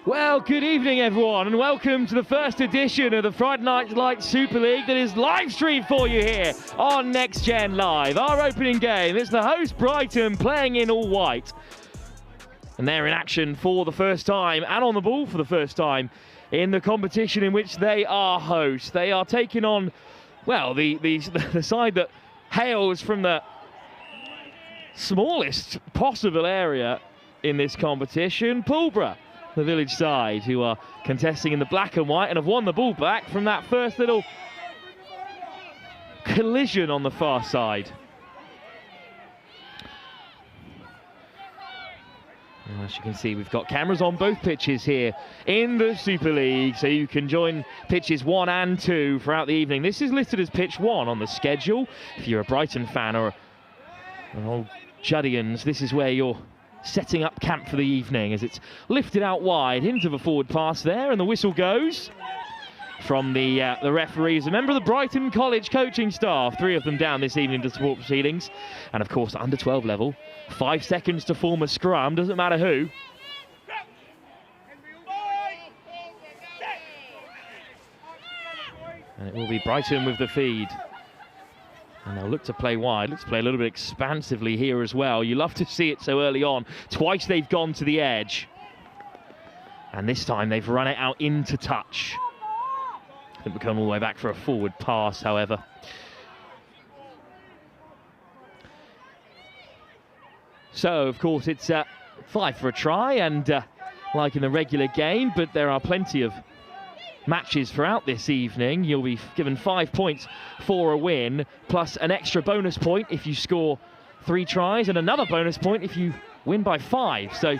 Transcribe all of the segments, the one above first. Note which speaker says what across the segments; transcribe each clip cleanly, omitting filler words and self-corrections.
Speaker 1: Well, good evening everyone and welcome to the first edition of the Friday Night Lights Super League that is live streamed for you here on Next Gen Live. Our opening game, it's the host Brighton playing in all white. And they're in action for the first time and on the ball for the first time in the competition in which they are hosts. They are taking on, well, the side that hails from the smallest possible area in this competition, Pulborough, the village side, who are contesting in the black and white and have won the ball back from that first little collision on the far side. As you can see, we've got cameras on both pitches here in the Super League, so you can join pitches 1 and 2 throughout the evening. This is listed as pitch 1 on the schedule. If you're a Brighton fan or an old Juddians, this is where you're setting up camp for the evening, as it's lifted out wide into the forward pass there, and the whistle goes from the referees. A member of the Brighton College coaching staff, 3 of them down this evening to support proceedings, and of course under 12 level, 5 seconds to form a scrum, doesn't matter who. And it will be Brighton with the feed. And they'll look to play wide, look to play a little bit expansively here as well. You love to see it so early on. Twice they've gone to the edge. And this time they've run it out into touch. I think we're coming all the way back for a forward pass, however. So, of course, it's 5 for a try, and like in the regular game, but there are plenty of matches throughout this evening. You'll be given 5 points for a win, plus an extra bonus point if you score 3 tries, and another bonus point if you win by 5. So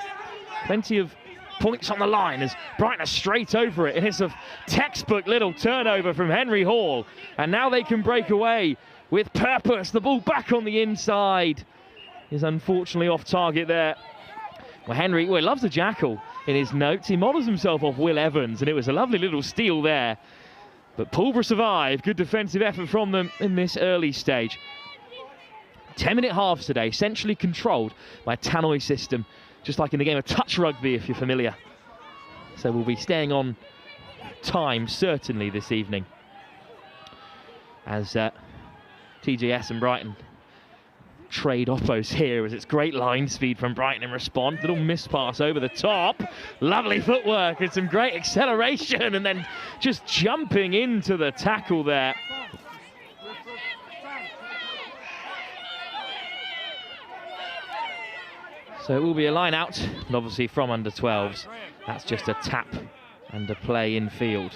Speaker 1: plenty of points on the line as Brighton are straight over it, and it's a textbook little turnover from Henry Hall, and now they can break away with purpose. The ball back on the inside is unfortunately off target there. Well, Henry, he loves a jackal in his notes. He models himself off Will Evans, and it was a lovely little steal there. But Pulborough survived. Good defensive effort from them in this early stage. 10-minute halves today, essentially controlled by a tannoy system, just like in the game of touch rugby, if you're familiar. So we'll be staying on time, certainly, this evening, as TJS and Brighton trade oppos here, as it's great line speed from Brighton in response. Little miss pass over the top. Lovely footwork and some great acceleration, and then just jumping into the tackle there. So it will be a line out, and obviously from under 12s. That's just a tap and a play in field.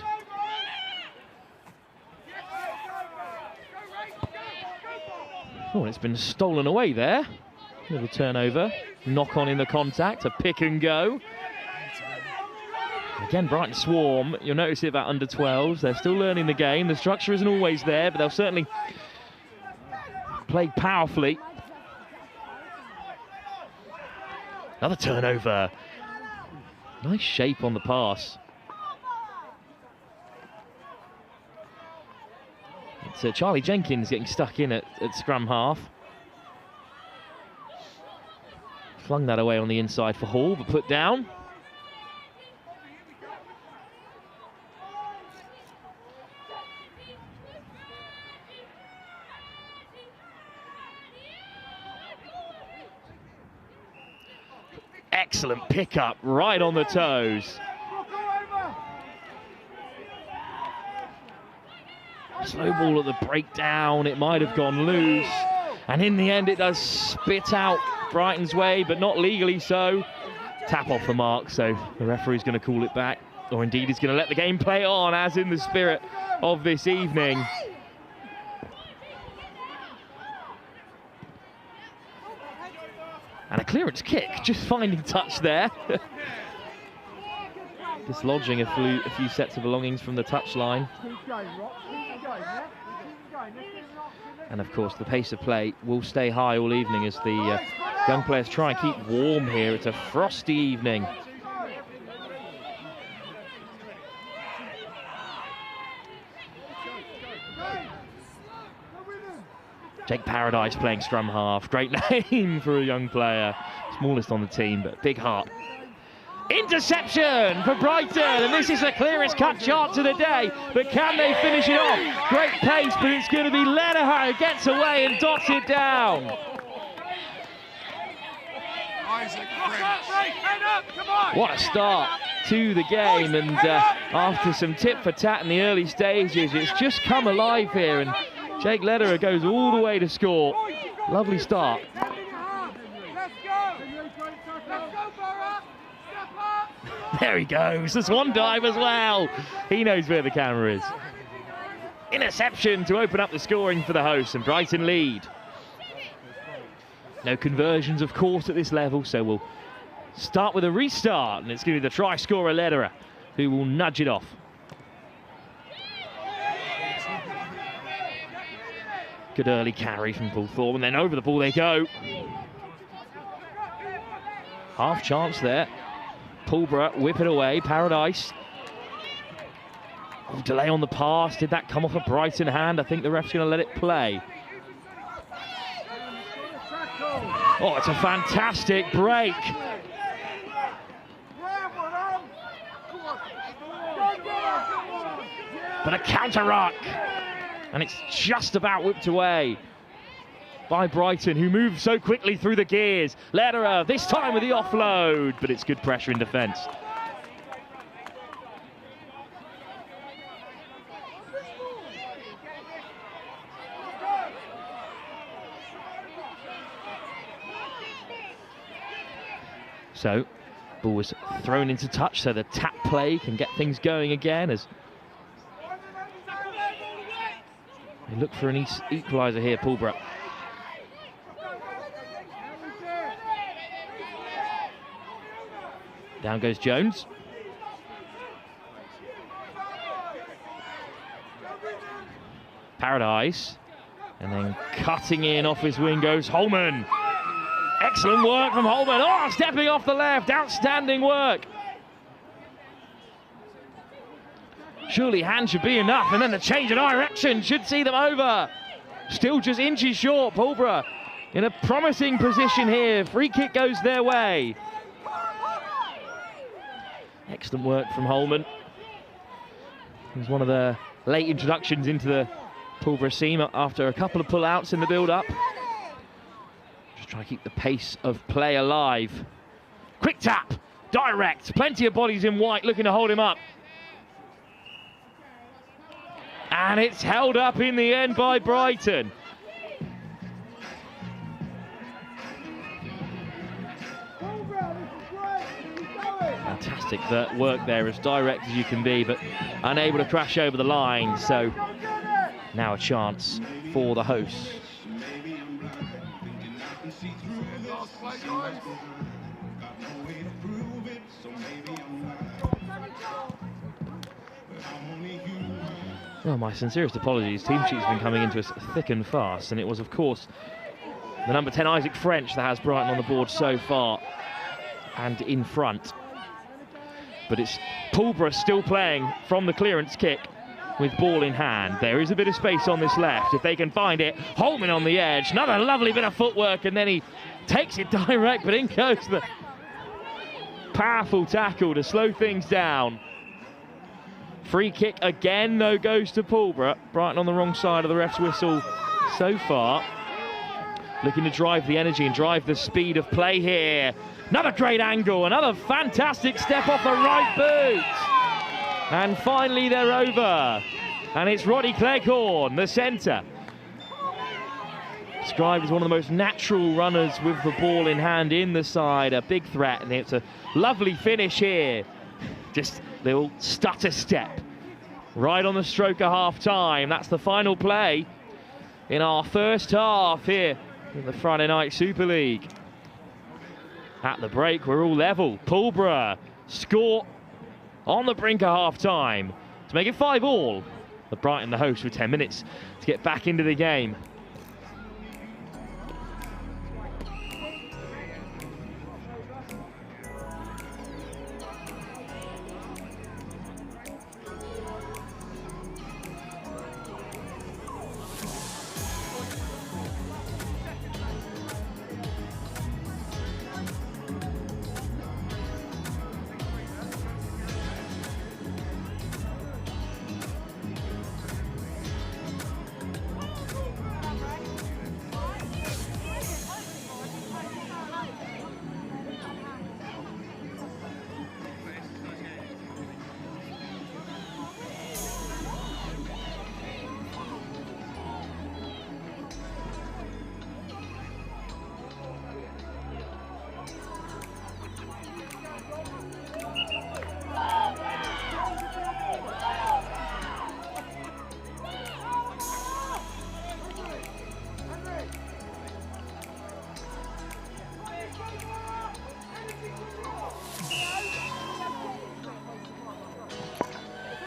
Speaker 1: Oh, it's been stolen away there. Little turnover, knock on in the contact, a pick and go. Again, Brighton swarm. You'll notice it about under 12s. They're still learning the game. The structure isn't always there, but they'll certainly play powerfully. Another turnover. Nice shape on the pass. It's Charlie Jenkins getting stuck in at scrum half. Flung that away on the inside for Hall, but put down. Excellent pickup, right on the toes. Slow ball at the breakdown, it might have gone loose, and in the end it does spit out Brighton's way, but not legally so. Tap off the mark, so the referee's going to call it back, or indeed he's going to let the game play on, as in the spirit of this evening. And a clearance kick, just finding touch there. Dislodging a few sets of belongings from the touchline. And of course the pace of play will stay high all evening as the young players try and keep warm here. It's a frosty evening. Jake Paradise playing scrum half. Great name for a young player. Smallest on the team, but big heart. Interception for Brighton, and this is the clearest cut chance of the day, but can they finish it off? Great pace, but it's going to be Lederer who gets away and dots it down. What a start to the game, and after some tit for tat in the early stages, it's just come alive here, and Jake Lederer goes all the way to score. Lovely start. There he goes, the swan dive as well. He knows where the camera is. Interception to open up the scoring for the hosts, and Brighton lead. No conversions, of course, at this level, so we'll start with a restart, and it's going to be the try scorer Lederer who will nudge it off. Good early carry from Pulborough, and then over the ball they go. Half chance there. Pulborough whip it away. Paradise. Oh, delay on the pass. Did that come off a Brighton hand? I think the ref's going to let it play. Oh, it's a fantastic break. But a counter ruck. And it's just about whipped away by Brighton, who moved so quickly through the gears. Lederer, this time with the offload, but it's good pressure in defence. So, ball was thrown into touch, so the tap play can get things going again as they look for an equaliser here, Pulborough. Down goes Jones. Paradise. And then cutting in off his wing goes Holman. Excellent work from Holman. Oh, stepping off the left. Outstanding work. Surely hand should be enough, and then the change of direction should see them over. Still just inches short. Pulborough in a promising position here. Free kick goes their way. Excellent work from Holman. He was one of the late introductions into the Pulborough team after a couple of pull-outs in the build-up. Just trying to keep the pace of play alive. Quick tap, direct, plenty of bodies in white looking to hold him up. And it's held up in the end by Brighton. Fantastic work there, as direct as you can be, but unable to crash over the line. So now a chance for the hosts. Well, my sincerest apologies. Team sheet's been coming into us thick and fast, and it was, of course, the number 10 Isaac French that has Brighton on the board so far and in front. But it's Pulborough still playing from the clearance kick with ball in hand. There is a bit of space on this left if they can find it. Holman on the edge, another lovely bit of footwork, and then he takes it direct, but in goes the powerful tackle to slow things down. Free kick again, though, goes to Pulborough. Brighton on the wrong side of the ref's whistle so far. Looking to drive the energy and drive the speed of play here. Another great angle, another fantastic step off the right boot. And finally they're over. And it's Roddy Cleghorn, the centre. Described as one of the most natural runners with the ball in hand in the side. A big threat, and it's a lovely finish here. Just a little stutter step. Right on the stroke of half-time. That's the final play in our first half here in the Friday Night Super League. At the break, we're all level. Pulborough score on the brink of half-time to make it 5-all. But Brighton, the host, with 10 minutes to get back into the game.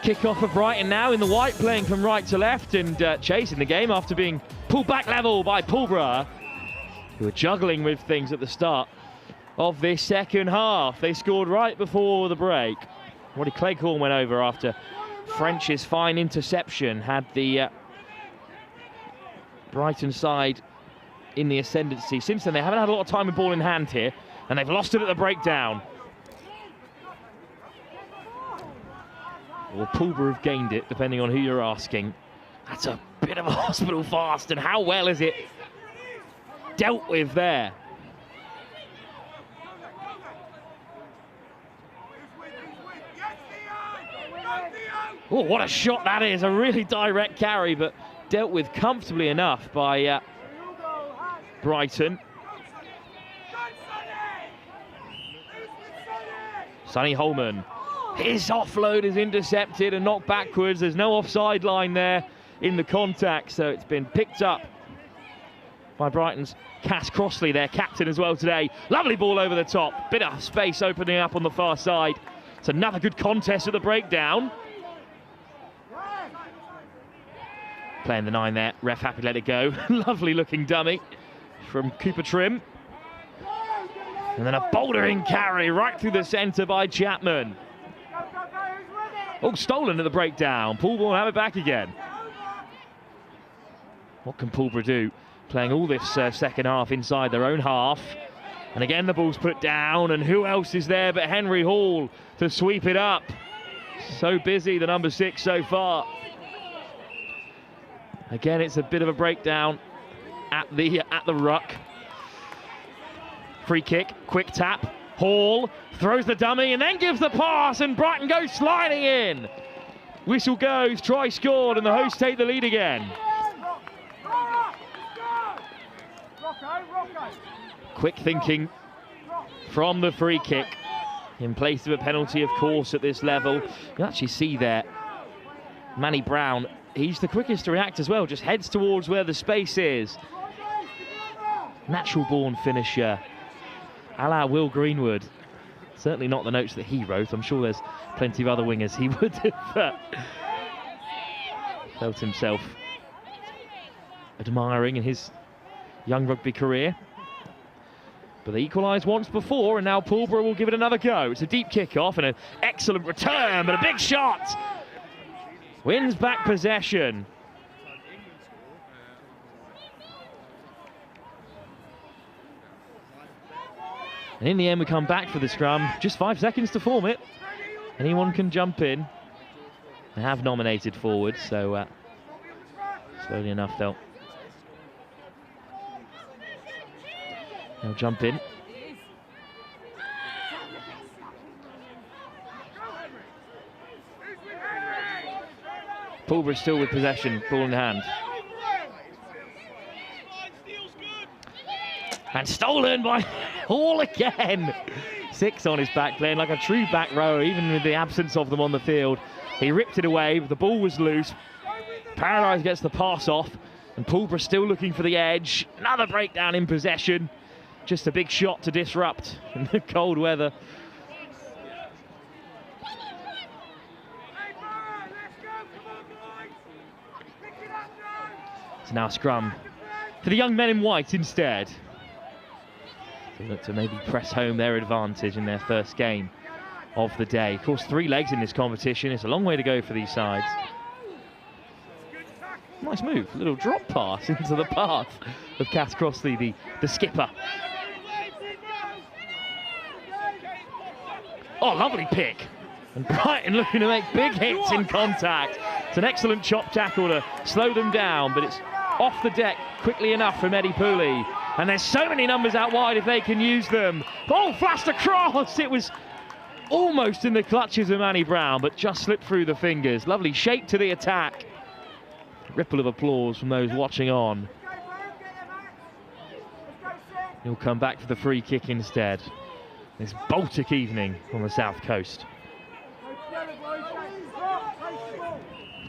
Speaker 1: Kick-off for Brighton now in the white, playing from right to left and chasing the game after being pulled back level by Pulborough, who were juggling with things at the start of this second half. They scored right before the break. Roddy Cleghorn went over after French's fine interception had the Brighton side in the ascendancy. Since then, they haven't had a lot of time with ball in hand here, and they've lost it at the breakdown. Or Pulborough have gained it, depending on who you're asking. That's a bit of a hospital fast, and how well is it dealt with there? Oh, what a shot that is. A really direct carry, but dealt with comfortably enough by Brighton. Sonny Holman. His offload is intercepted and knocked backwards. There's no offside line there in the contact, so it's been picked up by Brighton's Cass Crossley, their captain as well today. Lovely ball over the top. Bit of space opening up on the far side. It's another good contest at the breakdown. Playing the 9 there. Ref happy to let it go. Lovely looking dummy from Cooper Trim. And then a bouldering carry right through the centre by Chapman. Oh, stolen at the breakdown. Pulborough will have it back again. What can Pulborough do? Playing all this second half inside their own half. And again, the ball's put down. And who else is there but Henry Hall to sweep it up? So busy, the number 6 so far. Again, it's a bit of a breakdown at the ruck. Free kick, quick tap. Hall throws the dummy and then gives the pass, and Brighton goes sliding in. Whistle goes, try scored, and the hosts take the lead again. Quick thinking from the free kick in place of a penalty, of course, at this level. You actually see there Manny Brown, he's the quickest to react as well, just heads towards where the space is. Natural born finisher, a la Will Greenwood. Certainly not the notes that he wrote. I'm sure there's plenty of other wingers he would have felt himself admiring in his young rugby career. But they equalised once before, and now Pulborough will give it another go. It's a deep kick-off and an excellent return, but a big shot. Wins back possession. And in the end, we come back for the scrum. Just 5 seconds to form it. Anyone can jump in. They have nominated forward, so slowly enough they'll jump in. Pulborough still with possession, ball in hand. And stolen by Hall again. 6 on his back, playing like a true back row, even with the absence of them on the field. He ripped it away, the ball was loose. Paradise gets the pass off, and Pulborough still looking for the edge. Another breakdown in possession. Just a big shot to disrupt in the cold weather. It's now a scrum for the young men in white instead. They look to maybe press home their advantage in their first game of the day. Of course, 3 legs in this competition. It's a long way to go for these sides. Nice move, a little drop pass into the path of Cass Crossley, the skipper. Oh, lovely pick. And Brighton looking to make big hits in contact. It's an excellent chop tackle to slow them down, but it's off the deck quickly enough from Eddie Pooley. And there's so many numbers out wide if they can use them. Ball flashed across. It was almost in the clutches of Manny Brown, but just slipped through the fingers. Lovely shape to the attack. Ripple of applause from those watching on. He'll come back for the free kick instead. This Baltic evening on the south coast.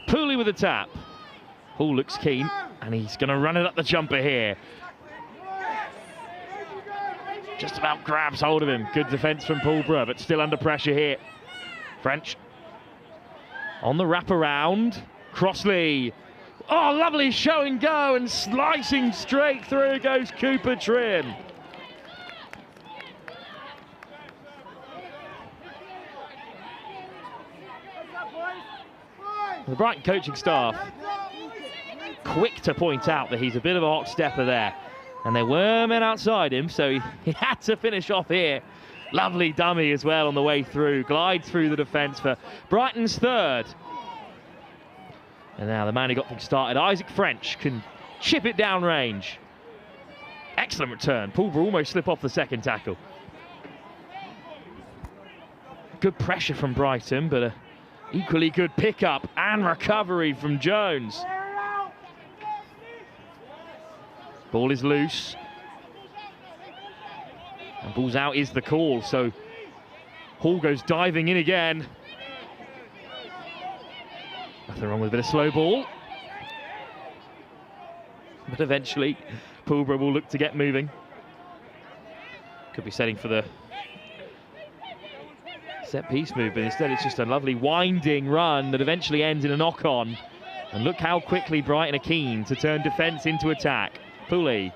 Speaker 1: Pooley with a tap. Hall looks keen, and he's going to run it up the jumper here. Just about grabs hold of him. Good defence from Pulborough, but still under pressure here. French On the wraparound, Crossley. Oh, lovely show and go, and slicing straight through goes Cooper Trim. The Brighton coaching staff quick to point out that he's a bit of a hot stepper there. And there were men outside him, so he had to finish off here. Lovely dummy as well on the way through. Glides through the defence for Brighton's third. And now the man who got things started, Isaac French, can chip it down range. Excellent return. Pulborough almost slip off the second tackle. Good pressure from Brighton, but a equally good pickup and recovery from Jones. Ball is loose. And ball's out is the call, so Hall goes diving in again. Nothing wrong with a bit of slow ball. But eventually, Pulborough will look to get moving. Could be setting for the set-piece move, but instead it's just a lovely winding run that eventually ends in a knock-on. And look how quickly Brighton are keen to turn defence into attack. Pooley.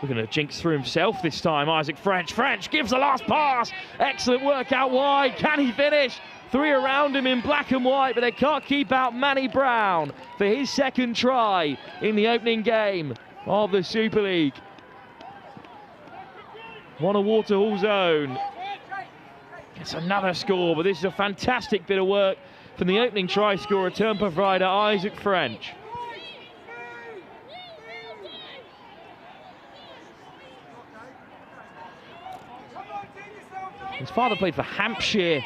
Speaker 1: Looking to jinx through himself this time, Isaac French. French gives the last pass. Excellent work out wide. Can he finish? Three around him in black and white, but they can't keep out Manny Brown for his second try in the opening game of the Super League. One a Waterhall's own. It's another score, but this is a fantastic bit of work from the opening try scorer, turn provider Isaac French. His father played for Hampshire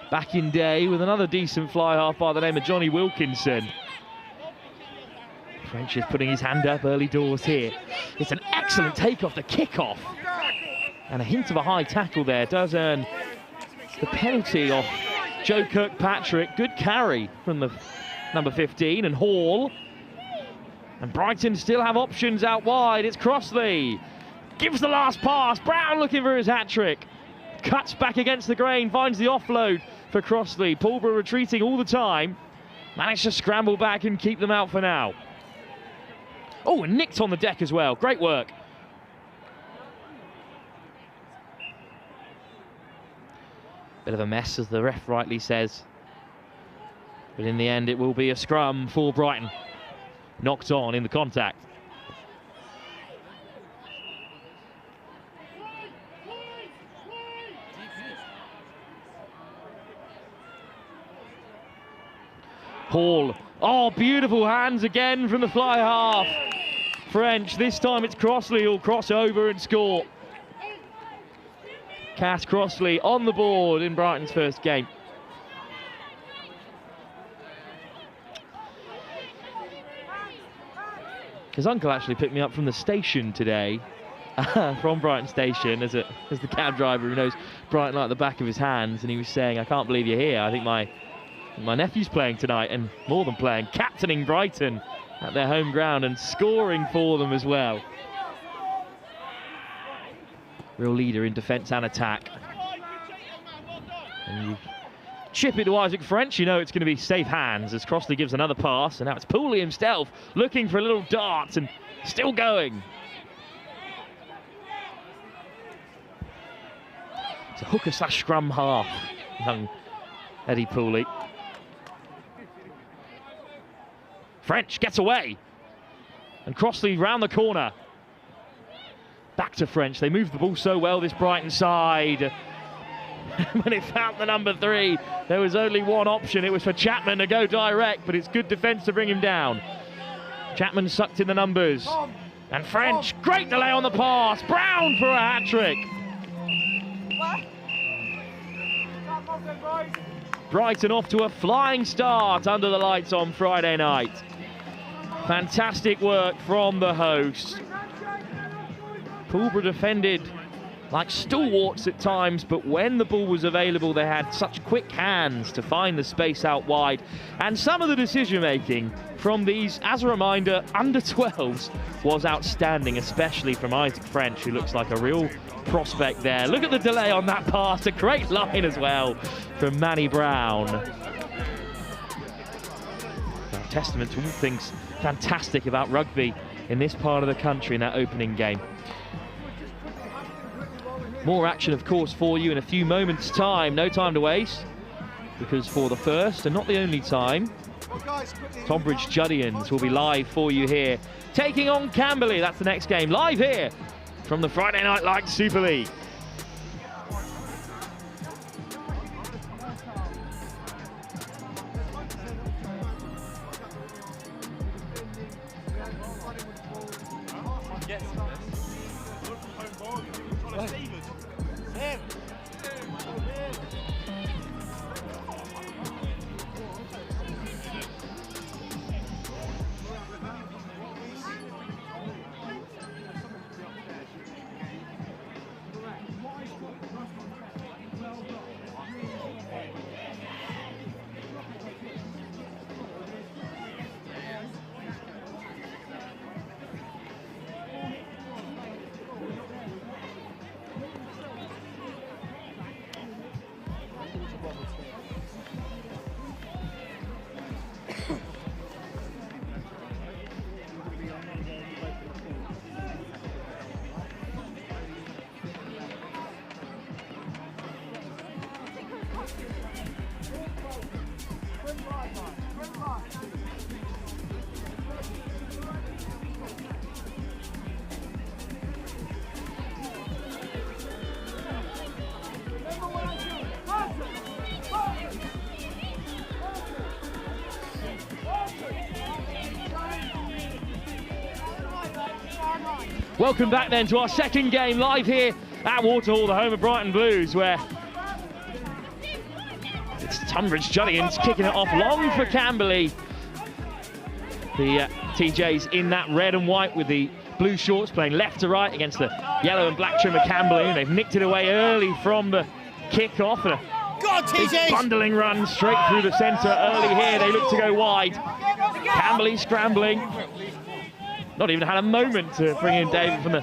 Speaker 1: back in day with another decent fly half by the name of Johnny Wilkinson. French is putting his hand up early doors here. It's an excellent take off the kick-off. And a hint of a high tackle there does earn the penalty off Joe Kirkpatrick. Good carry from the number 15 and Hall. And Brighton still have options out wide. It's Crossley. Gives the last pass. Brown looking for his hat-trick. Cuts back against the grain, finds the offload for Crossley. Pulborough retreating all the time. Managed to scramble back and keep them out for now. Oh, and nicked on the deck as well. Great work. Bit of a mess, as the ref rightly says. But in the end, it will be a scrum for Brighton. Knocked on in the contact. Hall. Oh, beautiful hands again from the fly half. French. This time it's Crossley who'll cross over and score. Cass Crossley on the board in Brighton's first game. His uncle actually picked me up from the station today, from Brighton Station, as the cab driver who knows Brighton like the back of his hands, and he was saying, I can't believe you're here. I think my nephew's playing tonight, and more than playing, captaining Brighton at their home ground and scoring for them as well. Real leader in defence and attack. And you chip it to Isaac French, you know it's going to be safe hands as Crossley gives another pass, and now it's Pooley himself looking for a little dart and still going. It's a hooker slash scrum half, young Eddie Pooley. French gets away, and Crossley round the corner. Back to French. They moved the ball so well, this Brighton side. When it found the number 3, there was only one option. It was for Chapman to go direct, but it's good defence to bring him down. Chapman sucked in the numbers. And French, great delay on the pass. Brown for a hat-trick. Brighton off to a flying start under the lights on Friday night. Fantastic work from the hosts. Pulborough defended like stalwarts at times, but when the ball was available, they had such quick hands to find the space out wide. And some of the decision-making from these, as a reminder, under-12s was outstanding, especially from Isaac French, who looks like a real prospect there. Look at the delay on that pass, a great line as well from Manny Brown. A testament to all things fantastic about rugby in this part of the country in that opening game. More action, of course, for you in a few moments' time. No time to waste, because for the first and not the only time, Tonbridge Juddians will be live for you here, taking on Camberley. That's the next game, live here from the Friday Night Lights Super League. Welcome back then to our second game live here at Waterhall, the home of Brighton Blues, where it's Tonbridge Juddians kicking it off long for Camberley. The TJs in that red and white with the blue shorts playing left to right against the yellow and black trim of Camberley. They've nicked it away early from the kick-off, and a bundling run straight through the centre early here. They look to go wide. Camberley scrambling. Not even had a moment to bring in David from the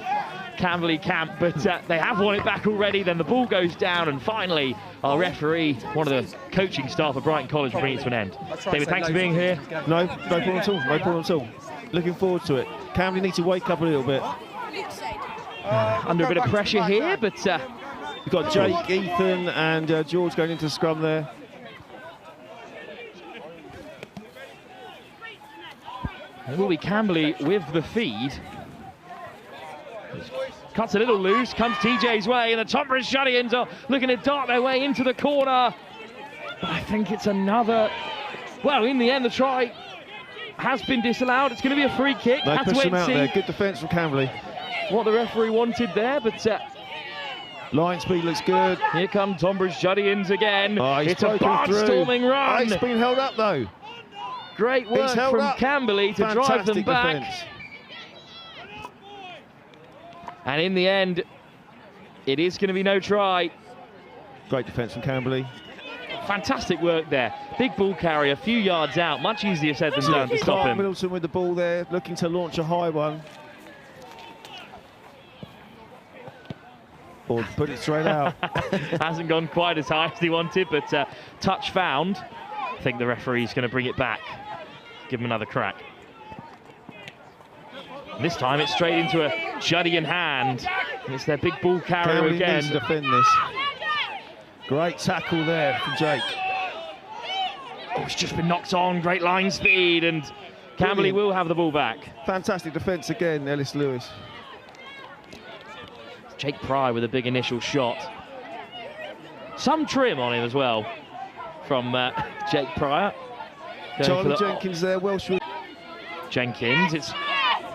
Speaker 1: Camberley camp, but they have won it back already. Then the ball goes down, and finally our referee, one of the coaching staff at Brighton College, bring it to an end. David, thanks for being here.
Speaker 2: No problem at all, no problem at all. Looking forward to it. Camberley need to wake up a little bit.
Speaker 1: Under a bit of pressure here, but
Speaker 2: we've got Jake, Ethan and George going into the scrum there.
Speaker 1: It will be Camberley with the feed. Cuts a little loose, comes TJ's way, and the Tonbridge Juddians are looking to dart their way into the corner. But I think it's another... Well, in the end, the try has been disallowed. It's going to be a free kick.
Speaker 2: They pushed him out there. Good defence from Camberley.
Speaker 1: What the referee wanted there, but...
Speaker 2: line speed looks good.
Speaker 1: Here come Tonbridge Juddians again.
Speaker 2: Oh,
Speaker 1: it's a barnstorming run.
Speaker 2: Oh, he's been held up, though.
Speaker 1: Great work from Camberley to drive them back.
Speaker 2: Defense.
Speaker 1: And in the end, it is going to be no try.
Speaker 2: Great defence from Camberley.
Speaker 1: Fantastic work there. Big ball carrier, a few yards out. Much easier said than done to stop him.
Speaker 2: Middleton with the ball there, looking to launch a high one. Or put it straight out.
Speaker 1: Hasn't gone quite as high as he wanted, but touch found. I think the referee's going to bring it back. Give him another crack. And this time it's straight into a Juddian hand. And it's their big ball carrier
Speaker 2: Camberley
Speaker 1: again.
Speaker 2: Needs to defend this. Great tackle there from Jake.
Speaker 1: Oh, it's just been knocked on. Great line speed, and Camberley will have the ball back.
Speaker 2: Fantastic defence again, Ellis Lewis.
Speaker 1: Jake Pryor with a big initial shot. Some trim on him as well from Jake Pryor.
Speaker 2: Charlie Jenkins there, Welsh.
Speaker 1: Jenkins, it's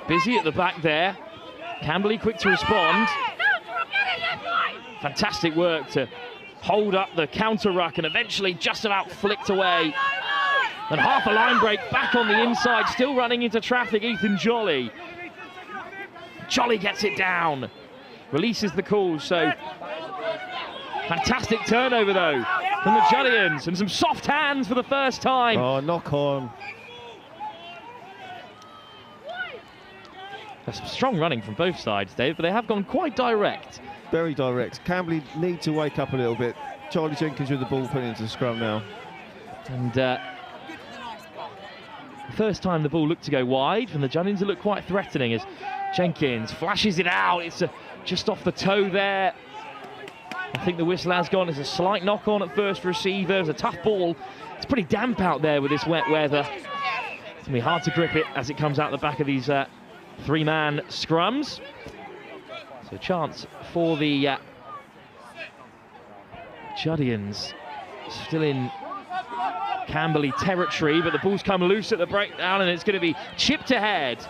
Speaker 1: busy at the back there. Camberley quick to respond. Fantastic work to hold up the counter ruck and eventually just about flicked away. And half a line break back on the inside, still running into traffic, Ethan Jolly. Jolly gets it down. releases the call. So fantastic turnover though from the Juddians, and some soft hands for the first time.
Speaker 2: Oh, knock on.
Speaker 1: There's some strong running from both sides, Dave, but they have gone quite direct.
Speaker 2: Very direct. Camberley need to wake up a little bit. Charlie Jenkins with the ball put into the scrum now.
Speaker 1: And the first time the ball looked to go wide from the Juddians, it looked quite threatening as Jenkins flashes it out. It's just off the toe there. I think the whistle has gone. There's a slight knock on at first receiver. It's a tough ball. It's pretty damp out there with this wet weather. It's going to be hard to grip it as it comes out the back of these three-man scrums. So a chance for the Juddians, still in Camberley territory, but the ball's come loose at the breakdown and it's going to be chipped ahead.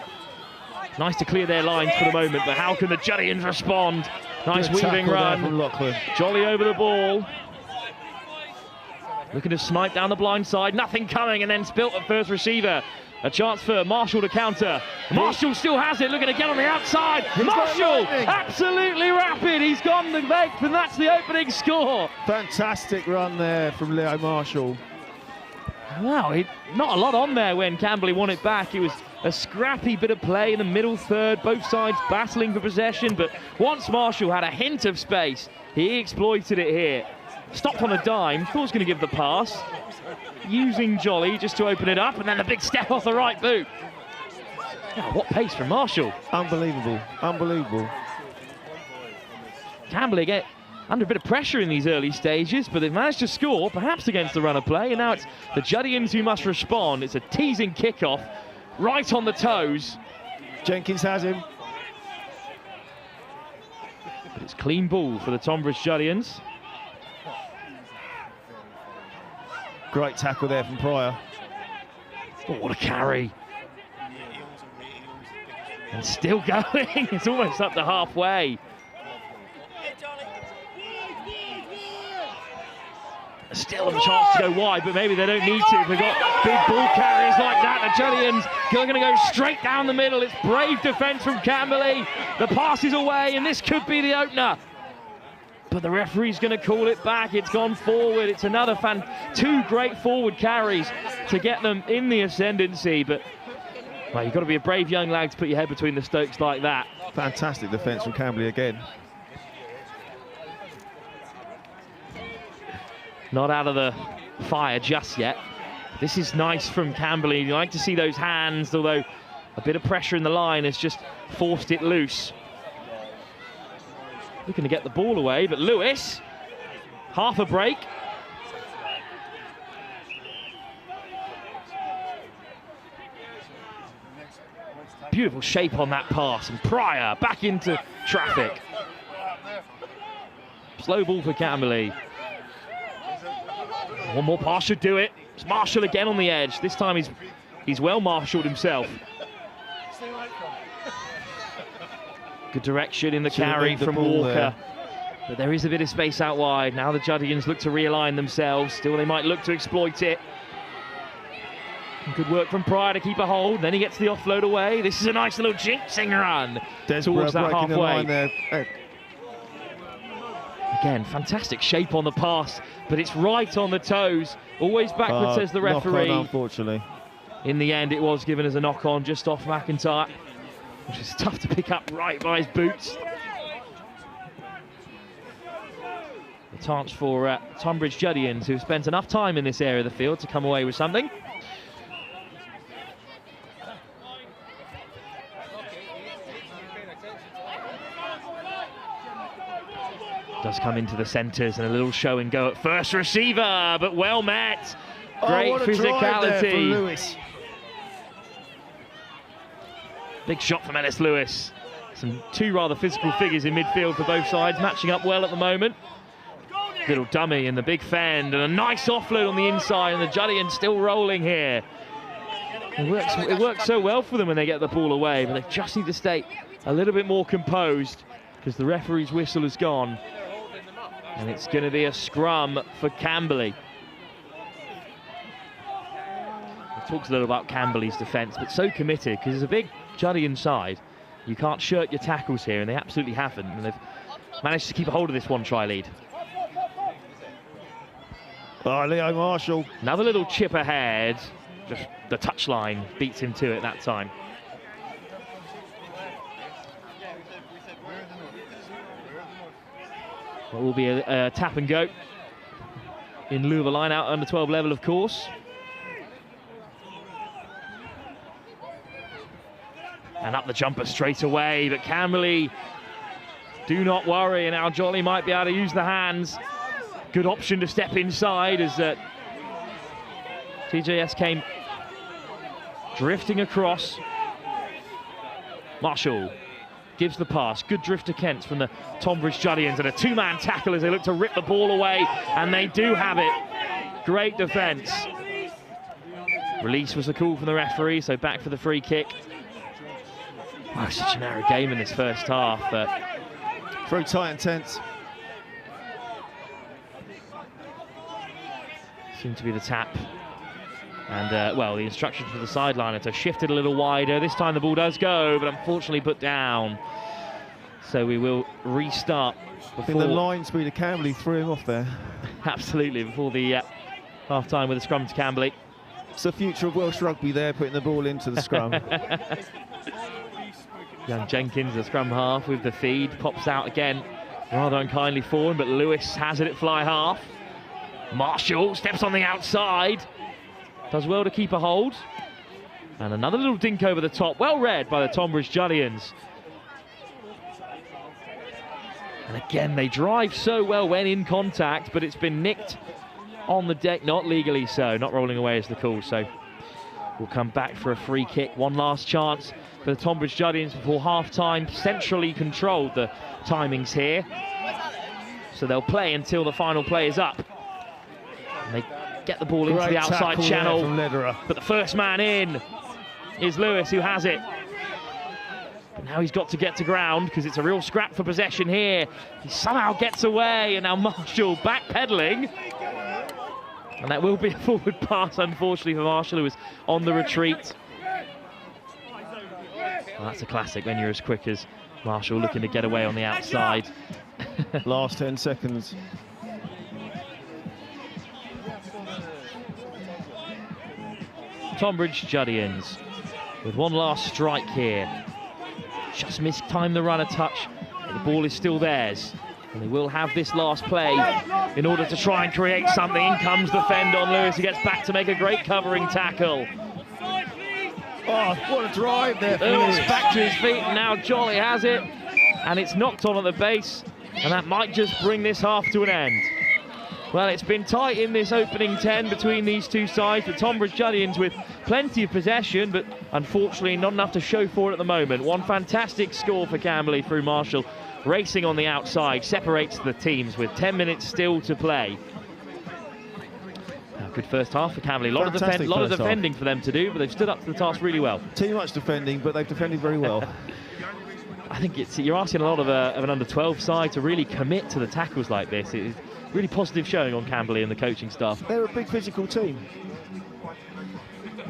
Speaker 1: Nice to clear their lines for the moment, but how can the Juddians respond? Nice weaving run. Jolly over the ball. Looking to snipe down the blind side. Nothing coming, and then spilt at first receiver. A chance for Marshall to counter. Marshall still has it, looking to get on the outside. Marshall, absolutely rapid. He's gone the length, and that's the opening score.
Speaker 2: Fantastic run there from Leo Marshall.
Speaker 1: Wow, not a lot on there when Camberley won it back. It was a scrappy bit of play in the middle third, both sides battling for possession, but once Marshall had a hint of space, he exploited it here. Stopped on a dime, thought he was going to give the pass, using Jolly just to open it up, and then the big step off the right boot. Oh, what pace from Marshall.
Speaker 2: Unbelievable, unbelievable.
Speaker 1: Camberley get under a bit of pressure in these early stages, but they've managed to score, perhaps against the run of play, and now it's the Juddians who must respond. It's a teasing kickoff, right on the toes.
Speaker 2: Jenkins has him.
Speaker 1: But it's clean ball for the Tonbridge Juddians.
Speaker 2: Great tackle there from Pryor.
Speaker 1: Oh, what a carry. And still going. It's almost up to halfway. Still a chance to go wide, but maybe they don't need to. They've got big ball carriers like that. The Juddians are going to go straight down the middle. It's brave defence from Camberley. The pass is away, and this could be the opener. But the referee's going to call it back. It's gone forward. It's another two great forward carries to get them in the ascendancy. But well, you've got to be a brave young lad to put your head between the Stokes like that.
Speaker 2: Fantastic defence from Camberley again.
Speaker 1: Not out of the fire just yet. This is nice from Camberley. You like to see those hands, although a bit of pressure in the line has just forced it loose. Looking to get the ball away, but Lewis, half a break. Beautiful shape on that pass, and Pryor back into traffic. Slow ball for Camberley. One more pass should do it. It's Marshall again on the edge. This time he's well marshalled himself. Good direction in the carry from Walker. There. But there is a bit of space out wide. Now the Juddians look to realign themselves. Still they might look to exploit it. Good work from Pryor to keep a hold. Then he gets the offload away. This is a nice little jinxing run towards that halfway. Again, fantastic shape on the pass, but it's right on the toes. Always backward, says the referee.
Speaker 2: Knock on, unfortunately.
Speaker 1: In the end, it was given as a knock-on just off McIntyre, which is tough to pick up right by his boots. The chance for Tonbridge Juddians, who've spent enough time in this area of the field to come away with something. Does come into the centres and a little show and go at first receiver, but well met. Great physicality.
Speaker 2: Lewis.
Speaker 1: Big shot from Ellis Lewis. Two rather physical figures in midfield for both sides, matching up well at the moment. Little dummy in the big fend, and a nice offload on the inside, and the Juddians still rolling here. It works so well for them when they get the ball away, but they just need to stay a little bit more composed because the referee's whistle has gone. And it's going to be a scrum for Camberley. He talks a little about Camberley's defence, but so committed because it's a big Juddian side. You can't shirk your tackles here, and they absolutely haven't. And they've managed to keep a hold of this one-try lead.
Speaker 2: Oh, Leo Marshall.
Speaker 1: Another little chip ahead. Just the touchline beats him to it that time. It will be a tap and go in lieu of a line out under 12 level, of course. And up the jumper straight away, but Camberley, do not worry, and now Jolly might be able to use the hands. Good option to step inside as TJS came drifting across. Marshall gives the pass. Good drift to Kent from the Tonbridge Juddians, and a two-man tackle as they look to rip the ball away, and they do have it. Great defence. Release was the call from the referee, so back for the free kick. Wow, such a narrow game in this first half.
Speaker 2: Very tight and tense.
Speaker 1: Seemed to be the tap. And, well, the instructions for the sideliner to shift it a little wider. This time the ball does go, but unfortunately put down. So we will restart before...
Speaker 2: I think the line speed of Camberley threw him off there.
Speaker 1: Absolutely, before the half-time with a scrum to Camberley.
Speaker 2: It's the future of Welsh rugby there, putting the ball into the scrum.
Speaker 1: Young Jenkins, the scrum half with the feed, pops out again. Rather unkindly for him, but Lewis has it at fly half. Marshall steps on the outside. Does well to keep a hold. And another little dink over the top. Well read by the Tonbridge Juddians. And again, they drive so well when in contact, but it's been nicked on the deck, not legally so. Not rolling away is the call, so we'll come back for a free kick. One last chance for the Tonbridge Juddians before half-time. Centrally controlled the timings here. So they'll play until the final play is up. And they get the ball into the outside channel. But the first man in is Lewis, who has it. But now he's got to get to ground because it's a real scrap for possession here. He somehow gets away, and now Marshall backpedaling. And that will be a forward pass, unfortunately, for Marshall, who was on the retreat. Well, that's a classic when you're as quick as Marshall, looking to get away on the outside.
Speaker 2: Last 10 seconds.
Speaker 1: Tonbridge Juddians with one last strike here. Just mistimed the run a touch, but the ball is still theirs. And they will have this last play in order to try and create something. In comes the fend on Lewis, who gets back to make a great covering tackle.
Speaker 2: Oh, what a drive there.
Speaker 1: Lewis back to his feet, and now Jolly has it. And it's knocked on at the base, and that might just bring this half to an end. Well, it's been tight in this opening 10 between these two sides. The Tonbridge Juddians with plenty of possession, but unfortunately not enough to show for it at the moment. One fantastic score for Camberley through Marshall. Racing on the outside, separates the teams with 10 minutes still to play. Good first half for Camberley. A lot of defending for them to do, but they've stood up to the task really well.
Speaker 2: Too much defending, but they've defended very well.
Speaker 1: I think you're asking a lot of an under-12 side to really commit to the tackles like this. It is really positive showing on Camberley and the coaching staff.
Speaker 2: They're a big physical team.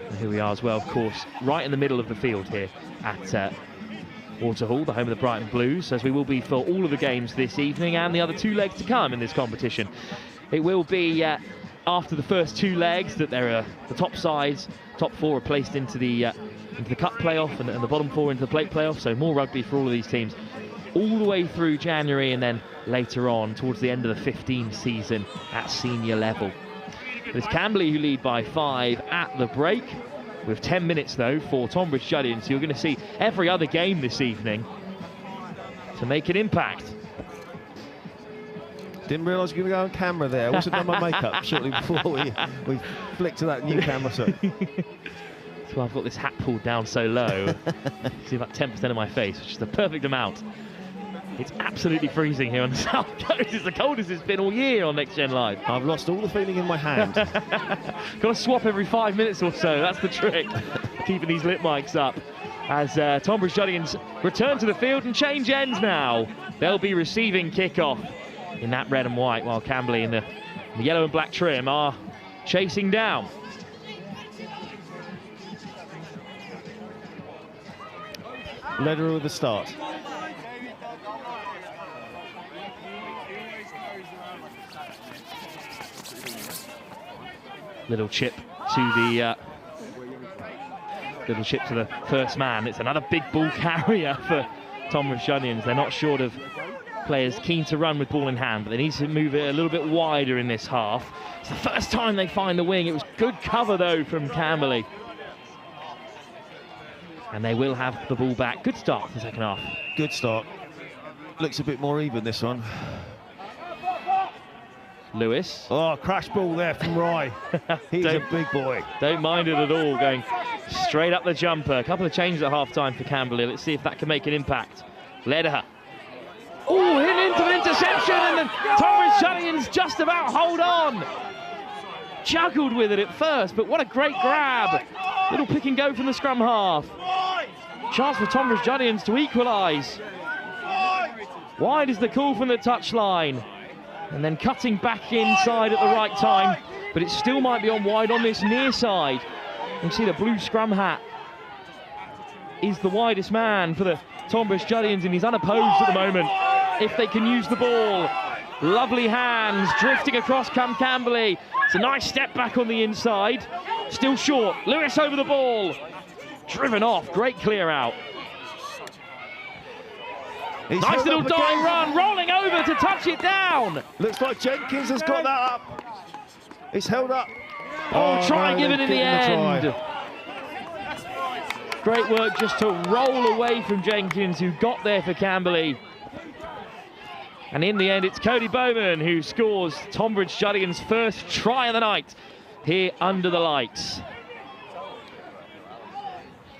Speaker 1: And here we are as well, of course, right in the middle of the field here at Waterhall, the home of the Brighton Blues, as we will be for all of the games this evening and the other two legs to come in this competition. It will be after the first two legs that there are the top sides, top four are placed into the cup playoff, and the bottom four into the plate playoff. So more rugby for all of these teams all the way through January, and then later on towards the end of the 15 season at senior level. It's Camberley who lead by 5 at the break, with 10 minutes though for Tonbridge Juddians. So you're going to see every other game this evening to make an impact.
Speaker 2: Didn't realise you were going to go on camera there. I wasn't done my makeup shortly before we flicked to that new camera set.
Speaker 1: So I've got this hat pulled down so low. See about 10% of my face, which is the perfect amount. It's absolutely freezing here on the South Coast. It's the coldest it's been all year on Next Gen Live.
Speaker 2: I've lost all the feeling in my hand.
Speaker 1: Got to swap every 5 minutes or so. That's the trick. Keeping these lip mics up. As Tonbridge Juddians return to the field and change ends now. They'll be receiving kickoff in that red and white, while Camberley in the yellow and black trim are chasing down.
Speaker 2: Led her with the start.
Speaker 1: Little chip to the first man. It's another big ball carrier for Tonbridge Juddians. They're not short of players keen to run with ball in hand, but they need to move it a little bit wider in this half. It's the first time they find the wing. It was good cover though from Camberley. And they will have the ball back. Good start for the second half.
Speaker 2: Good start. Looks a bit more even, this one.
Speaker 1: Lewis.
Speaker 2: Oh, crash ball there from Rye. He's a big boy.
Speaker 1: Don't mind it at all, going straight up the jumper. A couple of changes at half-time for Camberley. Let's see if that can make an impact. Leder. Oh, hit into the interception, and then Tonbridge Juddians just about hold on. Juggled with it at first, but what a great grab. Little pick and go from the scrum half. Chance for Tonbridge Juddians to equalise. Wide is the call from the touchline. And then cutting back inside at the right time, but it still might be on wide on this near side. You can see the blue scrum hat is the widest man for the Tonbridge Juddians, and he's unopposed at the moment. If they can use the ball. Lovely hands drifting across Camberley. It's a nice step back on the inside. Still short. Lewis over the ball. Driven off. Great clear out.
Speaker 2: He's
Speaker 1: nice little diving run, rolling over to touch it down.
Speaker 2: Looks like Jenkins has got that up. It's held up.
Speaker 1: Oh, try and give it in the end. Great work just to roll away from Jenkins, who got there for Camberley. And in the end, it's Cody Bowman who scores Tonbridge Juddians' first try of the night here under the lights.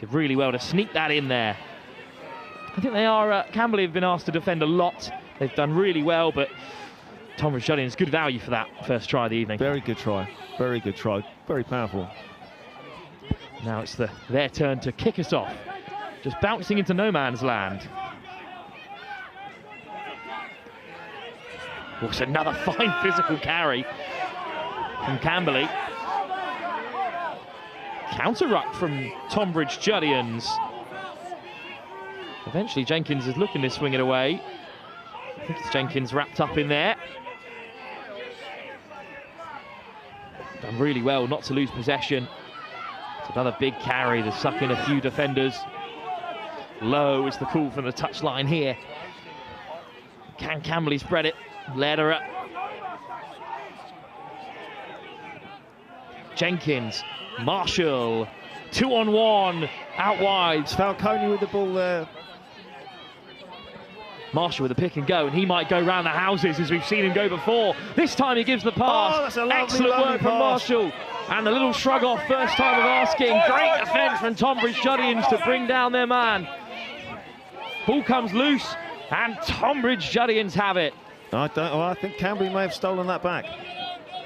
Speaker 1: Did really well to sneak that in there. I think they are, Camberley have been asked to defend a lot. They've done really well, but Tonbridge Juddians, good value for that first try of the evening.
Speaker 2: Very good try, very good try, very powerful.
Speaker 1: Now it's their turn to kick us off. Just bouncing into no man's land. Oh, it's another fine physical carry from Camberley. Counter ruck from Tonbridge Juddians. Eventually Jenkins is looking to swing it away. I think it's Jenkins wrapped up in there. Done really well not to lose possession. It's another big carry to suck in a few defenders. Low is the call from the touchline here. Can Camberley spread it? Leder. Jenkins, Marshall, 2-on-1, out wide.
Speaker 2: Falcone with the ball there.
Speaker 1: Marshall with a pick and go, and he might go round the houses as we've seen him go before. This time he gives the pass.
Speaker 2: Oh, that's a lovely,
Speaker 1: excellent
Speaker 2: lovely
Speaker 1: work from Marshall. And a little shrug off, first time of asking. Great defence from Tonbridge Juddians to bring down their man. Ball comes loose, and Tonbridge Juddians have it.
Speaker 2: I think Camberley may have stolen that back.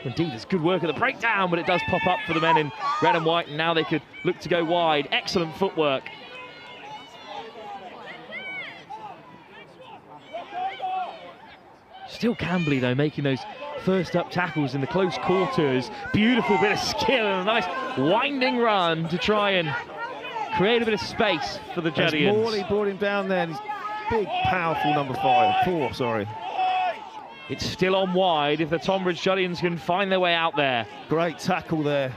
Speaker 1: Indeed, it's good work at the breakdown, but it does pop up for the men in red and white, and now they could look to go wide. Excellent footwork. Still Camberley, though, making those first up tackles in the close quarters. Beautiful bit of skill and a nice winding run to try and create a bit of space for the Juddians.
Speaker 2: Morley brought him down there, and he's big, powerful number 4, sorry.
Speaker 1: It's still on wide if the Tonbridge Juddians can find their way out there.
Speaker 2: Great tackle there.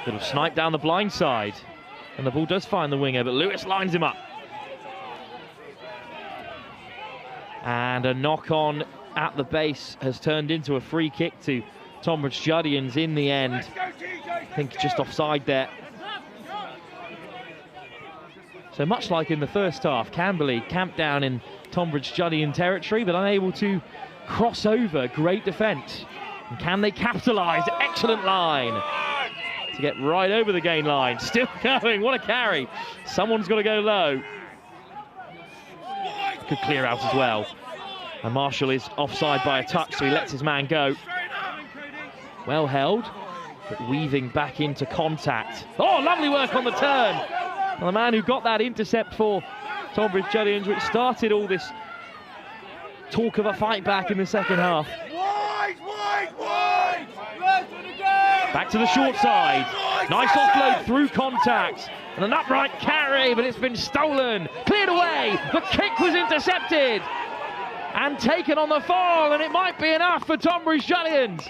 Speaker 1: Little snipe down the blind side. And the ball does find the winger, but Lewis lines him up. And a knock-on at the base has turned into a free kick to Tonbridge Juddians in the end. I think just offside there. So much like in the first half, Camberley camped down in Tonbridge Juddian territory, but unable to cross over. Great defence. And can they capitalise? Excellent line to get right over the gain line. Still going. What a carry. Someone's got to go low. Good clear out as well. And Marshall is offside by a touch, so he lets his man go. Well held, but weaving back into contact. Oh, lovely work on the turn. And the man who got that intercept for Tonbridge Juddians, which started all this talk of a fight back in the second half. Back to the short side. Nice offload through contact. And an upright carry, but it's been stolen. Cleared away. The kick was intercepted. And taken on the fall, and it might be enough for Tonbridge Juddians.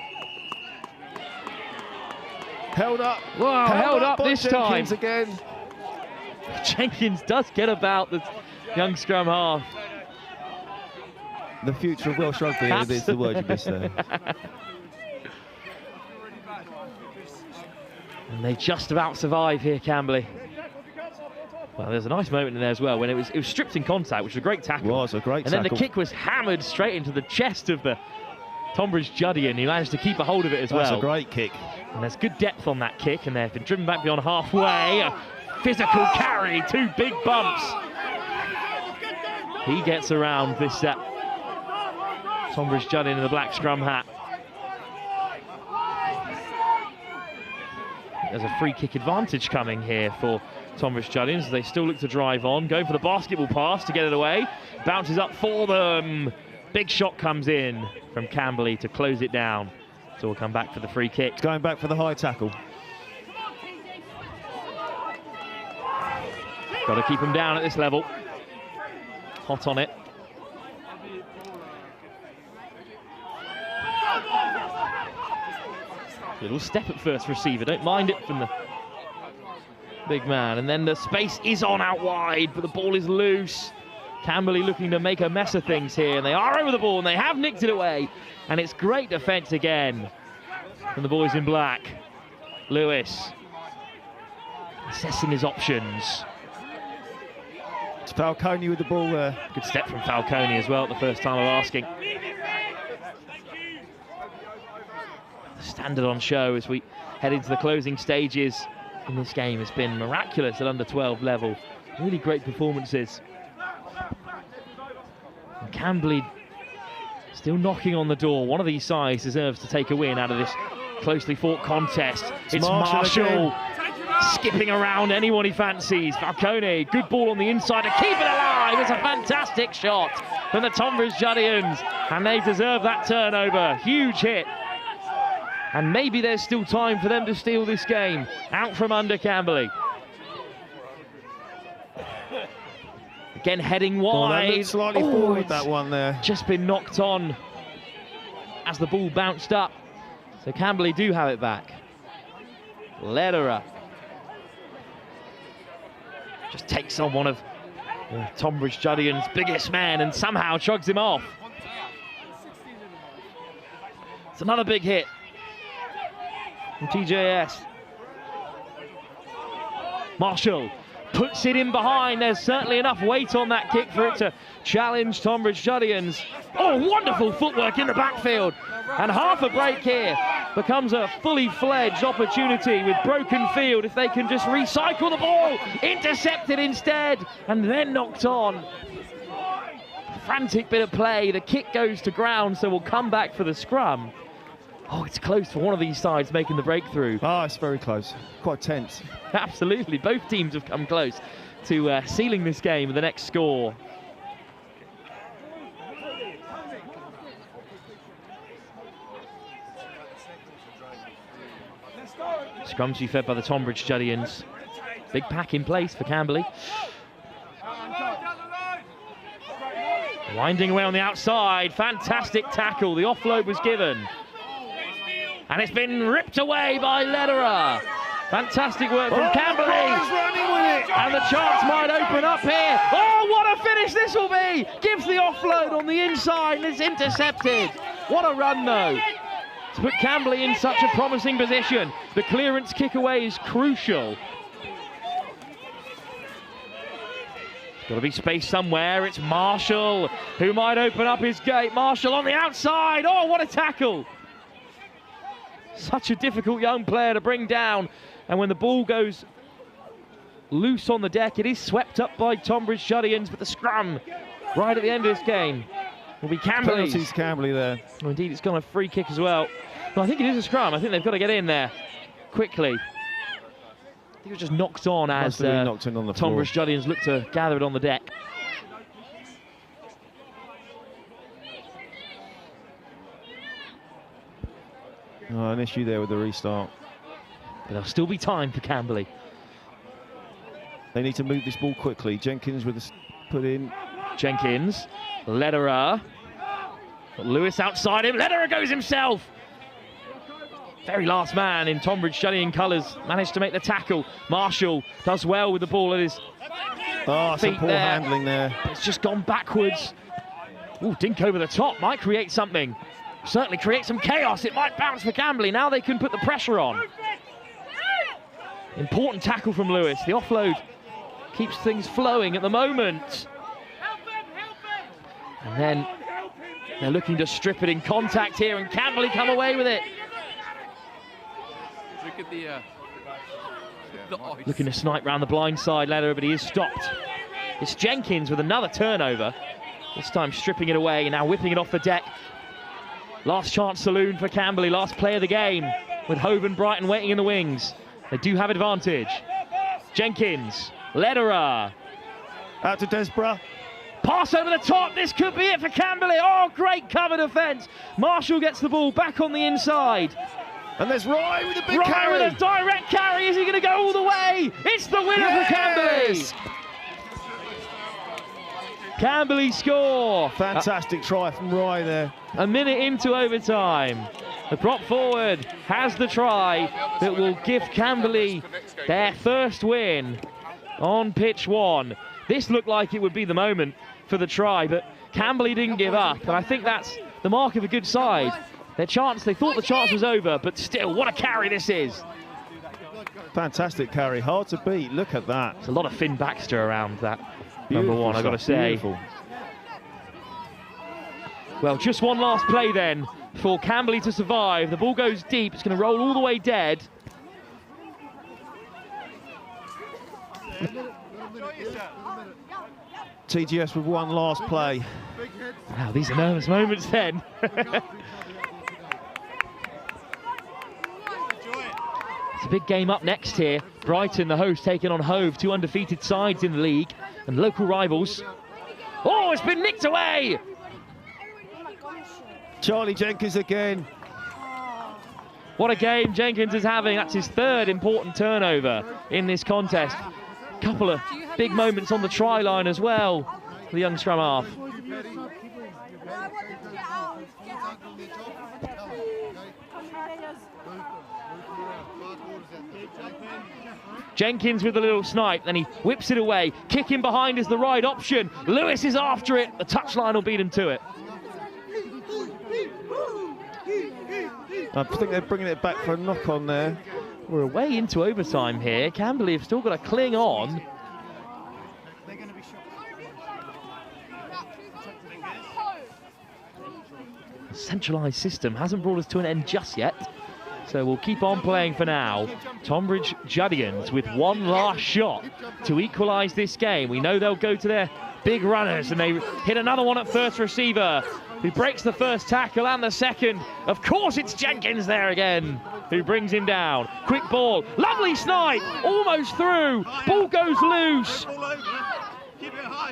Speaker 2: Held up.
Speaker 1: Wow, held up this time.
Speaker 2: Again.
Speaker 1: Jenkins does get about the young scrum half.
Speaker 2: The future of Welsh rugby is the word you missed there.
Speaker 1: And they just about survive here, Camberley. Well, there's a nice moment in there as well when it was stripped in contact, which was a great tackle.
Speaker 2: It was a great
Speaker 1: tackle. And then the kick was hammered straight into the chest of the Tonbridge Juddian. He managed to keep a hold of it as well.
Speaker 2: That's a great kick.
Speaker 1: And there's good depth on that kick, and they've been driven back beyond halfway. A physical carry, 2 big bumps. He gets around this Tonbridge Juddian in the black scrum hat. There's a free kick advantage coming here for Tonbridge Juddians. They still look to drive on, going for the basketball pass to get it away. Bounces up for them. Big shot comes in from Camberley to close it down. So we'll come back for the free kick.
Speaker 2: It's going back for the high tackle.
Speaker 1: Got to keep him down at this level. Hot on it. Little step at first receiver, don't mind it from the big man. And then the space is on out wide, but the ball is loose. Camberley looking to make a mess of things here, and they are over the ball, and they have nicked it away. And it's great defence again from the boys in black. Lewis assessing his options.
Speaker 2: It's Falcone with the ball there.
Speaker 1: Good step from Falcone as well at the first time of asking. The standard on show as we head into the closing stages in this game has been miraculous at under 12 level. Really great performances. And Camberley still knocking on the door. One of these sides deserves to take a win out of this closely fought contest. It's Marshall skipping around anyone he fancies. Falcone, good ball on the inside to keep it alive. It's a fantastic shot from the Tonbridge Juddians, and they deserve that turnover. Huge hit. And maybe there's still time for them to steal this game. Out from under Camberley. Again heading wide.
Speaker 2: Well, slightly forward, that one there.
Speaker 1: Just been knocked on as the ball bounced up. So Camberley do have it back. Lederer just takes on one of Tonbridge Juddian's biggest men and somehow chugs him off. It's another big hit from TJS. Marshall puts it in behind. There's certainly enough weight on that kick for it to challenge Tonbridge Juddians. Oh, wonderful footwork in the backfield. And half a break here becomes a fully fledged opportunity with broken field if they can just recycle the ball. Intercepted instead and then knocked on. Frantic bit of play. The kick goes to ground, so we'll come back for the scrum. Oh, it's close for one of these sides making the breakthrough.
Speaker 2: Oh, it's very close. Quite tense.
Speaker 1: Absolutely. Both teams have come close to sealing this game with the next score. Scrum to be fed by the Tonbridge Juddians. Big pack in place for Camberley. Winding away on the outside. Fantastic tackle. The offload was given. And it's been ripped away by Lederer. Fantastic work from Camberley.
Speaker 2: Running with it.
Speaker 1: And the chance might open up here. Oh, what a finish this will be. Gives the offload on the inside and it's intercepted. What a run though. To put Camberley in such a promising position. The clearance kick away is crucial. Got to be space somewhere. It's Marshall who might open up his gate. Marshall on the outside. Oh, what a tackle. Such a difficult young player to bring down. And when the ball goes loose on the deck, it is swept up by Tonbridge Juddians, but the scrum right at the end of this game will be Camberley's.
Speaker 2: Penalties Camberley there.
Speaker 1: Oh, indeed, it's gone a free kick as well. Well, I think it is a scrum. I think they've got to get in there quickly. I think it was just knocked on as Tonbridge Juddians look to gather it on the deck.
Speaker 2: Oh, an issue there with the restart.
Speaker 1: But there'll still be time for Camberley.
Speaker 2: They need to move this ball quickly. Jenkins with the put in.
Speaker 1: Jenkins, Lederer. Lewis outside him. Lederer goes himself. Very last man in Tonbridge Juddian colours managed to make the tackle. Marshall does well with the ball at his
Speaker 2: some
Speaker 1: feet
Speaker 2: poor handling there.
Speaker 1: It's just gone backwards. Ooh, dink over the top might create something. Certainly create some chaos. It might bounce for Camberley. Now they can put the pressure on. Important tackle from Lewis. The offload keeps things flowing at the moment. And then they're looking to strip it in contact here, and Camberley come away with it.
Speaker 3: Look at the ice.
Speaker 1: Looking to snipe round the blind side ladder, but he is stopped. It's Jenkins with another turnover. This time stripping it away and now whipping it off the deck. Last chance saloon for Camberley, last play of the game, with Hove and Brighton waiting in the wings. They do have advantage. Jenkins, Lederer.
Speaker 2: Out to Desborough.
Speaker 1: Pass over the top, this could be it for Camberley. Oh, great cover defence. Marshall gets the ball back on the inside.
Speaker 2: And there's Rye with a big carry.
Speaker 1: Rye with a direct carry, is he going to go all the way? It's the winner for Camberley. Camberley score.
Speaker 2: Fantastic try from Rye there.
Speaker 1: A minute into overtime. The prop forward has the try that will give Camberley their first win on pitch one. This looked like it would be the moment for the try, but Camberley didn't give up, and I think that's the mark of a good side. They thought the chance was over, but still, what a carry this is.
Speaker 2: Fantastic carry, hard to beat, look at that.
Speaker 1: There's a lot of Finn Baxter around that
Speaker 2: Beautiful
Speaker 1: number one, I've got to say.
Speaker 2: Beautiful.
Speaker 1: Well, just one last play then for Camberley to survive. The ball goes deep, it's going to roll all the way dead.
Speaker 2: TGS with one last play.
Speaker 1: Wow, these are nervous moments then. It's a big game up next here. Brighton, the host, taking on Hove, two undefeated sides in the league and local rivals. Oh, it's been nicked away!
Speaker 2: Charlie Jenkins again.
Speaker 1: What a game Jenkins is having. That's his third important turnover in this contest. Couple of big moments on the try line as well for the young scrum half. Jenkins with a little snipe, then he whips it away. Kicking behind is the right option. Lewis is after it. The touchline will beat him to it.
Speaker 2: I think they're bringing it back for a knock on there.
Speaker 1: We're way into overtime here. Camberley have still got to cling on. The centralised system hasn't brought us to an end just yet, so we'll keep on playing for now. Tonbridge Juddians with one last shot to equalise this game. We know they'll go to their big runners, and they hit another one at first receiver, who breaks the first tackle and the second. Of course, it's Jenkins there again, who brings him down. Quick ball, lovely snipe, almost through. Ball goes loose.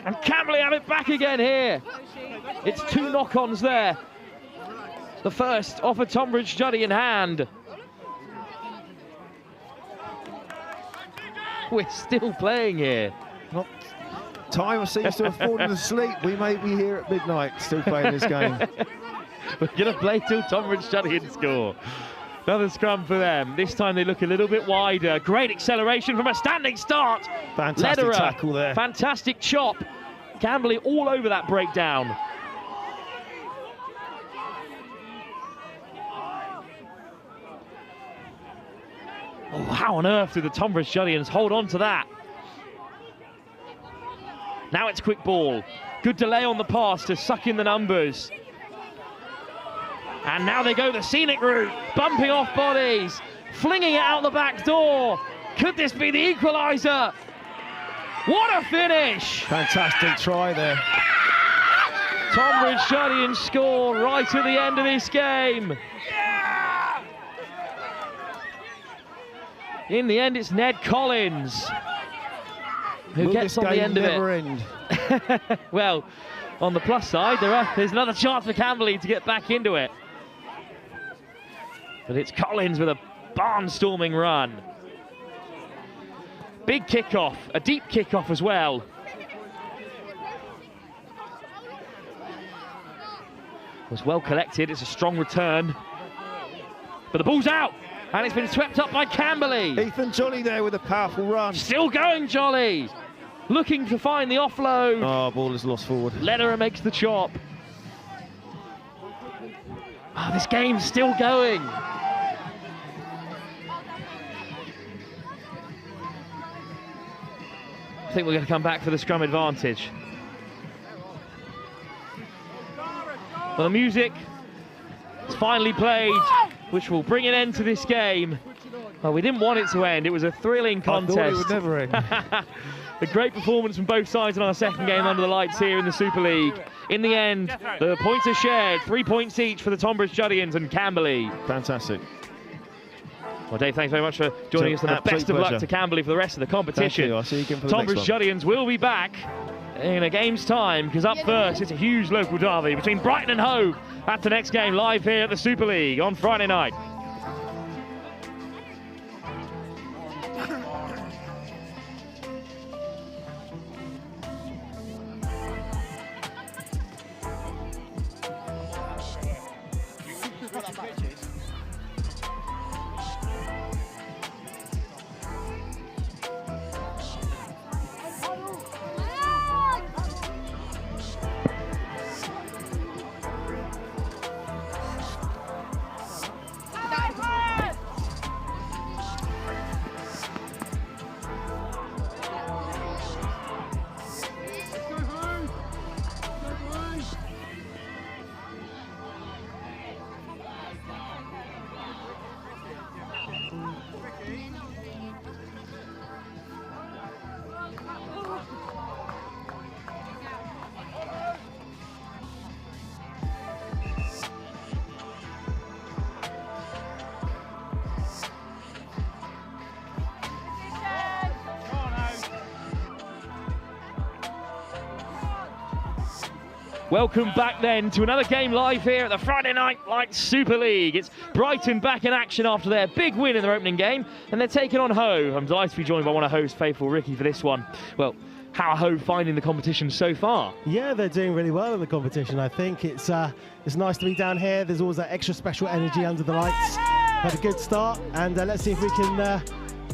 Speaker 1: And Camberley have it back again here. It's two knock-ons there. The first off a Tonbridge Juddian hand. We're still playing here.
Speaker 2: Time seems to have fallen asleep. We may be here at midnight still playing this game.
Speaker 1: We're going to play till Tonbridge Juddian score. Another scrum for them. This time they look a little bit wider. Great acceleration from a standing start.
Speaker 2: Fantastic
Speaker 1: Lederer,
Speaker 2: tackle there.
Speaker 1: Fantastic chop. Camberley all over that breakdown. Oh, how on earth did the Tonbridge Juddians hold on to that? Now it's quick ball. Good delay on the pass to suck in the numbers. And now they go the scenic route, bumping off bodies, flinging it out the back door. Could this be the equaliser? What a finish!
Speaker 2: Fantastic try there.
Speaker 1: Tonbridge Juddians score right at the end of this game. In the end, it's Ned Collins who gets on the end of it. Well, on the plus side, there's another chance for Camberley to get back into it. But it's Collins with a barnstorming run. Big kickoff, a deep kickoff as well. Was well collected, it's a strong return. But the ball's out, and it's been swept up by Camberley.
Speaker 2: Ethan Jolly there with a powerful run.
Speaker 1: Still going, Jolly. Looking to find the offload.
Speaker 2: Oh, ball is lost forward.
Speaker 1: Lederer makes the chop. Oh, this game's still going. I think we're going to come back for the scrum advantage. Well, the music is finally played, which will bring an end to this game. Well, we didn't want it to end. It was a thrilling contest.
Speaker 2: I thought it would never end.
Speaker 1: A great performance from both sides in our second game under the lights here in the Super League. In the end, the points are shared, 3 points each for the Tonbridge Juddians and Camberley.
Speaker 2: Fantastic.
Speaker 1: Well, Dave, thanks very much for joining us, and the best of luck to Camberley for the rest of the competition.
Speaker 2: Thank you. I'll see you again for the
Speaker 1: Tonbridge
Speaker 2: next one.
Speaker 1: Juddians will be back in a game's time, because up first it's a huge local derby between Brighton and Hove. That's the next game live here at the Super League on Friday night. Welcome back then to another game live here at the Friday Night Lights Super League. It's Brighton back in action after their big win in their opening game, and they're taking on Hove. I'm delighted to be joined by one of Hove's faithful, Ricky, for this one. Well, how are Hove finding the competition so far?
Speaker 4: Yeah, they're doing really well in the competition. I think it's nice to be down here. There's always that extra special energy under the lights. Had a good start, and let's see if we can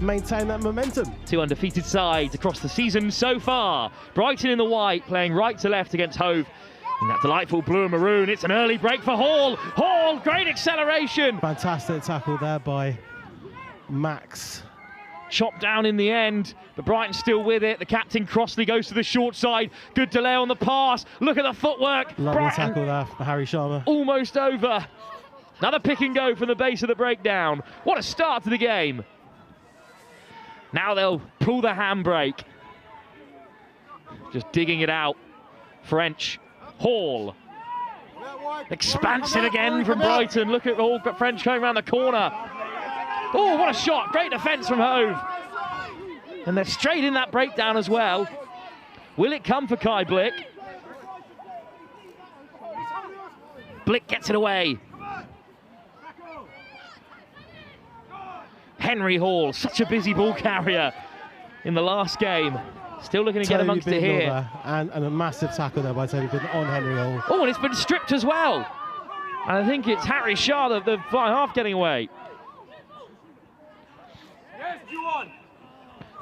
Speaker 4: maintain that momentum.
Speaker 1: Two undefeated sides across the season so far. Brighton in the white, playing right to left against Hove in that delightful blue and maroon. It's an early break for Hall. Hall, great acceleration.
Speaker 4: Fantastic tackle there by Max.
Speaker 1: Chopped down in the end, but Brighton still with it. The captain Crossley goes to the short side. Good delay on the pass. Look at the footwork.
Speaker 4: Lovely
Speaker 1: Brighton
Speaker 4: tackle there for Harry Sharma.
Speaker 1: Almost over. Another pick and go from the base of the breakdown. What a start to the game. Now they'll pull the handbrake. Just digging it out. French. Hall. Expansive again from Brighton. Look at Hall, French going around the corner. Oh, what a shot. Great defence from Hove. And they're straight in that breakdown as well. Will it come for Kai Blick? Blick gets it away. Henry Hall, such a busy ball carrier in the last game. Still looking to get amongst it here.
Speaker 4: And a massive tackle there by Toby Bidden on Henry Hall.
Speaker 1: Oh, and it's been stripped as well. And I think it's Harry Shah, the fly half, getting away.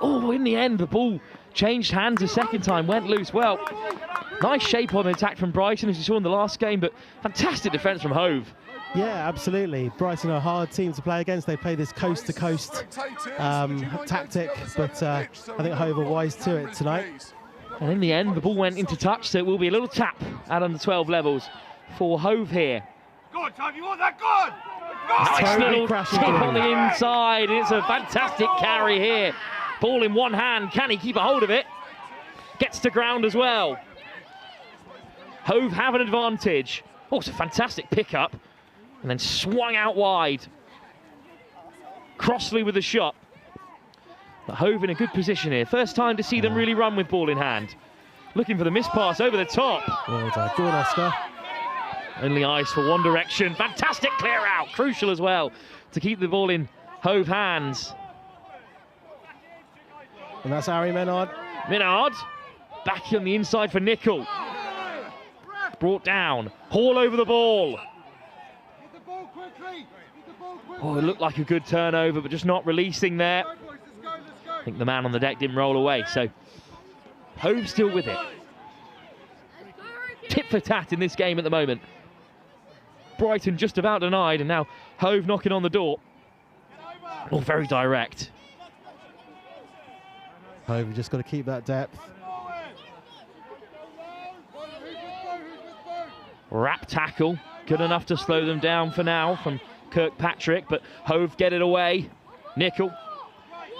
Speaker 1: Oh, in the end, the ball changed hands a second time, went loose. Well, nice shape on the attack from Brighton, as you saw in the last game, but fantastic defence from Hove.
Speaker 4: Yeah, absolutely. Brighton are a hard team to play against. They play this coast-to-coast tactic, but I think Hove are wise to it tonight.
Speaker 1: And in the end, the ball went into touch, so it will be a little tap at under 12 levels for Hove here.
Speaker 3: Good, Tom, you want that good?
Speaker 1: Nice
Speaker 4: Totally
Speaker 1: little
Speaker 4: crashing
Speaker 1: tip
Speaker 4: through.
Speaker 1: on the inside. It's a fantastic carry here. Ball in one hand. Can he keep a hold of it? Gets to ground as well. Hove have an advantage. Oh, it's a fantastic pickup. And then swung out wide. Crossley with the shot. But Hove in a good position here. First time to see them really run with ball in hand. Looking for the miss pass over the top.
Speaker 4: Well done. Go on, Oscar.
Speaker 1: Only ice for one direction. Fantastic clear out. Crucial as well to keep the ball in Hove hands.
Speaker 4: And that's Harry Menard.
Speaker 1: Menard back on the inside for Nickel. Brought down. Hall over the ball. Oh, it looked like a good turnover, but just not releasing there. I think the man on the deck didn't roll away, so Hove still with it. Tit for tat in this game at the moment. Brighton just about denied, and now Hove knocking on the door. Oh, very direct.
Speaker 4: Hove, you just got to keep that depth.
Speaker 1: Wrap tackle, good enough to slow them down for now from Kirkpatrick, but Hove get it away. Nickel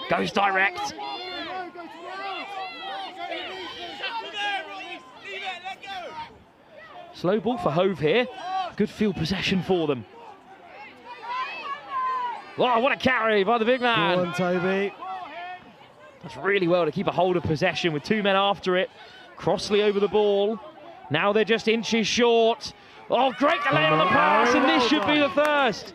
Speaker 1: goes direct. Slow ball for Hove here. Good field possession for them. Wow, what a carry by the big man.
Speaker 4: Go on, Toby.
Speaker 1: Does really well to keep a hold of possession with 2 men after it. Crossley over the ball. Now they're just inches short. Oh, great delay on the pass, and this should be the first.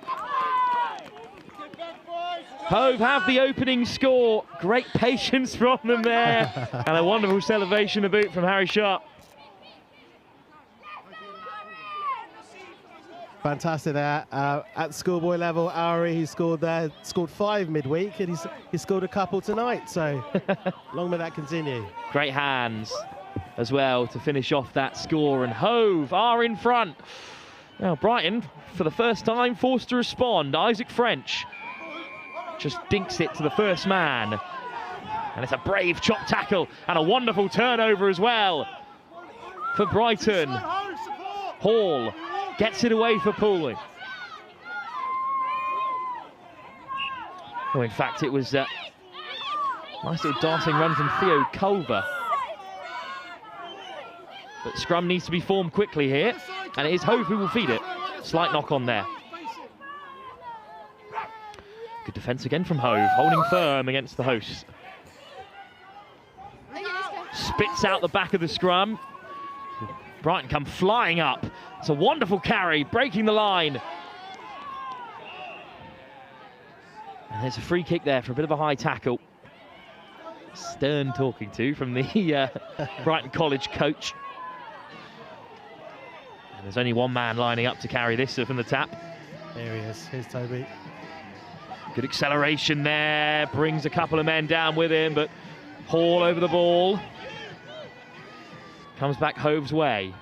Speaker 1: Hove have the opening score. Great patience from them there. And a wonderful celebration of boot from Harry Sharp.
Speaker 4: Fantastic there. At schoolboy level, Ari, he scored 5 midweek, and he's scored a couple tonight, so long may that continue.
Speaker 1: Great hands as well to finish off that score, and Hove are in front. Now Brighton, for the first time, forced to respond. Isaac French just dinks it to the first man. And it's a brave chop tackle and a wonderful turnover as well for Brighton. Hall gets it away for Pooley. Oh, in fact, it was a nice little darting run from Theo Culver. But scrum needs to be formed quickly here, and it is Hove who will feed it. Slight knock on there. Good defence again from Hove, holding firm against the hosts. Spits out the back of the scrum. Brighton come flying up. It's a wonderful carry, breaking the line. And there's a free kick there for a bit of a high tackle. Stern talking to from the Brighton College coach. And there's only one man lining up to carry this from the tap.
Speaker 4: There he is. Here's Toby.
Speaker 1: Good acceleration there. Brings a couple of men down with him, but Hall over the ball. Comes back Hove's way.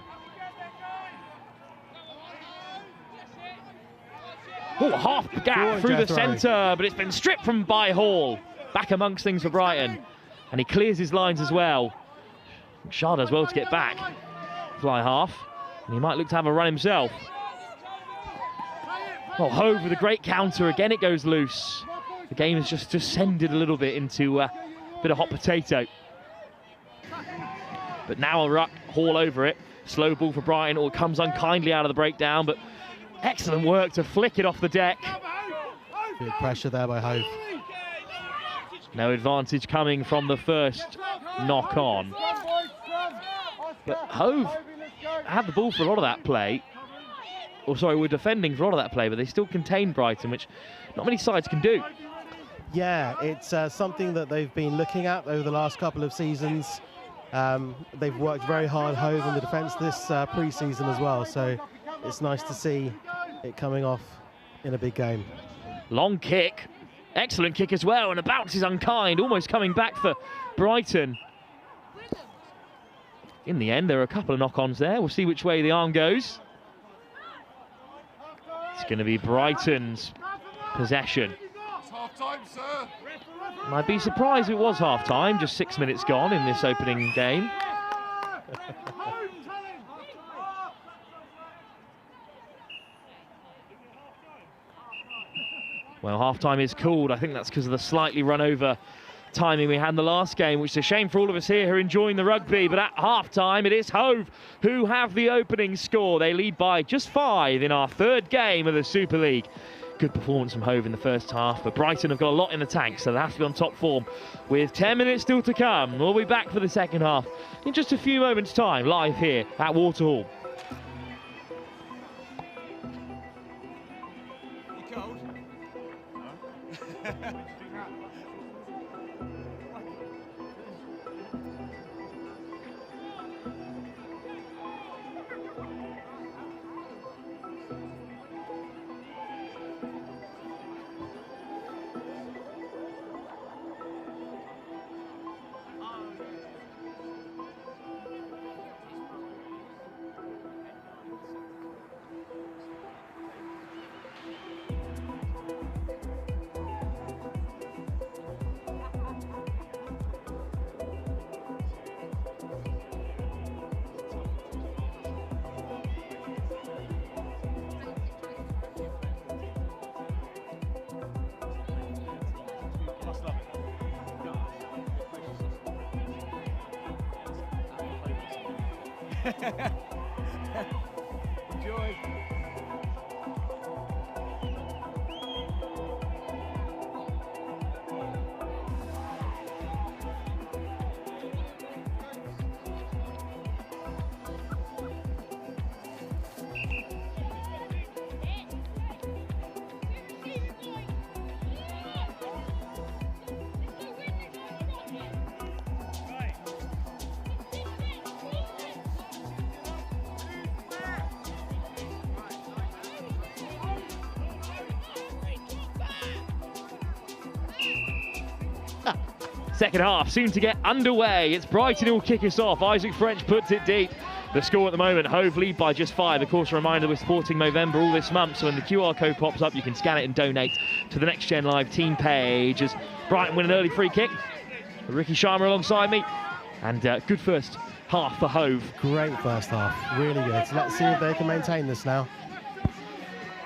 Speaker 1: Oh, half gap through the centre, but it's been stripped from by Hall. Back amongst things for Brighton. And he clears his lines as well. Shaw does well to get back. Fly half. And he might look to have a run himself. Oh, Hove with a great counter. Again, it goes loose. The game has just descended a little bit into a bit of hot potato. But now a ruck, Hall over it. Slow ball for Brighton. Or comes unkindly out of the breakdown, but excellent work to flick it off the deck.
Speaker 4: Good pressure there by Hove.
Speaker 1: No advantage coming from the first knock on. But Hove had the ball for a lot of that play. Or sorry, we're defending for a lot of that play, but they still contain Brighton, which not many sides can do.
Speaker 4: Yeah, it's something that they've been looking at over the last couple of seasons. They've worked very hard, Hove, on the defence this pre-season as well, so it's nice to see it coming off in a big game.
Speaker 1: Long kick, excellent kick as well, and a bounce is unkind, almost coming back for Brighton. In the end, there are a couple of knock-ons there. We'll see which way the arm goes. It's going to be Brighton's possession.
Speaker 3: It's half-time, sir.
Speaker 1: And I'd be surprised if it was half-time, just 6 minutes gone in this opening game. Well, half-time is called. I think that's because of the slightly run-over timing we had in the last game, which is a shame for all of us here who are enjoying the rugby. But at half-time, it is Hove who have the opening score. They lead by just 5 in our third game of the Super League. Good performance from Hove in the first half, but Brighton have got a lot in the tank, so they have to be on top form. With 10 minutes still to come, we'll be back for the second half in just a few moments' time, live here at Waterhall.
Speaker 3: Enjoy.
Speaker 1: Second half soon to get underway. It's Brighton who will kick us off. Isaac French puts it deep. The score at the moment, Hove lead by just 5. Of course, a reminder, we're supporting Movember all this month, so when the QR code pops up, you can scan it and donate to the Next Gen Live team page as Brighton win an early free kick. Ricky Sharma alongside me, and good first half for Hove.
Speaker 4: Great first half, really good. So let's see if they can maintain this now.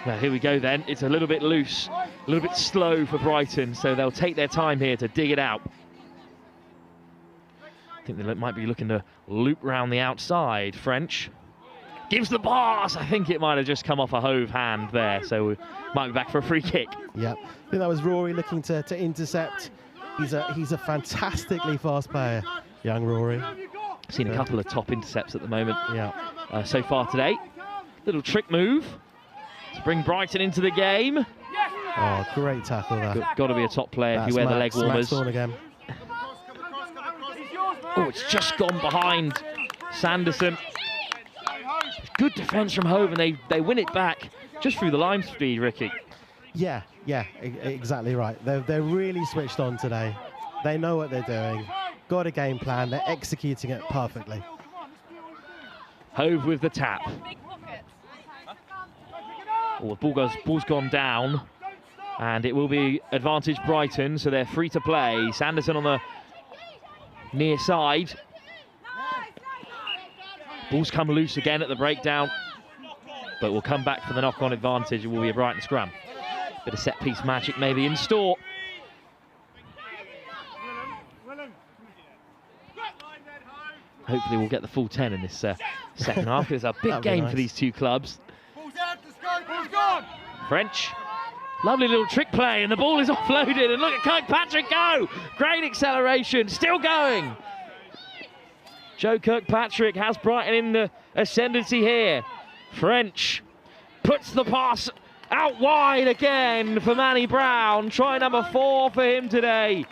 Speaker 1: Well, here we go then. It's a little bit loose, a little bit slow for Brighton, so they'll take their time here to dig it out. I think they might be looking to loop round the outside. French gives the pass. I think it might have just come off a Hove hand there, so we might be back for a free kick.
Speaker 4: Yep, I think that was Rory looking to intercept. He's a fantastically fast player, young Rory.
Speaker 1: Seen a couple of top intercepts at the moment.
Speaker 4: Yeah.
Speaker 1: So far today. Little trick move to bring Brighton into the game.
Speaker 4: Oh, great tackle there.
Speaker 1: Got to be a top player if you wear the leg warmers.
Speaker 4: Again.
Speaker 1: Oh, it's just gone behind Sanderson. Good defence from Hove, and they win it back just through the line speed, Ricky.
Speaker 4: Yeah, exactly right. They're really switched on today. They know what they're doing. Got a game plan. They're executing it perfectly.
Speaker 1: Hove with the tap. Oh, the ball's gone down, and it will be advantage Brighton, so they're free to play. Sanderson on the near side. Ball's come loose again at the breakdown, but will come back for the knock-on advantage. It will be a Brighton scrum. Bit of set-piece magic maybe in store. Hopefully we'll get the full 10 in this second half. It's a big game for these two clubs. French, lovely little trick play, and the ball is offloaded, and look at Kirkpatrick go! Great acceleration, still going! Joe Kirkpatrick has Brighton in the ascendancy here. French puts the pass out wide again for Manny Brown. Try number 4 for him today.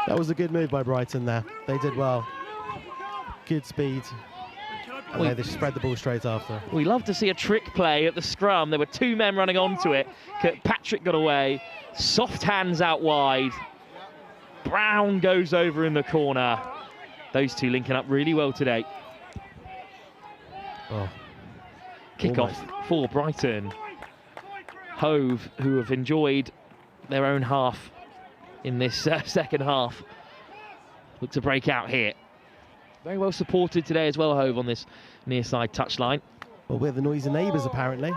Speaker 4: That was a good move by Brighton there. They did well. Good speed. And they spread the ball straight after.
Speaker 1: We love to see a trick play at the scrum. There were 2 men running onto it. Kirkpatrick got away. Soft hands out wide. Brown goes over in the corner. Those two linking up really well today.
Speaker 4: Oh.
Speaker 1: Kick-off for Brighton. Hove, who have enjoyed their own half in this second half, look to break out here. Very well supported today as well, Hove, on this near side touchline.
Speaker 4: Well, we're the noisy neighbours, apparently.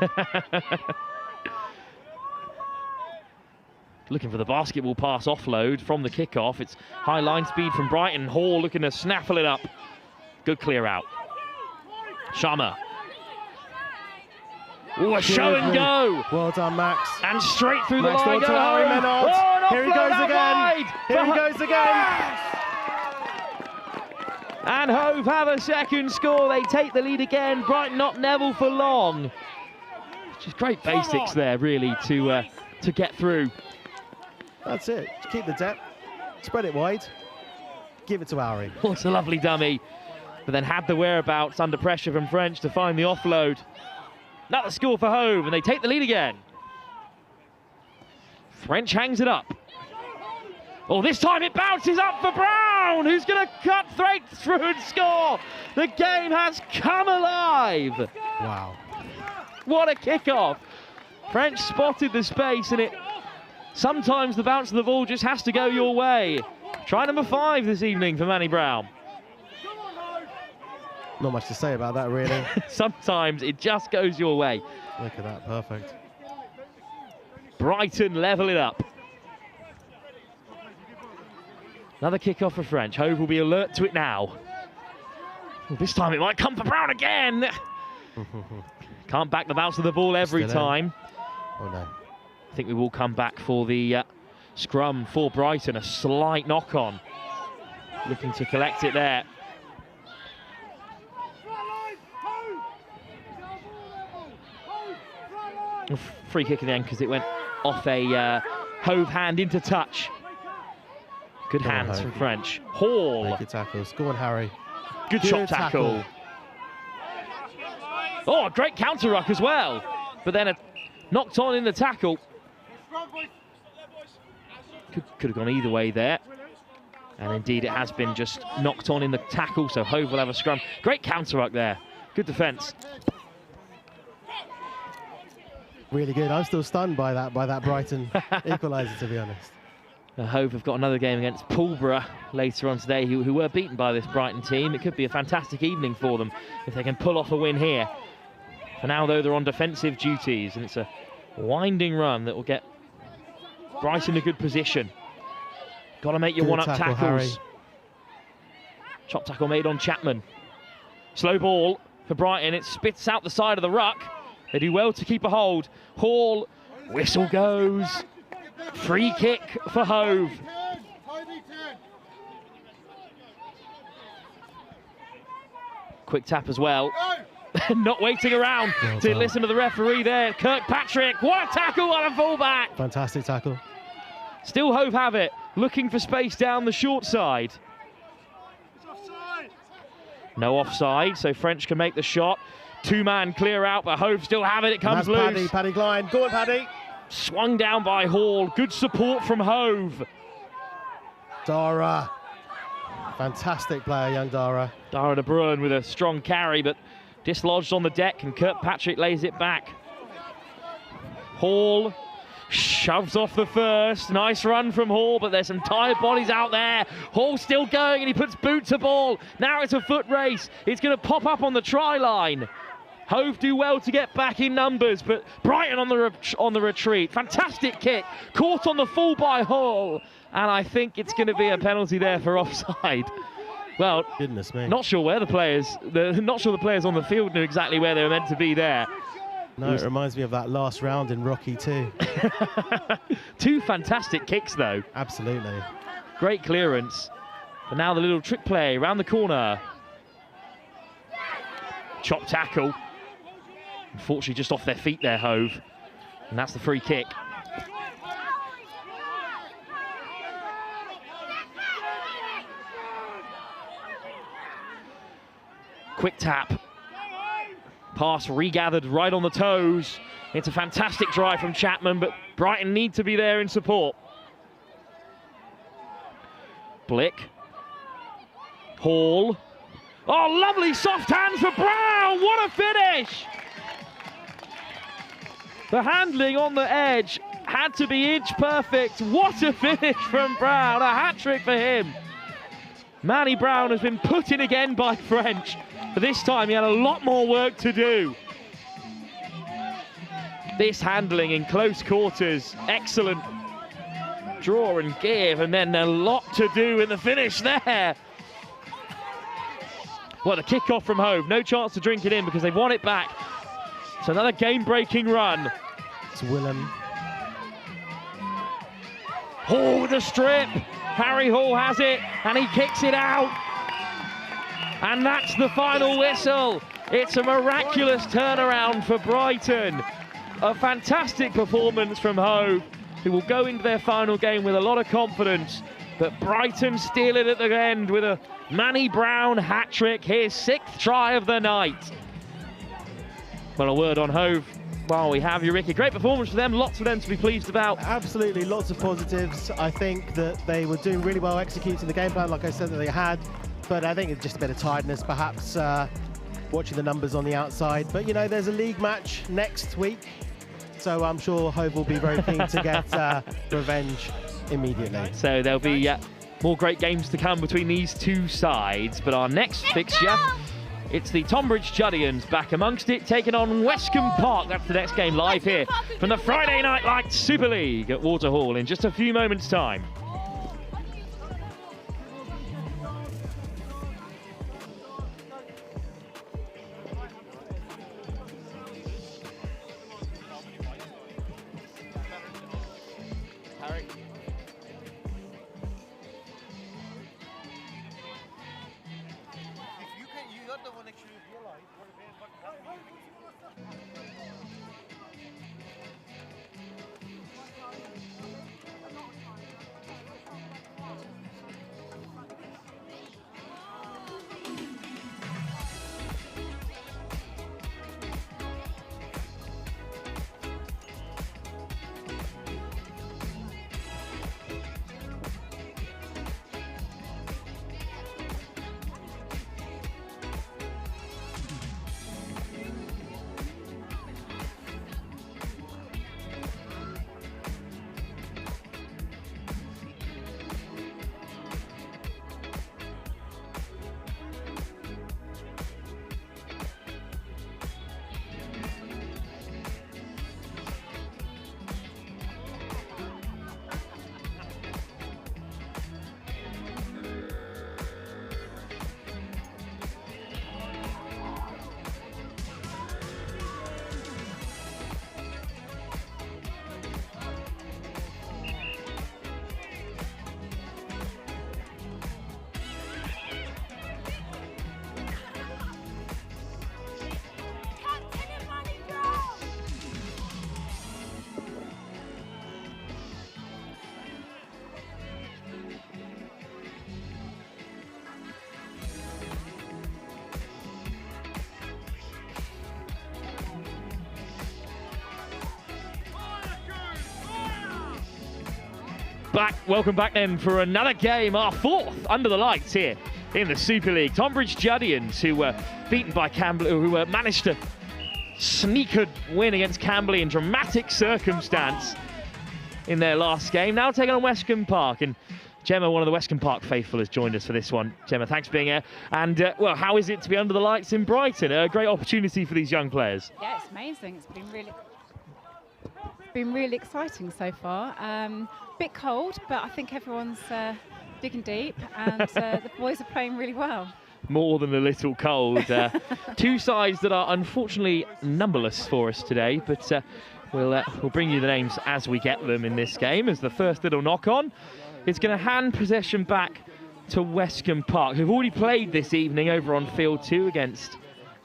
Speaker 1: Looking for the basketball pass offload from the kickoff. It's high line speed from Brighton. Hall looking to snaffle it up. Good clear out. Sharma. Oh, a show and go.
Speaker 4: Well done, Max.
Speaker 1: And straight through
Speaker 4: Max
Speaker 1: the line.
Speaker 4: Oh, here he goes again. Here he goes again.
Speaker 1: And Hove have a second score. They take the lead again. Brighton not level for long. Just great basics there, really, to get through.
Speaker 4: That's it. Just keep the depth. Spread it wide. Give it to Ari.
Speaker 1: Oh, it's a lovely dummy. But then had the whereabouts under pressure from French to find the offload. Another score for Hove, and they take the lead again. French hangs it up. Oh, this time it bounces up for Brown, who's going to cut straight through and score. The game has come alive.
Speaker 4: Wow.
Speaker 1: What a kickoff. French spotted the space, and sometimes the bounce of the ball just has to go your way. Try number 5 this evening for Manny Brown.
Speaker 4: Not much to say about that, really.
Speaker 1: Sometimes it just goes your way.
Speaker 4: Look at that, perfect.
Speaker 1: Brighton level it up. Another kick-off for French. Hove will be alert to it now. Well, this time it might come for Brown again. Can't back the bounce of the ball every time.
Speaker 4: Oh no.
Speaker 1: I think we will come back for the scrum for Brighton. A slight knock on. Looking to collect it there. Free kick in the end because it went off a Hove hand into touch. Good hands from French. Hall.
Speaker 4: Make it tackles. Go on, Harry.
Speaker 1: Good shot tackle. Oh, a great counter ruck as well. But then knocked on in the tackle. Could have gone either way there. And indeed it has been just knocked on in the tackle, so Hove will have a scrum. Great counter ruck there. Good defence.
Speaker 4: Really good. I'm still stunned by that Brighton equaliser, to be honest.
Speaker 1: Hove have got another game against Pulborough later on today, who were beaten by this Brighton team. It could be a fantastic evening for them if they can pull off a win here. For now, though, they're on defensive duties, and it's a winding run that will get Brighton in a good position. Got to make your one-up tackles. Harry. Chop tackle made on Chapman. Slow ball for Brighton. It spits out the side of the ruck. They do well to keep a hold. Hall, whistle goes. Free kick for Hove. Quick tap as well. Not waiting around to listen to the referee there. Kirkpatrick, what a tackle on a fullback.
Speaker 4: Fantastic tackle.
Speaker 1: Still Hove have it. Looking for space down the short side. No offside, so French can make the shot. Two-man clear out, but Hove still have it. It comes loose.
Speaker 4: Paddy Glide. Go on, Paddy.
Speaker 1: Swung down by Hall. Good support from Hove.
Speaker 4: Dara. Fantastic player, young Dara.
Speaker 1: Dara de Bruin with a strong carry, but dislodged on the deck, and Kirkpatrick lays it back. Hall shoves off the first. Nice run from Hall, but there's some tired bodies out there. Hall still going, and he puts boot to ball. Now it's a foot race. It's going to pop up on the try line. Hove do well to get back in numbers, but Brighton on the retreat. Fantastic kick, caught on the full by Hall, and I think it's going to be a penalty there for offside. Well,
Speaker 4: goodness me.
Speaker 1: Not sure where the players on the field knew exactly where they were meant to be there.
Speaker 4: No, it reminds me of that last round in Rocky 2.
Speaker 1: Two fantastic kicks, though.
Speaker 4: Absolutely.
Speaker 1: Great clearance. And now the little trick play around the corner. Chop tackle. Unfortunately, just off their feet there, Hove. And that's the free kick. Quick tap. Pass regathered right on the toes. It's a fantastic drive from Chapman, but Brighton need to be there in support. Blick. Hall. Oh, lovely soft hands for Brown. What a finish! The handling on the edge had to be inch perfect. What a finish from Brown. A hat-trick for him. Manny Brown has been put in again by French. But this time he had a lot more work to do. This handling in close quarters, excellent draw and give, and then a lot to do in the finish there. What a kick-off from Hove. No chance to drink it in because they've won it back. It's another game-breaking run.
Speaker 4: It's Willem.
Speaker 1: Hall with the strip. Harry Hall has it, and he kicks it out. And that's the final whistle. It's a miraculous turnaround for Brighton. A fantastic performance from Hove, who will go into their final game with a lot of confidence. But Brighton steal it at the end with a Manny Brown hat-trick, his 6th try of the night. Well, a word on Hove while we have you, Ricky. Great performance for them, lots for them to be pleased about.
Speaker 4: Absolutely, lots of positives. I think that they were doing really well executing the game plan, like I said, that they had. But I think it's just a bit of tiredness, perhaps, watching the numbers on the outside. But, you know, there's a league match next week, so I'm sure Hove will be very keen to get revenge immediately.
Speaker 1: So there'll be more great games to come between these two sides. But our next fixture, it's the Tonbridge Juddians back amongst it, taking on Westcombe Park. That's the next game live here from the Friday Night Lights Super League at Waterhall in just a few moments' time. Welcome back then for another game, our fourth under the lights here in the Super League. Tonbridge Juddians, who were beaten by Campbell, who managed to sneak a win against Camberley in dramatic circumstance in their last game. Now taking on Westcombe Park, and Gemma, one of the Westcombe Park faithful, has joined us for this one. Gemma, thanks for being here. And, well, how is it to be under the lights in Brighton? A great opportunity for these young players.
Speaker 5: Yeah, it's amazing. It's been really exciting so far. Bit cold, but I think everyone's digging deep, and the boys are playing really well.
Speaker 1: More than a little cold. Two sides that are unfortunately numberless for us today, but we'll bring you the names as we get them in this game. As the first little knock-on, it's going to hand possession back to Westcombe Park, who've already played this evening over on field 2 against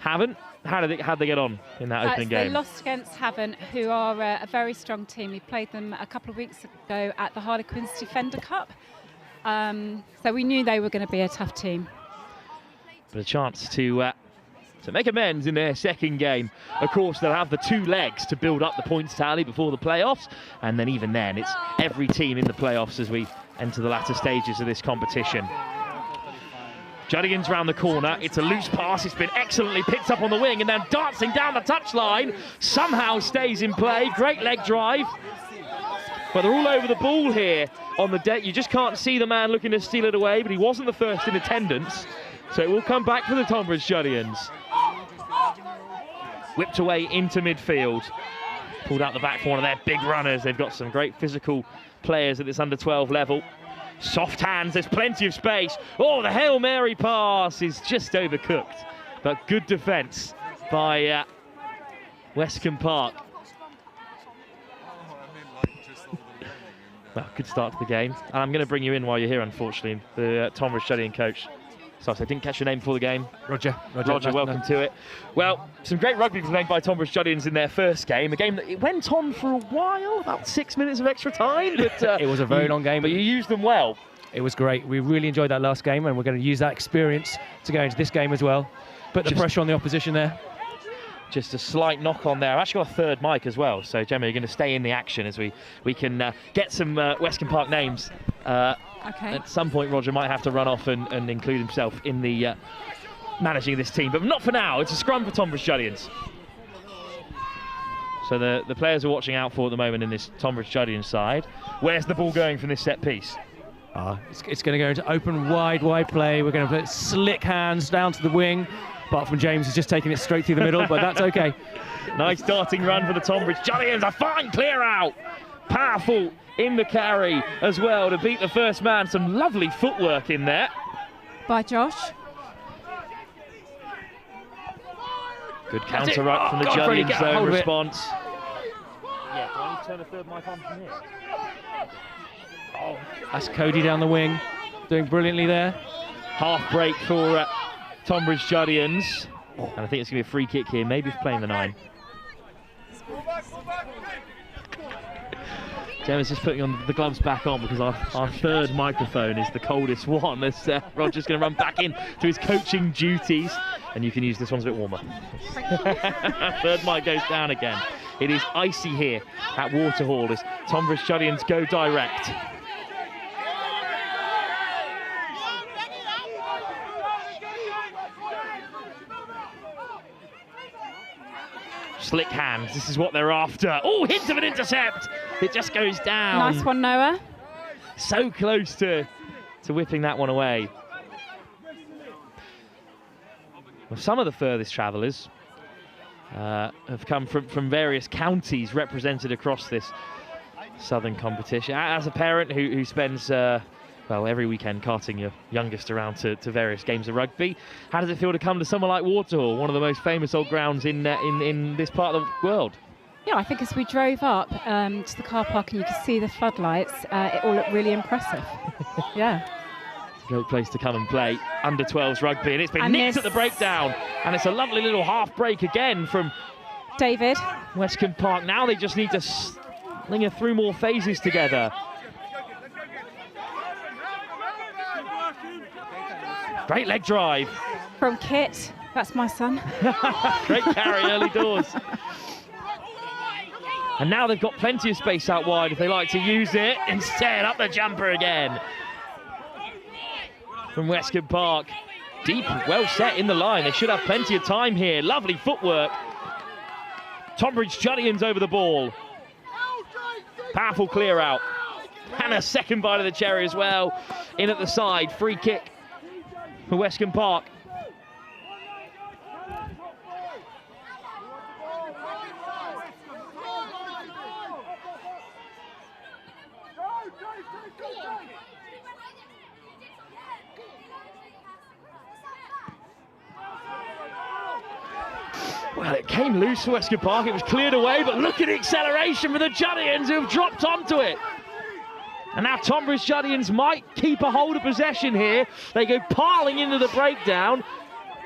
Speaker 1: Havant. How'd they get on in that opening game?
Speaker 5: They lost against Havant, who are a very strong team. We played them a couple of weeks ago at the Harlequins Defender Cup. So we knew they were going to be a tough team.
Speaker 1: But a chance to make amends in their second game. Of course, they'll have the 2 legs to build up the points tally before the playoffs. And then even then, it's every team in the playoffs as we enter the latter stages of this competition. Juddians round the corner, it's a loose pass, it's been excellently picked up on the wing, and then dancing down the touchline, somehow stays in play, great leg drive. But they're all over the ball here on the deck. You just can't see the man looking to steal it away, but he wasn't the first in attendance, so it will come back for the Tonbridge Juddians. Whipped away into midfield, pulled out the back for one of their big runners. They've got some great physical players at this under-12 level. Soft hands, there's plenty of space. Oh, the Hail Mary pass is just overcooked. But good defence by Westcombe Park. Well, good start to the game. And I'm going to bring you in while you're here, unfortunately, the Tonbridge Juddian coach. So I didn't catch your name before the game.
Speaker 6: Roger,
Speaker 1: welcome to it. Well, some great rugby played by Tonbridge Juddians in their first game. A game that it went on for a while, about 6 minutes of extra time. But,
Speaker 6: it was a very long game.
Speaker 1: But you used them well.
Speaker 6: It was great. We really enjoyed that last game, and we're going to use that experience to go into this game as well. Put the pressure on the opposition there.
Speaker 1: Just a slight knock on there. I've actually got a third mic as well. So, Gemma, you're going to stay in the action as we can get some Westcombe Park names.
Speaker 5: Okay.
Speaker 1: At some point, Roger might have to run off and include himself in the managing this team, but not for now. It's a scrum for Tonbridge Juddians. So the players are watching out for at the moment in this Tonbridge Juddians side. Where's the ball going from this set piece?
Speaker 6: It's going to go into open, wide play. We're going to put slick hands down to the wing. Apart from James, who's just taking it straight through the middle, but that's okay.
Speaker 1: Nice darting run for the Tonbridge Juddians. A fine clear out. Powerful in the carry as well to beat the first man. Some lovely footwork in there.
Speaker 5: By Josh.
Speaker 1: Good counter up from the Juddians zone response. Yeah, can I turn a third mic on from here?
Speaker 6: Oh, that's Cody down the wing, doing brilliantly there.
Speaker 1: Half break for Tonbridge Juddians. And I think it's going to be a free kick here, maybe for playing the 9. Gemma's just putting on the gloves back on because our third microphone is the coldest one. As Roger's going to run back in to his coaching duties. And you can use this one's a bit warmer. Third mic goes down again. It is icy here at Waterhall as Tonbridge Juddians go direct. Slick hands, this is what they're after. Oh, hint of an intercept. It just goes down.
Speaker 5: Nice one, Noah.
Speaker 1: So close to whipping that one away. Well, some of the furthest travellers have come from various counties represented across this southern competition. As a parent who spends well, every weekend carting your youngest around to various games of rugby, how does it feel to come to somewhere like Waterhall, one of the most famous old grounds in this part of the world?
Speaker 5: Yeah, I think as we drove up to the car park and you could see the floodlights, it all looked really impressive. Yeah.
Speaker 1: Great place to come and play under 12s rugby, and it's been nicked at the breakdown, and it's a lovely little half break again from
Speaker 5: David.
Speaker 1: Westcombe Park. Now they just need to sling through more phases together. Great leg drive.
Speaker 5: From Kit, that's my son.
Speaker 1: Great carry early doors. And now they've got plenty of space out wide if they like to use it. Instead, up the jumper again. From Westcombe Park. Deep, well set in the line. They should have plenty of time here. Lovely footwork. Tonbridge Juddians over the ball. Powerful clear out. And a second bite of the cherry as well. In at the side. Free kick for Westcombe Park. Well, it came loose for Westcombe Park. It was cleared away, but look at the acceleration for the Juddians who have dropped onto it. And now Tonbridge Juddians might keep a hold of possession here. They go piling into the breakdown.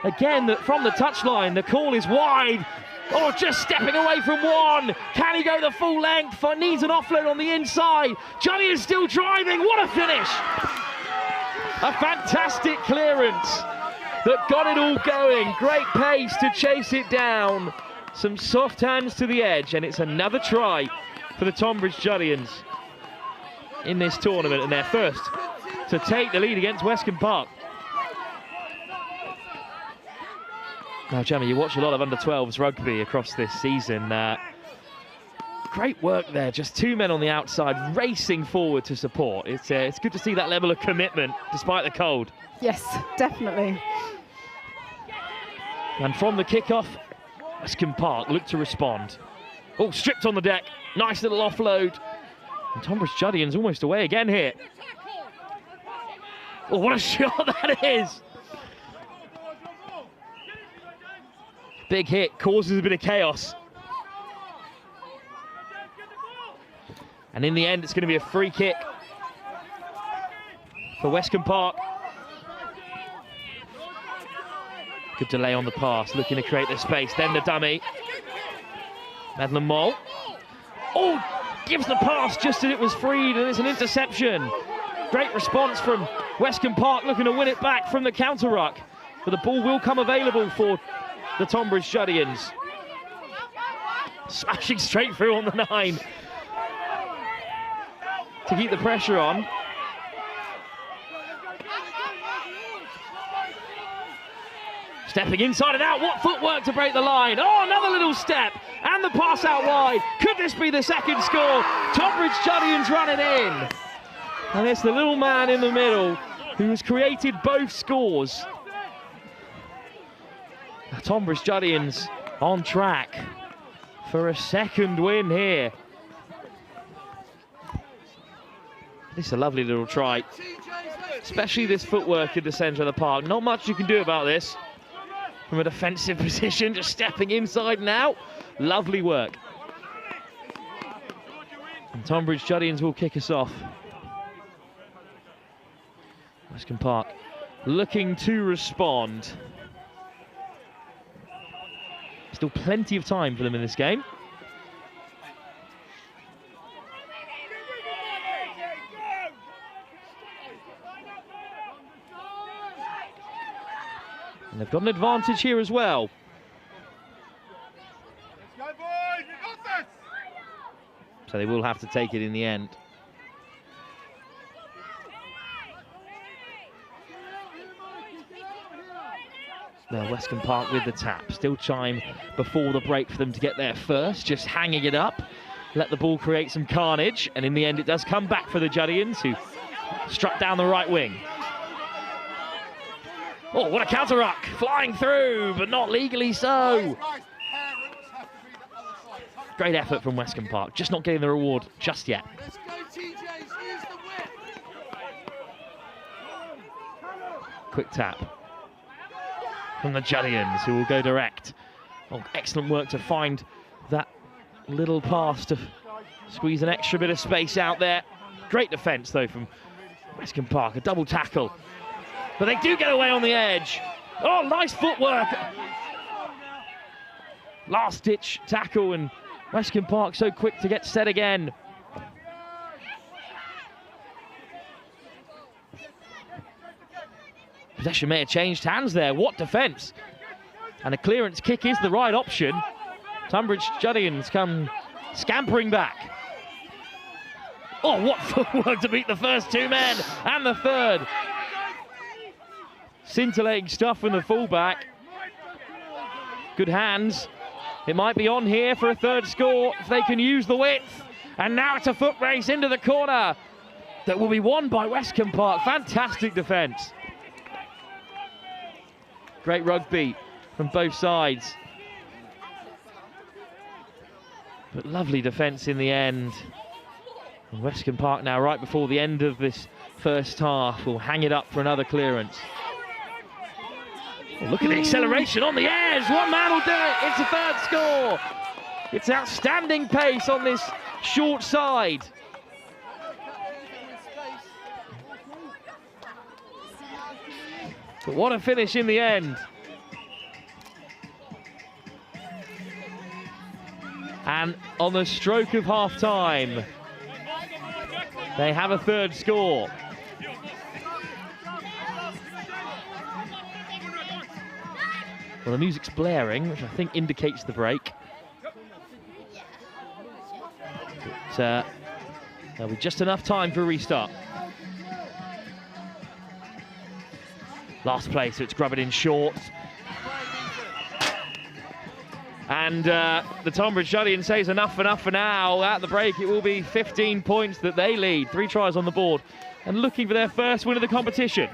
Speaker 1: Again, from the touchline, the call is wide. Oh, just stepping away from one. Can he go the full length? Needs an offload on the inside. Juddians still driving. What a finish. A fantastic clearance that got it all going. Great pace to chase it down. Some soft hands to the edge, and it's another try for the Tonbridge Juddians in this tournament, and their first to take the lead against Westcombe Park. Now, Gemma, you watch a lot of under-12s rugby across this season. Great work there, just two men on the outside racing forward to support. It's good to see that level of commitment despite the cold.
Speaker 7: Yes, definitely.
Speaker 1: And from the kickoff, Westcombe Park look to respond. Oh, stripped on the deck. Nice little offload. And Tonbridge Juddians almost away again here. Oh, what a shot that is. Big hit, causes a bit of chaos. And in the end, it's going to be a free kick for Westcombe Park. Good delay on the pass, looking to create the space. Then the dummy. Madeline Moll. Oh, gives the pass just as it was freed, and it's an interception. Great response from Westcombe Park, looking to win it back from the counter ruck. But the ball will come available for the Tonbridge Juddians. Smashing straight through on the 9 to keep the pressure on. Stepping inside and out, what footwork to break the line. Oh, another little step, and the pass out wide. Could this be the second score? Tonbridge Juddians run it in. And it's the little man in the middle who has created both scores. Tonbridge Juddians on track for a second win here. It's a lovely little try, especially this footwork in the centre of the park. Not much you can do about this from a defensive position, just stepping inside and out. Lovely work. And Tonbridge Juddians will kick us off. Westcombe Park looking to respond. Still plenty of time for them in this game. And they've got an advantage here as well.
Speaker 3: Let's go, boys! We got this!
Speaker 1: So they will have to take it in the end. Now Westcombe Park with the tap. Still time before the break for them to get there first. Just hanging it up. Let the ball create some carnage. And in the end it does come back for the Juddians, who struck down the right wing. Oh, what a counter ruck. Flying through, but not legally so. Great effort from Westcombe Park. Just not getting the reward just yet.
Speaker 3: Let's go, TJs. Use the whip.
Speaker 1: Quick tap from the Juddians, who will go direct. Oh, excellent work to find that little pass to squeeze an extra bit of space out there. Great defence, though, from Westcombe Park. A double tackle. But they do get away on the edge. Oh, nice footwork. Last-ditch tackle, and Westcombe Park so quick to get set again. Possession may have changed hands there. What defence! And a clearance kick is the right option. Tonbridge Juddians come scampering back. Oh, what footwork to beat the first two men and the third. Scintillating stuff from the fullback. Good hands. It might be on here for a third score if they can use the width. And now it's a foot race into the corner that will be won by Westcombe Park. Fantastic defence. Great rugby from both sides. But lovely defence in the end. And Westcombe Park now, right before the end of this first half, will hang it up for another clearance. Oh, look at the acceleration on the edge. One man will do it. It's a third score. It's outstanding pace on this short side. But what a finish in the end. And on the stroke of half-time, they have a third score. Well, the music's blaring, which I think indicates the break. But there'll be just enough time for a restart. Last play, so it's grub it in short. And the Tonbridge Juddians says enough for now. At the break, it will be 15 points that they lead. 3 tries on the board and looking for their first win of the competition.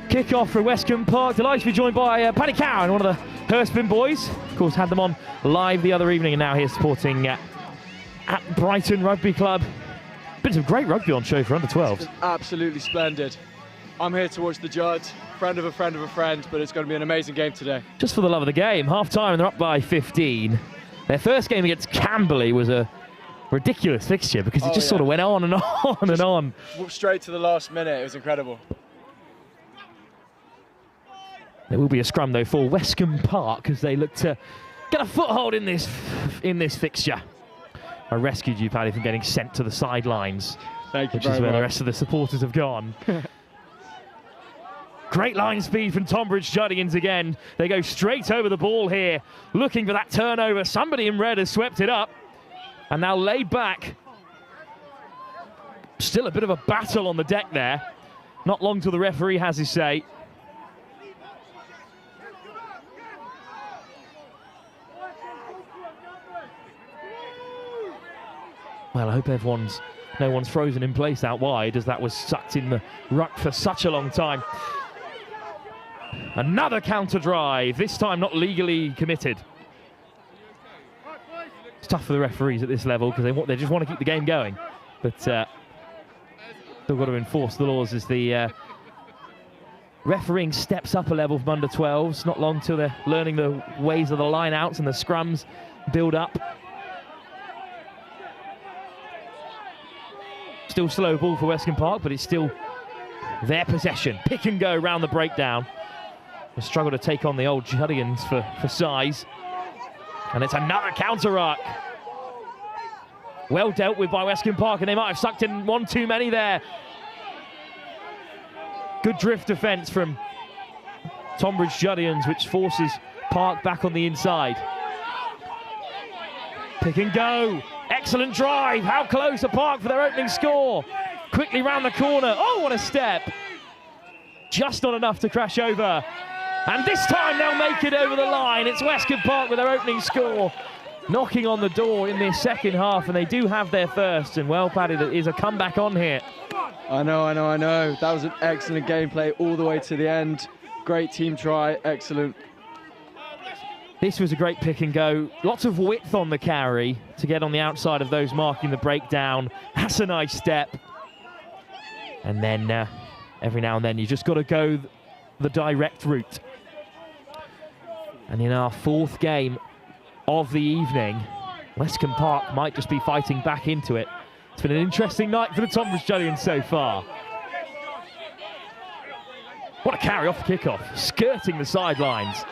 Speaker 1: Kick-off for Westcombe Park. Delighted to be joined by Paddy Cowan, one of the Hurstpin boys. Of course, had them on live the other evening, and now here supporting at Brighton Rugby Club. Bits of great rugby on show for under-12s.
Speaker 8: Absolutely splendid. I'm here to watch the Judd. Friend of a friend of a friend, but it's going to be an amazing game today.
Speaker 1: Just for the love of the game, half-time, and they're up by 15. Their first game against Camberley was a ridiculous fixture because it just sort of went on and on and on.
Speaker 8: Straight to the last minute. It was incredible.
Speaker 1: There will be a scrum though for Westcombe Park as they look to get a foothold in this fixture. I rescued you, Paddy, from getting sent to the sidelines.
Speaker 8: Thank you
Speaker 1: which is where the rest of the supporters have gone. Great line speed from Tonbridge Juddians again. They go straight over the ball here, looking for that turnover. Somebody in red has swept it up and now laid back. Still a bit of a battle on the deck there. Not long till the referee has his say. Well, I hope no one's frozen in place out wide, as that was sucked in the ruck for such a long time. Another counter drive, this time not legally committed. It's tough for the referees at this level because they just want to keep the game going, but still got to enforce the laws as the refereeing steps up a level from under 12s. Not long till they're learning the ways of the line outs and the scrums build up. Still slow ball for Westcombe Park, but it's still their possession. Pick and go around the breakdown. They struggle to take on the old Juddians for size. And it's another counter ruck. Well dealt with by Westcombe Park, and they might have sucked in one too many there. Good drift defence from Tonbridge Juddians, which forces Park back on the inside. Pick and go. Excellent drive. How close are Park for their opening score? Quickly round the corner. Oh, what a step. Just not enough to crash over. And this time they'll make it over the line. It's Westcombe Park with their opening score, knocking on the door in this second half, and they do have their first. And well, Paddy, there is a comeback on here.
Speaker 8: I know. That was an excellent gameplay all the way to the end. Great team try, excellent.
Speaker 1: This was a great pick and go. Lots of width on the carry to get on the outside of those marking the breakdown. That's a nice step. And then every now and then you just got to go the direct route. And in our fourth game of the evening, Westcombe Park might just be fighting back into it. It's been an interesting night for the Tonbridge Juddians so far. What a carry off the kickoff, skirting the sidelines.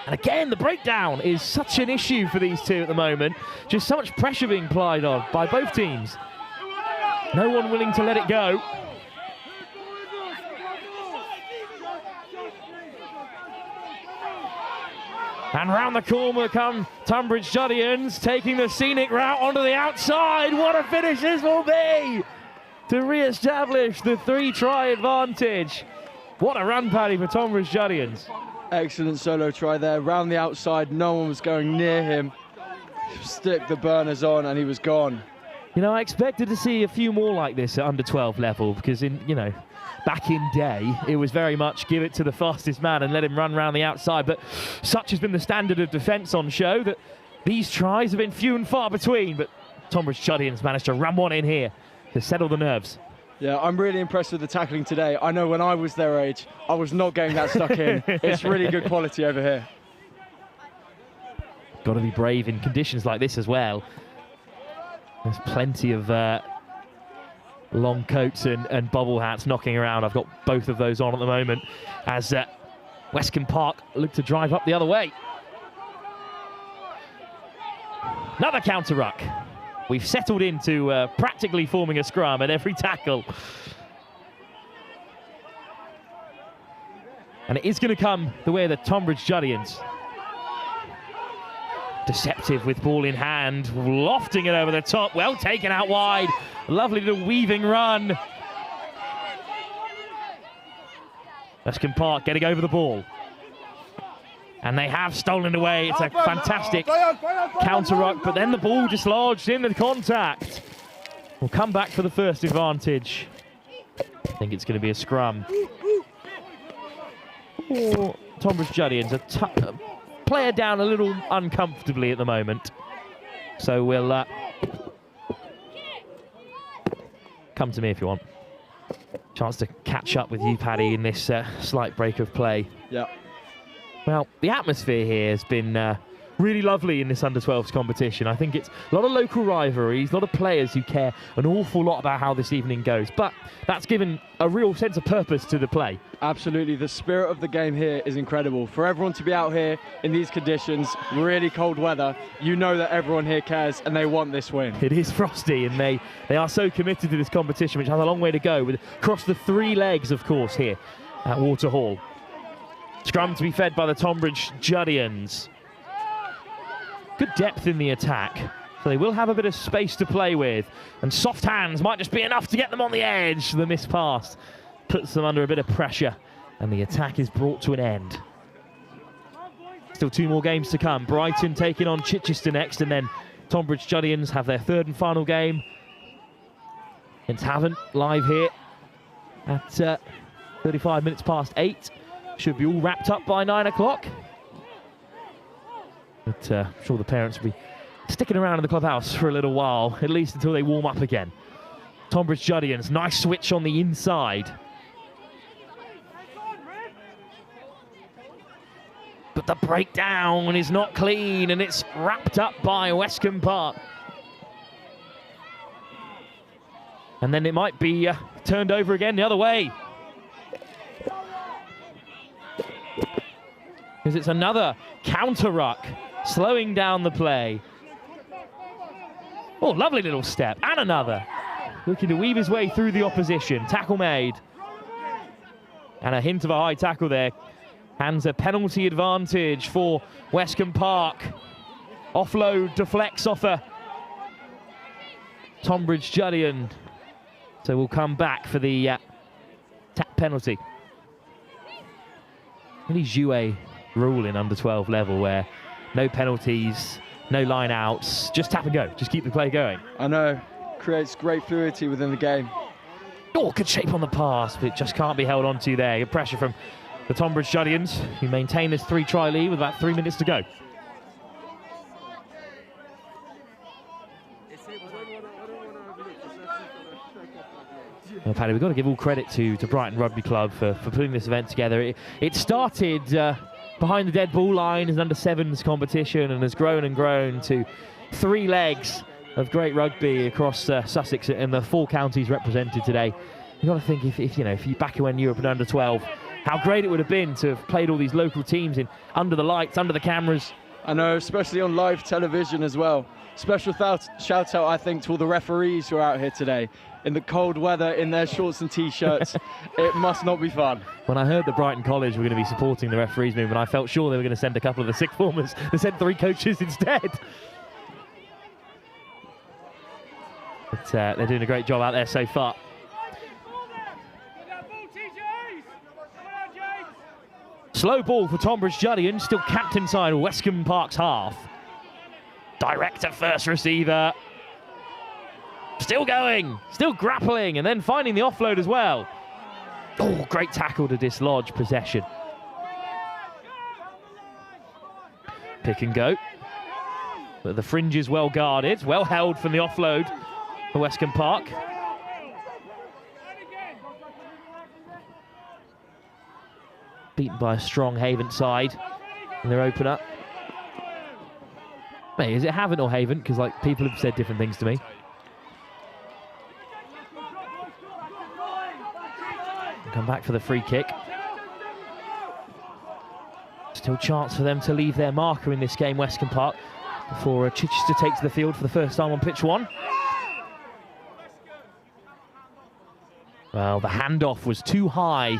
Speaker 1: And again, the breakdown is such an issue for these two at the moment. Just so much pressure being applied on by both teams. No one willing to let it go. And round the corner come Tonbridge Juddians, taking the scenic route onto the outside. What a finish this will be to re-establish the 3-try advantage. What a run, Paddy, for Tonbridge Juddians.
Speaker 8: Excellent solo try there, round the outside, no one was going near him. Stick the burners on and he was gone.
Speaker 1: You know, I expected to see a few more like this at under 12 level, because back in day, it was very much give it to the fastest man and let him run round the outside. But such has been the standard of defence on show that these tries have been few and far between. But Tonbridge Juddians managed to ram one in here to settle the nerves.
Speaker 8: Yeah, I'm really impressed with the tackling today. I know when I was their age, I was not getting that stuck in. It's really good quality over here.
Speaker 1: Got to be brave in conditions like this as well. There's plenty of long coats and bubble hats knocking around. I've got both of those on at the moment as Westcombe Park look to drive up the other way. Another counter ruck. We've settled into practically forming a scrum at every tackle. And it is going to come the way of the Tonbridge Juddians. Deceptive with ball in hand, lofting it over the top, well taken out wide. Lovely little weaving run. Westcombe Park getting over the ball. And they have stolen it away. It's a fantastic counter ruck, but then the ball dislodged in the contact. We'll come back for the first advantage. I think it's going to be a scrum. Oh, Tonbridge Juddians, a player down a little uncomfortably at the moment. So we'll come to me if you want. Chance to catch up with you, Paddy, in this slight break of play.
Speaker 8: Yeah.
Speaker 1: Well, the atmosphere here has been really lovely in this under-12s competition. I think it's a lot of local rivalries, a lot of players who care an awful lot about how this evening goes. But that's given a real sense of purpose to the play.
Speaker 8: Absolutely. The spirit of the game here is incredible. For everyone to be out here in these conditions, really cold weather, you know that everyone here cares and they want this win.
Speaker 1: It is frosty, and they are so committed to this competition, which has a long way to go, across the 3 legs, of course, here at Waterhall. Scrum to be fed by the Tonbridge Juddians. Good depth in the attack, so they will have a bit of space to play with. And soft hands might just be enough to get them on the edge. The missed pass puts them under a bit of pressure, and the attack is brought to an end. Still 2 more games to come. Brighton taking on Chichester next, and then Tonbridge Juddians have their 3rd and final game against Havant, live here at 35 minutes past 8. Should be all wrapped up by 9 o'clock. But I'm sure the parents will be sticking around in the clubhouse for a little while, at least until they warm up again. Tonbridge Juddians, nice switch on the inside. But the breakdown is not clean, and it's wrapped up by Westcombe Park. And then it might be turned over again the other way. Because it's another counter ruck, slowing down the play. Oh, lovely little step, and another. Looking to weave his way through the opposition. Tackle made. And a hint of a high tackle there. Hands a penalty advantage for Westcombe Park. Offload deflects off a Tonbridge Juddian. So we'll come back for the tap penalty. Really jouet rule in under 12 level where no penalties, no line outs, just tap and go, just keep the play going.
Speaker 8: I know, creates great fluidity within the game.
Speaker 1: Oh, good shape on the pass, but it just can't be held onto there. Good pressure from the Tonbridge Juddians, who maintain this 3-try lead with about 3 minutes to go. Well, Paddy, we've got to give all credit to Brighton Rugby Club for putting this event together. It started behind the dead ball line as an under-7s competition and has grown and grown to 3 legs of great rugby across Sussex and the 4 counties represented today. You've got to think if you back when you were at under 12, how great it would have been to have played all these local teams in under the lights, under the cameras.
Speaker 8: I know, especially on live television as well. Special shout out, I think, to all the referees who are out here today in the cold weather, in their shorts and t-shirts. It must not be fun.
Speaker 1: When I heard that Brighton College were going to be supporting the referees movement, I felt sure they were going to send a couple of the sixth formers. They sent 3 coaches instead. But they're doing a great job out there so far. Slow ball for Tonbridge Juddians, still captain side of Westcombe Park's half. Direct at first receiver. Still going, still grappling, and then finding the offload as well. Oh, great tackle to dislodge possession. Pick and go. But the fringe is well guarded, well held from the offload for Westcombe Park. Beaten by a strong Havant side in their opener. Mate, is it Havant or Havant? Because like people have said different things to me. Come back for the free kick. Still chance for them to leave their marker in this game, Westcombe Park, before Chichester takes the field for the first time on pitch 1. Well, the handoff was too high.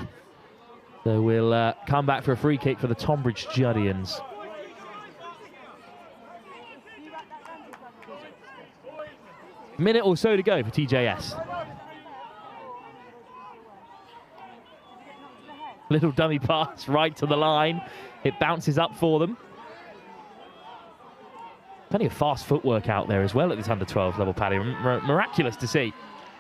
Speaker 1: So we'll come back for a free kick for the Tonbridge Juddians. Minute or so to go for TJS. Little dummy pass right to the line. It bounces up for them. Plenty of fast footwork out there as well at this under-12 level, Paddy. Miraculous to see.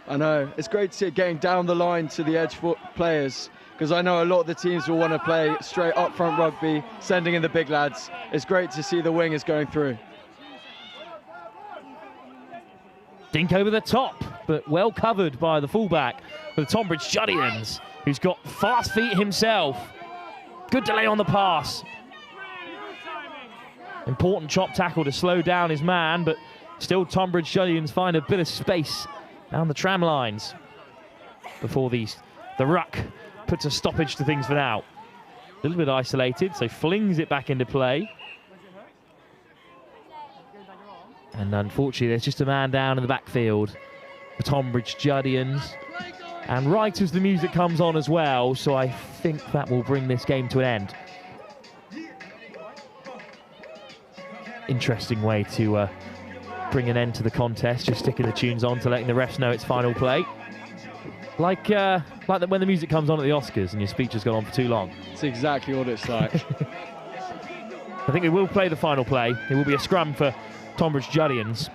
Speaker 8: I know. It's great to see it getting down the line to the edge foot players, because I know a lot of the teams will want to play straight up front rugby, sending in the big lads. It's great to see the wingers going through.
Speaker 1: Dink over the top, but well covered by the fullback for the Tonbridge Juddians, who's got fast feet himself. Good delay on the pass. Important chop tackle to slow down his man, but still Tonbridge Juddians find a bit of space down the tram lines before the ruck puts a stoppage to things for now. A little bit isolated, so flings it back into play. And unfortunately, there's just a man down in the backfield for Tonbridge Juddians. And right as the music comes on as well, so I think that will bring this game to an end. Interesting way to bring an end to the contest, just sticking the tunes on to letting the refs know it's final play. Like when the music comes on at the Oscars and your speech has gone on for too long.
Speaker 8: It's exactly what it's like.
Speaker 1: I think we will play the final play. It will be a scrum for Tonbridge Juddians.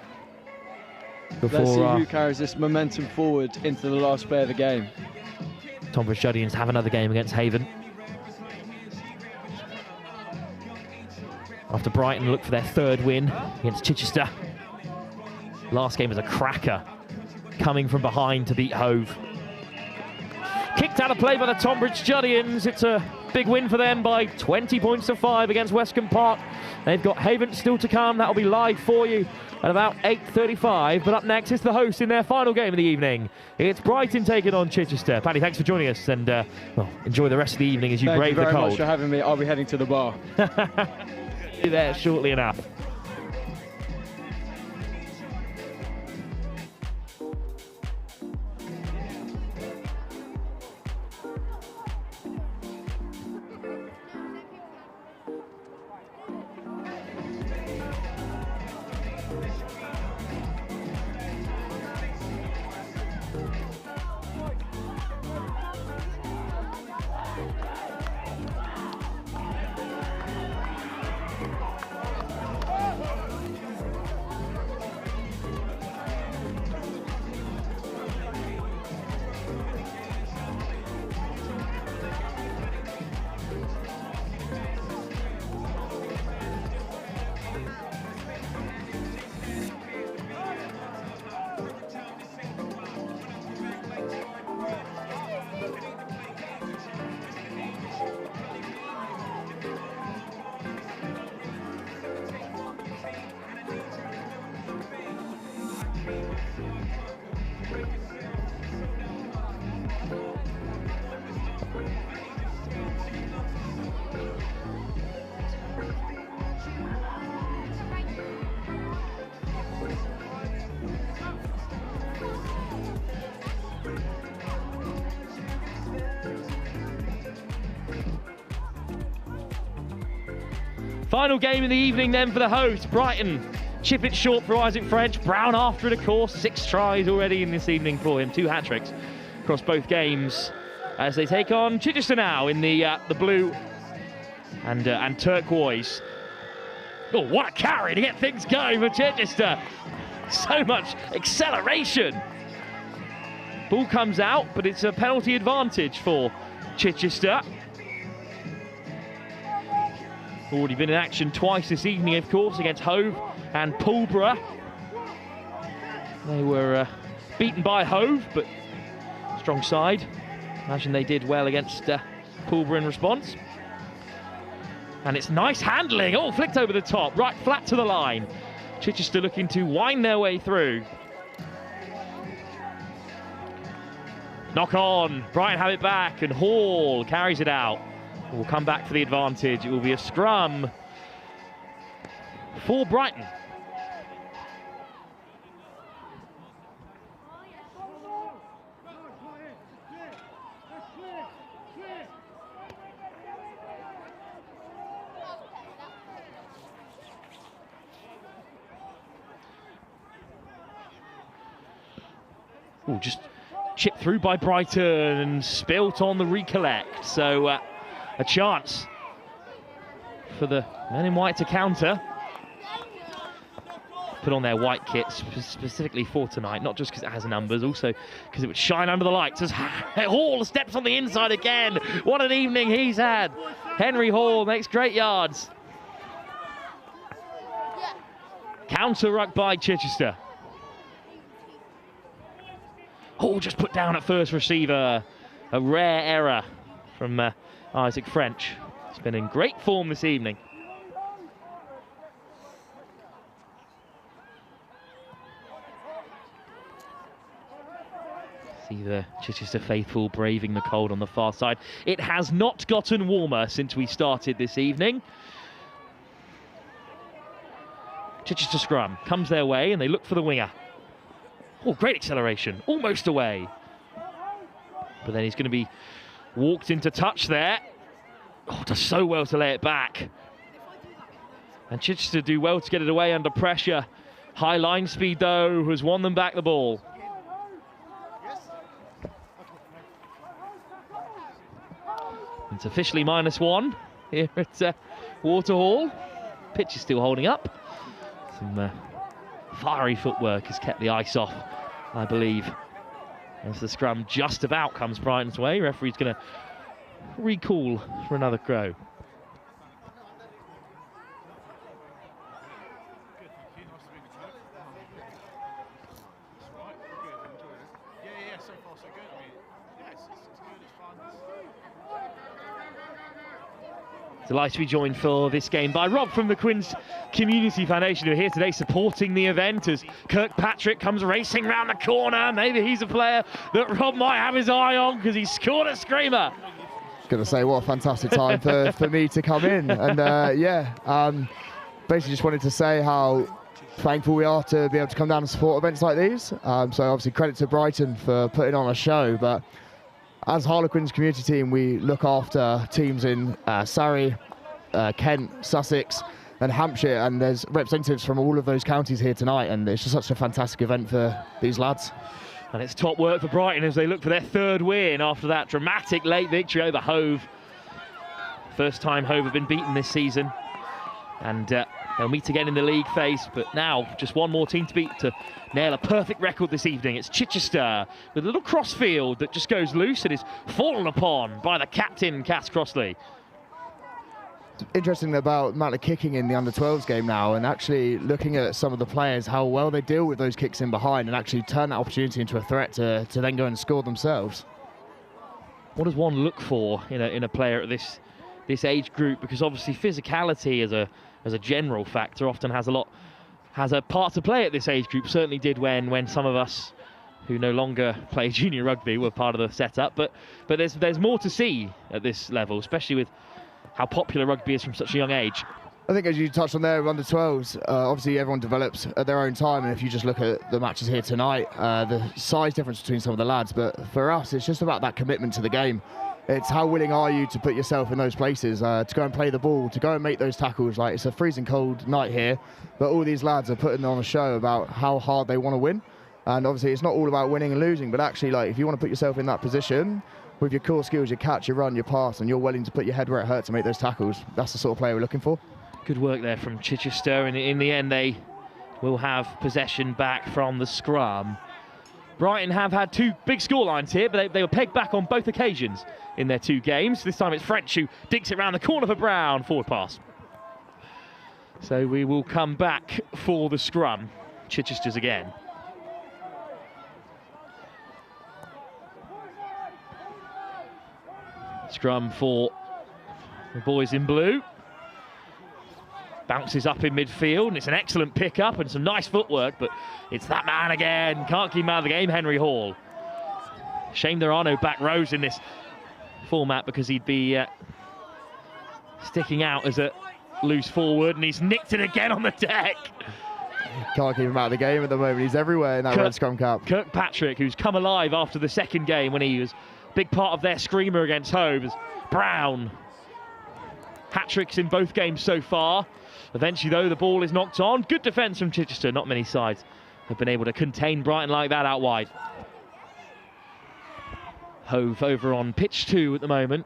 Speaker 8: Let's see who carries this momentum forward into the last play of the game.
Speaker 1: Tonbridge Juddians have another game against Havant. After Brighton look for their 3rd win against Chichester. Last game was a cracker, coming from behind to beat Hove. Kicked out of play by the Tonbridge Juddians. It's a big win for them by 20 points to 5 against Westcombe Park. They've got Havant still to come. That'll be live for you at about 8:35. But up next is the host in their final game of the evening. It's Brighton taking on Chichester. Paddy, thanks for joining us, and well, enjoy the rest of the evening as you brave the cold.
Speaker 8: Thank you very much for having me. I'll be heading to the bar.
Speaker 1: Be there shortly enough. Final game in the evening then for the hosts, Brighton. Chip it short for Isaac French. Brown after it, of course. 6 tries already in this evening for him. 2 hat-tricks across both games as they take on Chichester now in the blue and turquoise. Oh, what a carry to get things going for Chichester. So much acceleration. Ball comes out, but it's a penalty advantage for Chichester. Already been in action twice this evening, of course, against Hove and Pulborough. They were beaten by Hove, but strong side. Imagine they did well against Pulborough in response. And it's nice handling, all flicked over the top, right flat to the line. Chichester looking to wind their way through. Knock on, Brighton have it back, and Hall carries it out. Will come back for the advantage. It will be a scrum for Brighton. Oh, just chipped through by Brighton and spilt on the recollect. So a chance for the men in white to counter. Put on their white kits specifically for tonight, not just because it has numbers, also because it would shine under the lights. As Hall steps on the inside again. What an evening he's had. Henry Hall makes great yards. Counter ruck by Chichester. Hall just put down at first receiver. A rare error from Isaac French. He's been in great form this evening. See the Chichester faithful braving the cold on the far side. It has not gotten warmer since we started this evening. Chichester scrum comes their way and they look for the winger. Oh, great acceleration, almost away. But then he's going to be walked into touch there. Oh, does so well to lay it back. And Chichester do well to get it away under pressure. High line speed, though, has won them back the ball. It's officially -1 here at Waterhall. Pitch is still holding up. Some fiery footwork has kept the ice off, I believe. As the scrum just about comes Brighton's way, referee's going to recall for another go. Delighted to be joined for this game by Rob from the Quins Community Foundation, who are here today supporting the event as Kirkpatrick comes racing round the corner. Maybe he's a player that Rob might have his eye on because he scored a screamer.
Speaker 9: Going to say, what a fantastic time for me to come in. And basically just wanted to say how thankful we are to be able to come down and support events like these. So obviously credit to Brighton for putting on a show, but as Harlequins community team, we look after teams in Surrey, Kent, Sussex and Hampshire, and there's representatives from all of those counties here tonight, and it's just such a fantastic event for these lads.
Speaker 1: And it's top work for Brighton as they look for their 3rd win after that dramatic late victory over Hove. First time Hove have been beaten this season, and they'll meet again in the league phase, but now just one more team to beat to nail a perfect record this evening. It's Chichester with a little crossfield that just goes loose and is fallen upon by the captain, Cass Crossley.
Speaker 9: Interesting about the amount of kicking in the under-12s game now, and actually looking at some of the players, how well they deal with those kicks in behind and actually turn that opportunity into a threat to then go and score themselves.
Speaker 1: What does one look for in a player at this age group? Because obviously physicality as a general factor often has a part to play at this age group. Certainly did when some of us who no longer play junior rugby were part of the setup, but there's more to see at this level, especially with how popular rugby is from such a young age.
Speaker 9: I think as you touched on there, under 12s, obviously everyone develops at their own time, and if you just look at the matches here tonight, the size difference between some of the lads, but for us it's just about that commitment to the game. it's how willing are you to put yourself in those places, to go and play the ball, to go and make those tackles. Like, it's a freezing cold night here, but all these lads are putting on a show about how hard they want to win. And obviously it's not all about winning and losing, but actually, like, if you want to put yourself in that position with your core skills, your catch, your run, your pass, and you're willing to put your head where it hurts to make those tackles, that's the sort of player we're looking for.
Speaker 1: Good work there from Chichester, and in the end they will have possession back from the scrum. Brighton have had 2 big scorelines here, but they were pegged back on both occasions in their 2 games. This time it's French who dinks it round the corner for Brown, forward pass. So we will come back for the scrum. Chichester's again. Scrum for the boys in blue. Bounces up in midfield, and it's an excellent pick-up and some nice footwork, but it's that man again. Can't keep him out of the game, Henry Hall. Shame there are no back rows in this format, because he'd be sticking out as a loose forward, and he's nicked it again on the deck.
Speaker 9: Can't keep him out of the game at the moment. He's everywhere in that red scrum cap.
Speaker 1: Kirkpatrick, who's come alive after the second game when he was a big part of their screamer against Hove. Brown. Hat-tricks in both games so far. Eventually, though, the ball is knocked on. Good defence from Chichester. Not many sides have been able to contain Brighton like that out wide. Hove over on pitch 2 at the moment,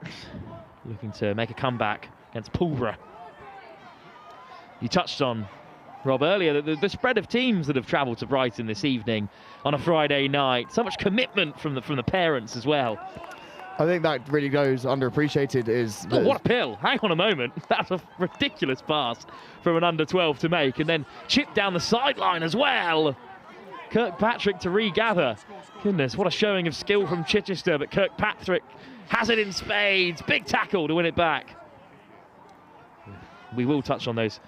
Speaker 1: looking to make a comeback against Pulborough. You touched on, Rob, earlier, the spread of teams that have travelled to Brighton this evening on a Friday night. So much commitment from the parents as well.
Speaker 9: I think that really goes underappreciated.
Speaker 1: Oh, what a pill. Hang on a moment. That's a ridiculous pass from an under-12 to make, and then chipped down the sideline as well. Kirkpatrick to regather. Goodness, what a showing of skill from Chichester, but Kirkpatrick has it in spades. Big tackle to win it back. We will touch on those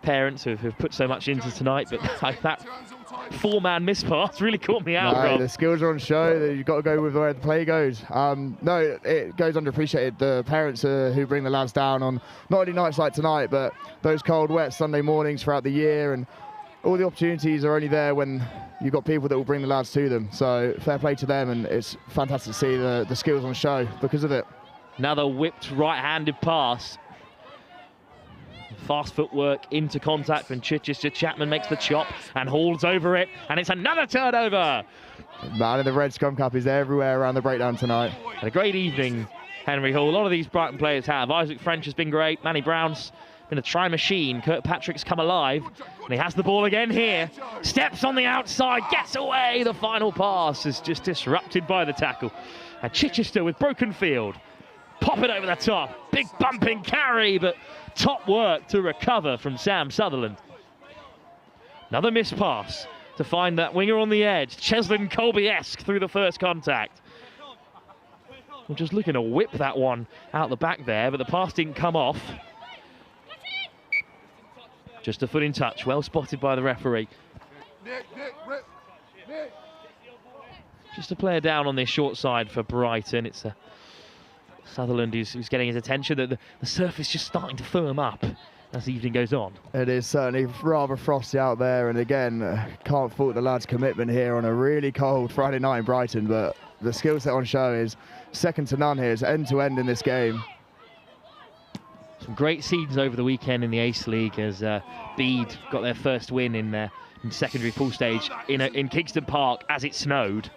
Speaker 1: parents who've put so much into tonight, but that 4-man miss pass really caught me out, Rob.
Speaker 9: The skills are on show. You've got to go with where the play goes. No, it goes underappreciated. The parents who bring the lads down on not only nights like tonight, but those cold, wet Sunday mornings throughout the year, and all the opportunities are only there when you've got people that will bring the lads to them. So fair play to them, and it's fantastic to see the skills on show because of it.
Speaker 1: Another whipped right-handed pass. Fast footwork into contact from Chichester. Chapman makes the chop and hauls over it, and it's another turnover.
Speaker 9: Man in the red scrum cap is everywhere around the breakdown tonight.
Speaker 1: And a great evening, Henry Hall. A lot of these Brighton players have. Isaac French has been great. Manny Brown's been a try machine. Kirkpatrick's come alive, and he has the ball again here. Steps on the outside, gets away. The final pass is just disrupted by the tackle. And Chichester with broken field. Pop it over the top. Big bumping carry, but top work to recover from Sam Sutherland. Another missed pass to find that winger on the edge. Cheslin Colby-esque through the first contact. We're just looking to whip that one out the back there, but the pass didn't come off. Just a foot in touch, well spotted by the referee. Just a player down on this short side for Brighton. It's Sutherland who's getting his attention. The surface just starting to firm up as the evening goes on.
Speaker 9: It is certainly rather frosty out there, and again, can't fault the lads' commitment here on a really cold Friday night in Brighton, but the skill set on show is second to none here. It's end-to-end in this game.
Speaker 1: Some great scenes over the weekend in the Ace League as Bede got their first win in secondary pool stage in Kingston Park as it snowed.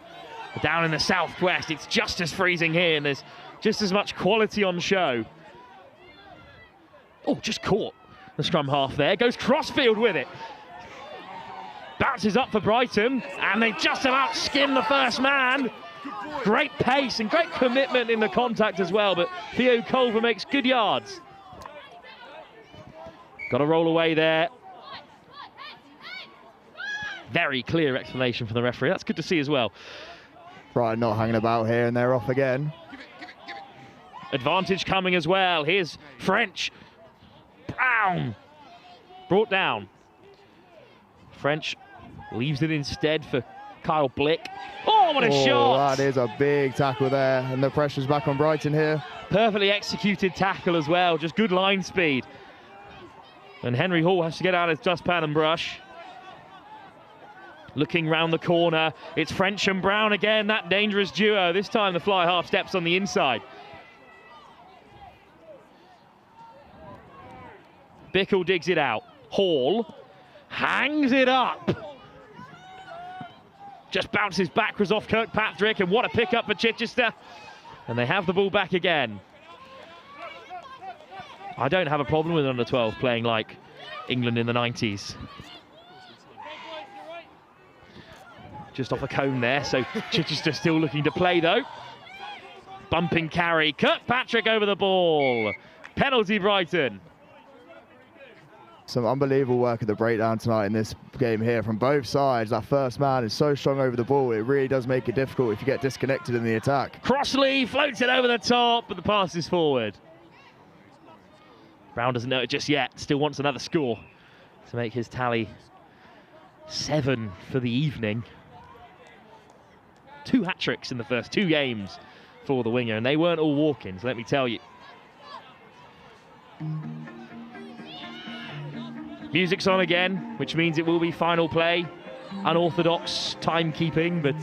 Speaker 1: But down in the southwest, it's just as freezing here, and there's just as much quality on show. Oh, just caught the scrum half there. Goes crossfield with it. Bounces up for Brighton, and they just about skin the first man. Great pace and great commitment in the contact as well, but Theo Culver makes good yards. Got to roll away there. Very clear explanation from the referee. That's good to see as well.
Speaker 9: Brighton not hanging about here, and they're off again.
Speaker 1: Advantage coming as well. Here's French. Brown. Brought down. French leaves it instead for Kyle Blick. Oh, what a shot!
Speaker 9: That is a big tackle there, and the pressure's back on Brighton here.
Speaker 1: Perfectly executed tackle as well. Just good line speed. And Henry Hall has to get out his dustpan and brush. Looking round the corner, it's French and Brown again, that dangerous duo. This time the fly half steps on the inside. Bickle digs it out. Hall hangs it up. Just bounces backwards off Kirkpatrick, and what a pick-up for Chichester. And they have the ball back again. I don't have a problem with under 12 playing like England in the 90s. Just off a cone there, so Chichester still looking to play though. Bumping carry, Kirkpatrick over the ball. Penalty Brighton.
Speaker 9: Some unbelievable work at the breakdown tonight in this game here from both sides. That first man is so strong over the ball, it really does make it difficult if you get disconnected in the attack.
Speaker 1: Crossley floats it over the top, but the pass is forward. Brown doesn't know it just yet, still wants another score to make his tally 7 for the evening. 2 hat-tricks in the first 2 games for the winger, and they weren't all walk-ins, let me tell you. Music's on again, which means it will be final play. Unorthodox timekeeping, but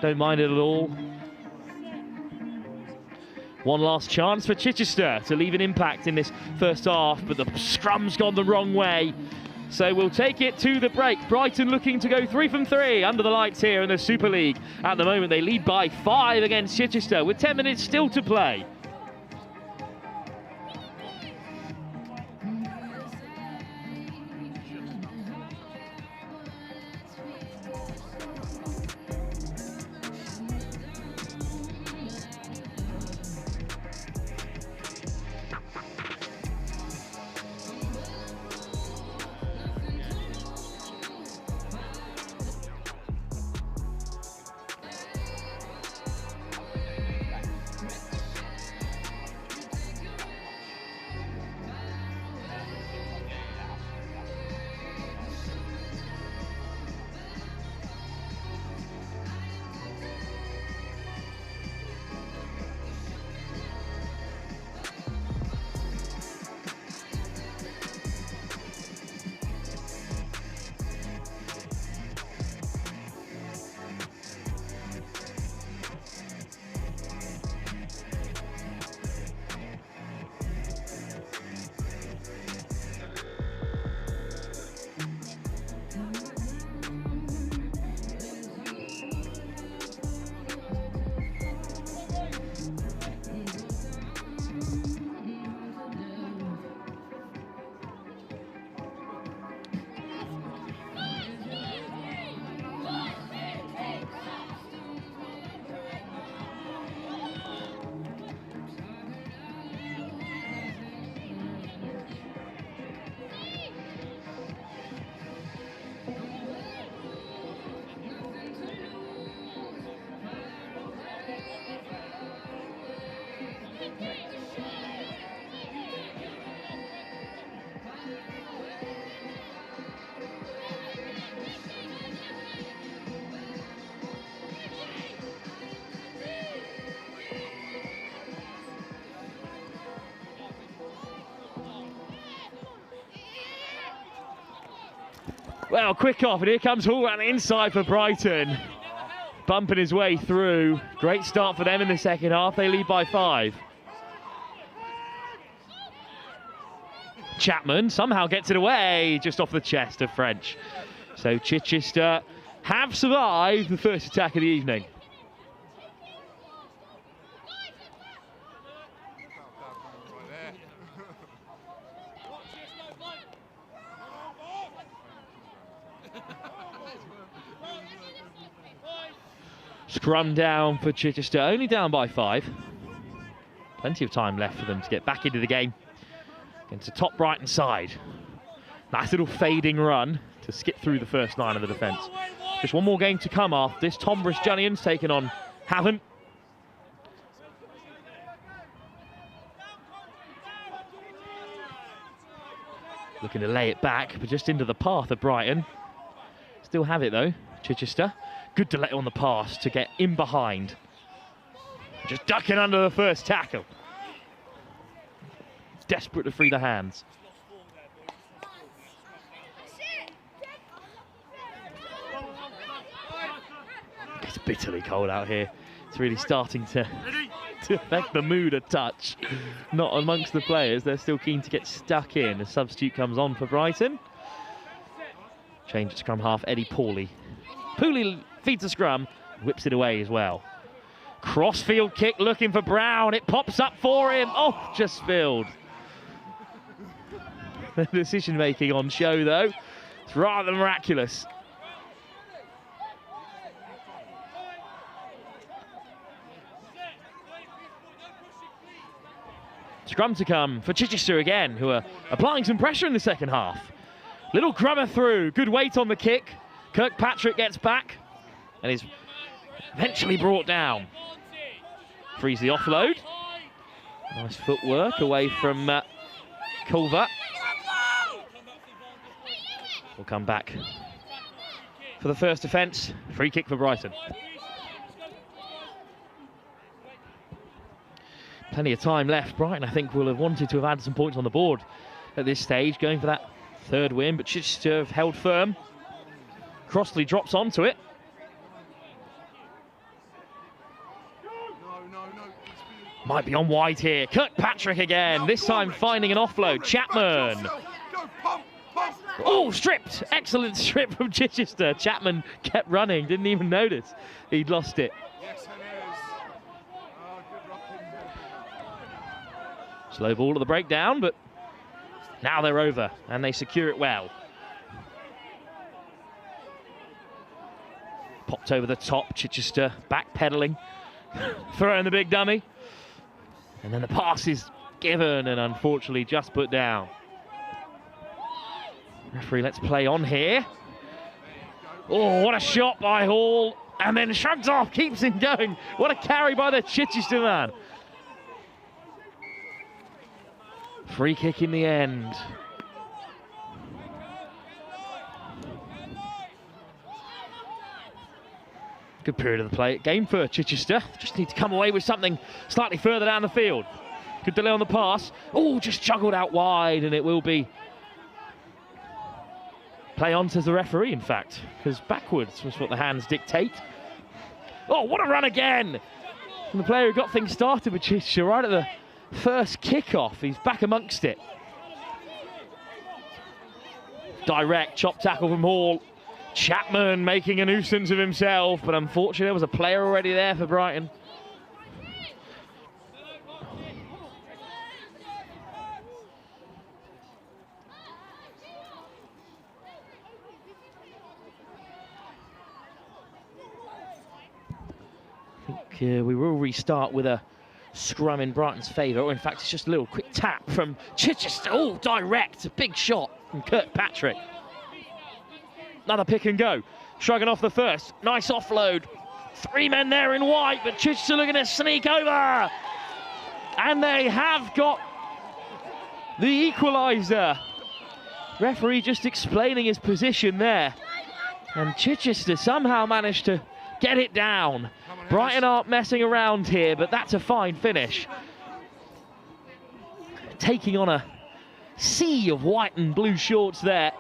Speaker 1: don't mind it at all. One last chance for Chichester to leave an impact in this first half, but the scrum's gone the wrong way. So we'll take it to the break. Brighton looking to go 3 from 3 under the lights here in the Super League. At the moment, they lead by 5 against Chichester with 10 minutes still to play. Well, quick off, and here comes Hall around the inside for Brighton. Bumping his way through. Great start for them in the second half. They lead by 5. Chapman somehow gets it away, just off the chest of French. So Chichester have survived the first attack of the evening. Scrum down for Chichester, only down by 5. Plenty of time left for them to get back into the game against the top Brighton side. Nice little fading run to skip through the first 9 of the defence. Just one more game to come after this. Tonbridge Juddians taking on Havant. Looking to lay it back, but just into the path of Brighton. Still have it though, Chichester. Good delay on the pass to get in behind. Just ducking under the first tackle. Desperate to free the hands. It's bitterly cold out here. It's really starting to to affect the mood a touch. Not amongst the players. They're still keen to get stuck in. A substitute comes on for Brighton. Change at scrum half, Eddie Pawley. Pawley feeds the scrum, whips it away as well. Crossfield kick looking for Brown. It pops up for him. Oh, just spilled. The decision making on show though. It's rather miraculous. Scrum to come for Chichester again, who are applying some pressure in the second half. Little grubber through, good weight on the kick. Kirkpatrick gets back and is eventually brought down. Frees the offload. Nice footwork away from Culver. We'll come back for the first offence. Free kick for Brighton. Plenty of time left. Brighton, I think, will have wanted to have had some points on the board at this stage, going for that third win, but Chichester have held firm. Crossley drops onto it. Might be on wide here. Kirkpatrick again, this time finding an offload. Chapman. Oh, stripped. Excellent strip from Chichester. Chapman kept running, didn't even notice he'd lost it. Slow ball to the breakdown, but now they're over and they secure it well. Popped over the top, Chichester backpedaling, throwing the big dummy. And then the pass is given and unfortunately just put down. Referee, let's play on here. Oh, what a shot by Hall. And then shrugs off, keeps him going. What a carry by the Chichester man. Free kick in the end. Good period of the play game for Chichester. Just need to come away with something slightly further down the field. Good delay on the pass. Oh, just juggled out wide, and it will be play on to the referee, in fact, because backwards was what the hands dictate. Oh, what a run again! And the player who got things started with Chichester right at the first kick-off. He's back amongst it. Direct chop tackle from Hall. Chapman making a nuisance of himself, but unfortunately there was a player already there for Brighton. I think we will restart with a scrum in Brighton's favour, or in fact it's just a little quick tap from Chichester. Oh, direct, a big shot from Kirkpatrick. Another pick and go, shrugging off the first, nice offload. Three men there in white, but Chichester looking to sneak over. And they have got the equaliser. Referee just explaining his position there. And Chichester somehow managed to get it down. Brighton aren't messing around here, but that's a fine finish. Taking on a sea of white and blue shorts there.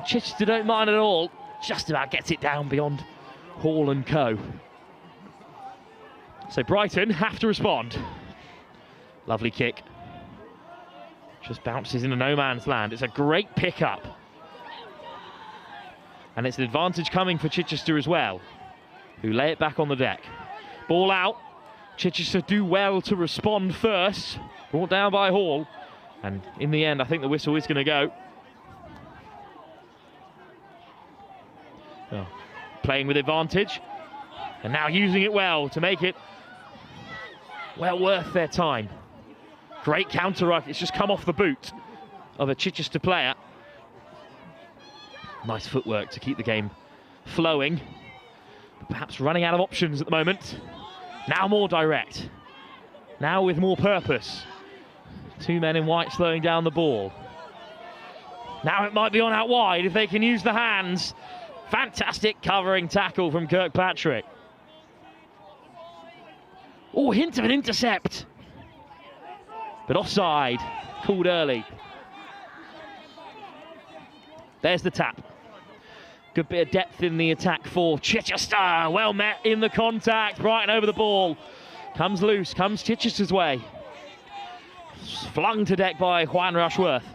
Speaker 1: Chichester don't mind at all. Just about gets it down beyond Hall and co. So Brighton have to respond. Lovely kick. Just bounces into no man's land. It's a great pick-up. And it's an advantage coming for Chichester as well, who lay it back on the deck. Ball out. Chichester do well to respond first. Brought down by Hall. And in the end, I think the whistle is going to go. Oh, playing with advantage. And now using it well to make it well worth their time. Great counter ruck. It's just come off the boot of a Chichester player. Nice footwork to keep the game flowing. Perhaps running out of options at the moment. Now more direct. Now with more purpose. Two men in white slowing down the ball. Now it might be on out wide if they can use the hands. Fantastic covering tackle from Kirkpatrick. Oh, hint of an intercept. But offside, called early. There's the tap. Good bit of depth in the attack for Chichester. Well met in the contact. Brighton over the ball. Comes loose, comes Chichester's way. Flung to deck by Juan Rushworth.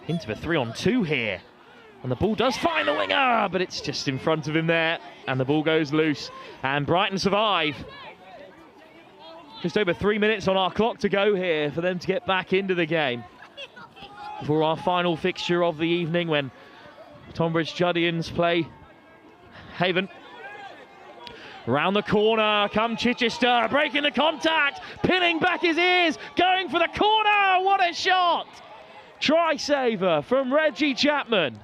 Speaker 1: Into a 3-on-2 here. And the ball does find the winger, but it's just in front of him there. And the ball goes loose. And Brighton survive. Just over 3 minutes on our clock to go here for them to get back into the game. For our final fixture of the evening, when Tonbridge Juddians play Havant. Round the corner, come Chichester, breaking the contact, pinning back his ears, going for the corner, what a shot! Try saver from Reggie Chapman.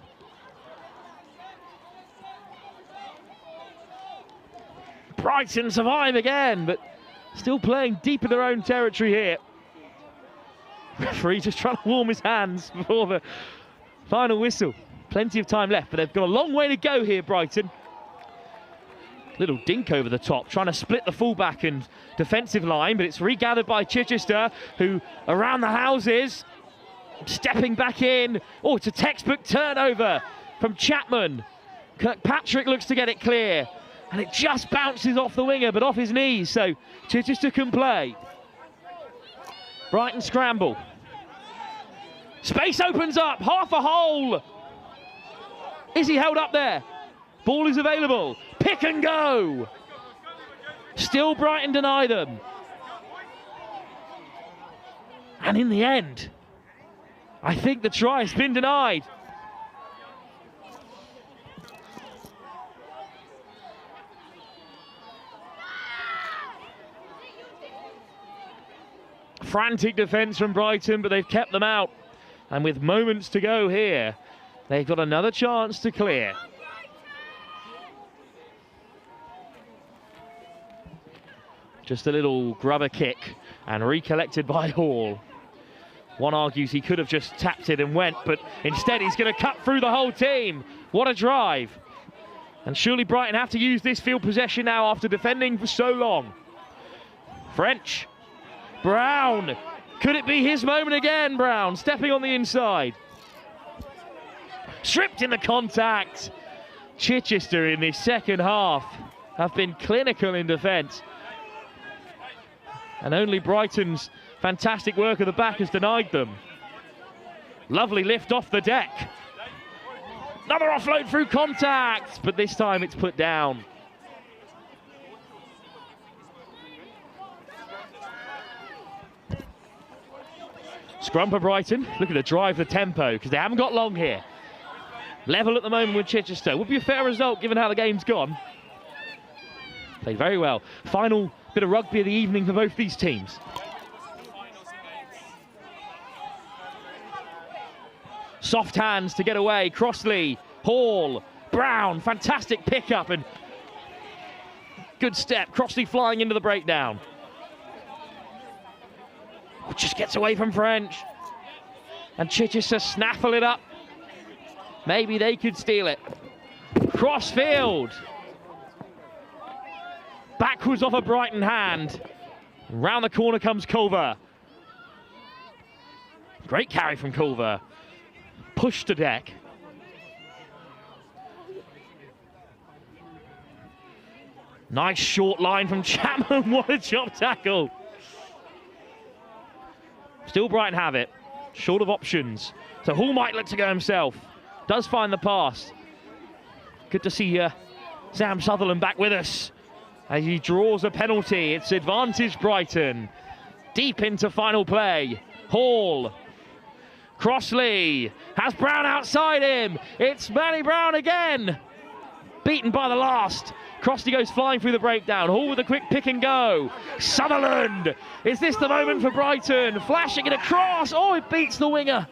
Speaker 1: Brighton survive again, but still playing deep in their own territory here. Referee just trying to warm his hands before the final whistle. Plenty of time left, but they've got a long way to go here, Brighton. Little dink over the top, trying to split the fullback and defensive line, but it's regathered by Chichester, who around the houses, stepping back in. Oh, it's a textbook turnover from Chapman. Kirkpatrick looks to get it clear, and it just bounces off the winger, but off his knees, so Chichester can play. Brighton scramble. Space opens up, half a hole. Is he held up there? Ball is available. Pick and go. Still Brighton deny them. And in the end, I think the try has been denied. Frantic defence from Brighton, but they've kept them out. And with moments to go here, they've got another chance to clear. Just a little grubber kick and recollected by Hall. One argues he could have just tapped it and went, but instead he's going to cut through the whole team. What a drive. And surely Brighton have to use this field possession now after defending for so long. French. Brown. Could it be his moment again, Brown? Stepping on the inside. Stripped in the contact. Chichester in this second half have been clinical in defence. And only Brighton's fantastic work at the back has denied them. Lovely lift off the deck. Another offload through contact, but this time it's put down. Scrum for Brighton, looking to drive the tempo because they haven't got long here. Level at the moment with Chichester. Would be a fair result given how the game's gone. Played very well. Final bit of rugby of the evening for both these teams. Soft hands to get away. Crossley, Hall, Brown. Fantastic pickup and good step. Crossley flying into the breakdown. Just gets away from French. And Chichester snaffle it up. Maybe they could steal it. Crossfield. Backwards off a Brighton hand. Round the corner comes Culver. Great carry from Culver. Push to deck. Nice short line from Chapman. What a job tackle. Still Brighton have it. Short of options. So Hall might look to go himself. Does find the pass. Good to see Sam Sutherland back with us as he draws a penalty. It's advantage Brighton. Deep into final play. Hall. Crossley has Brown outside him. It's Manny Brown again. Beaten by the last. Crossley goes flying through the breakdown. Hall with a quick pick and go. Sutherland. Is this the moment for Brighton? Flashing it across. Oh, it beats the winger.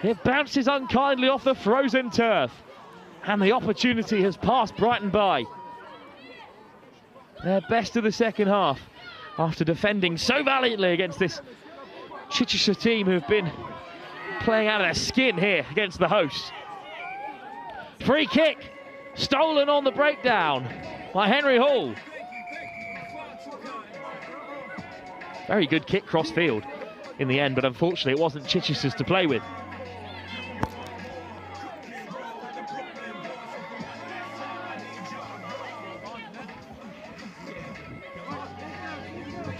Speaker 1: It bounces unkindly off the frozen turf. And the opportunity has passed Brighton by. Their best of the second half after defending so valiantly against this Chichester team who have been playing out of their skin here against the hosts. Free kick. Stolen on the breakdown by Henry Hall. Very good kick cross field in the end, but unfortunately it wasn't Chichester's to play with.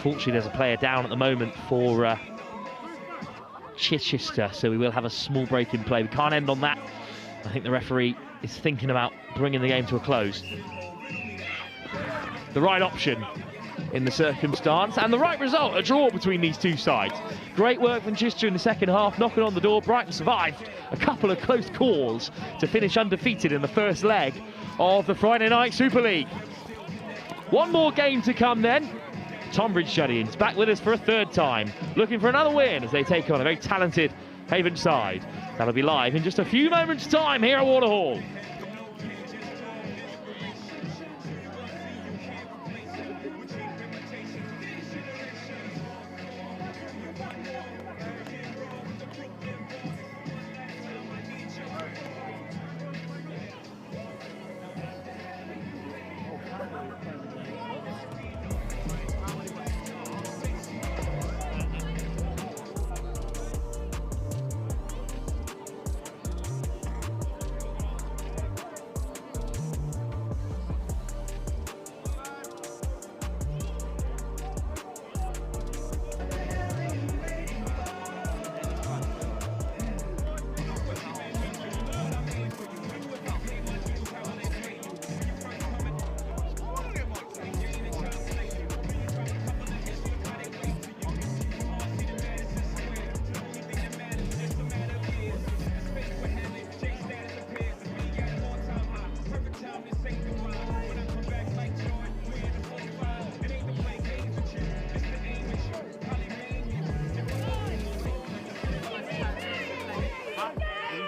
Speaker 1: Unfortunately, there's a player down at the moment for Chichester, so we will have a small break in play. We can't end on that. I think the referee is thinking about bringing the game to a close. The right option in the circumstance, and the right result, a draw between these two sides. Great work from Chichester in the second half, knocking on the door. Brighton survived a couple of close calls to finish undefeated in the first leg of the Friday Night Super League. One more game to come then. Tonbridge Juddians back with us for a third time, looking for another win as they take on a very talented Havant side. That'll be live in just a few moments' time here at Waterhall.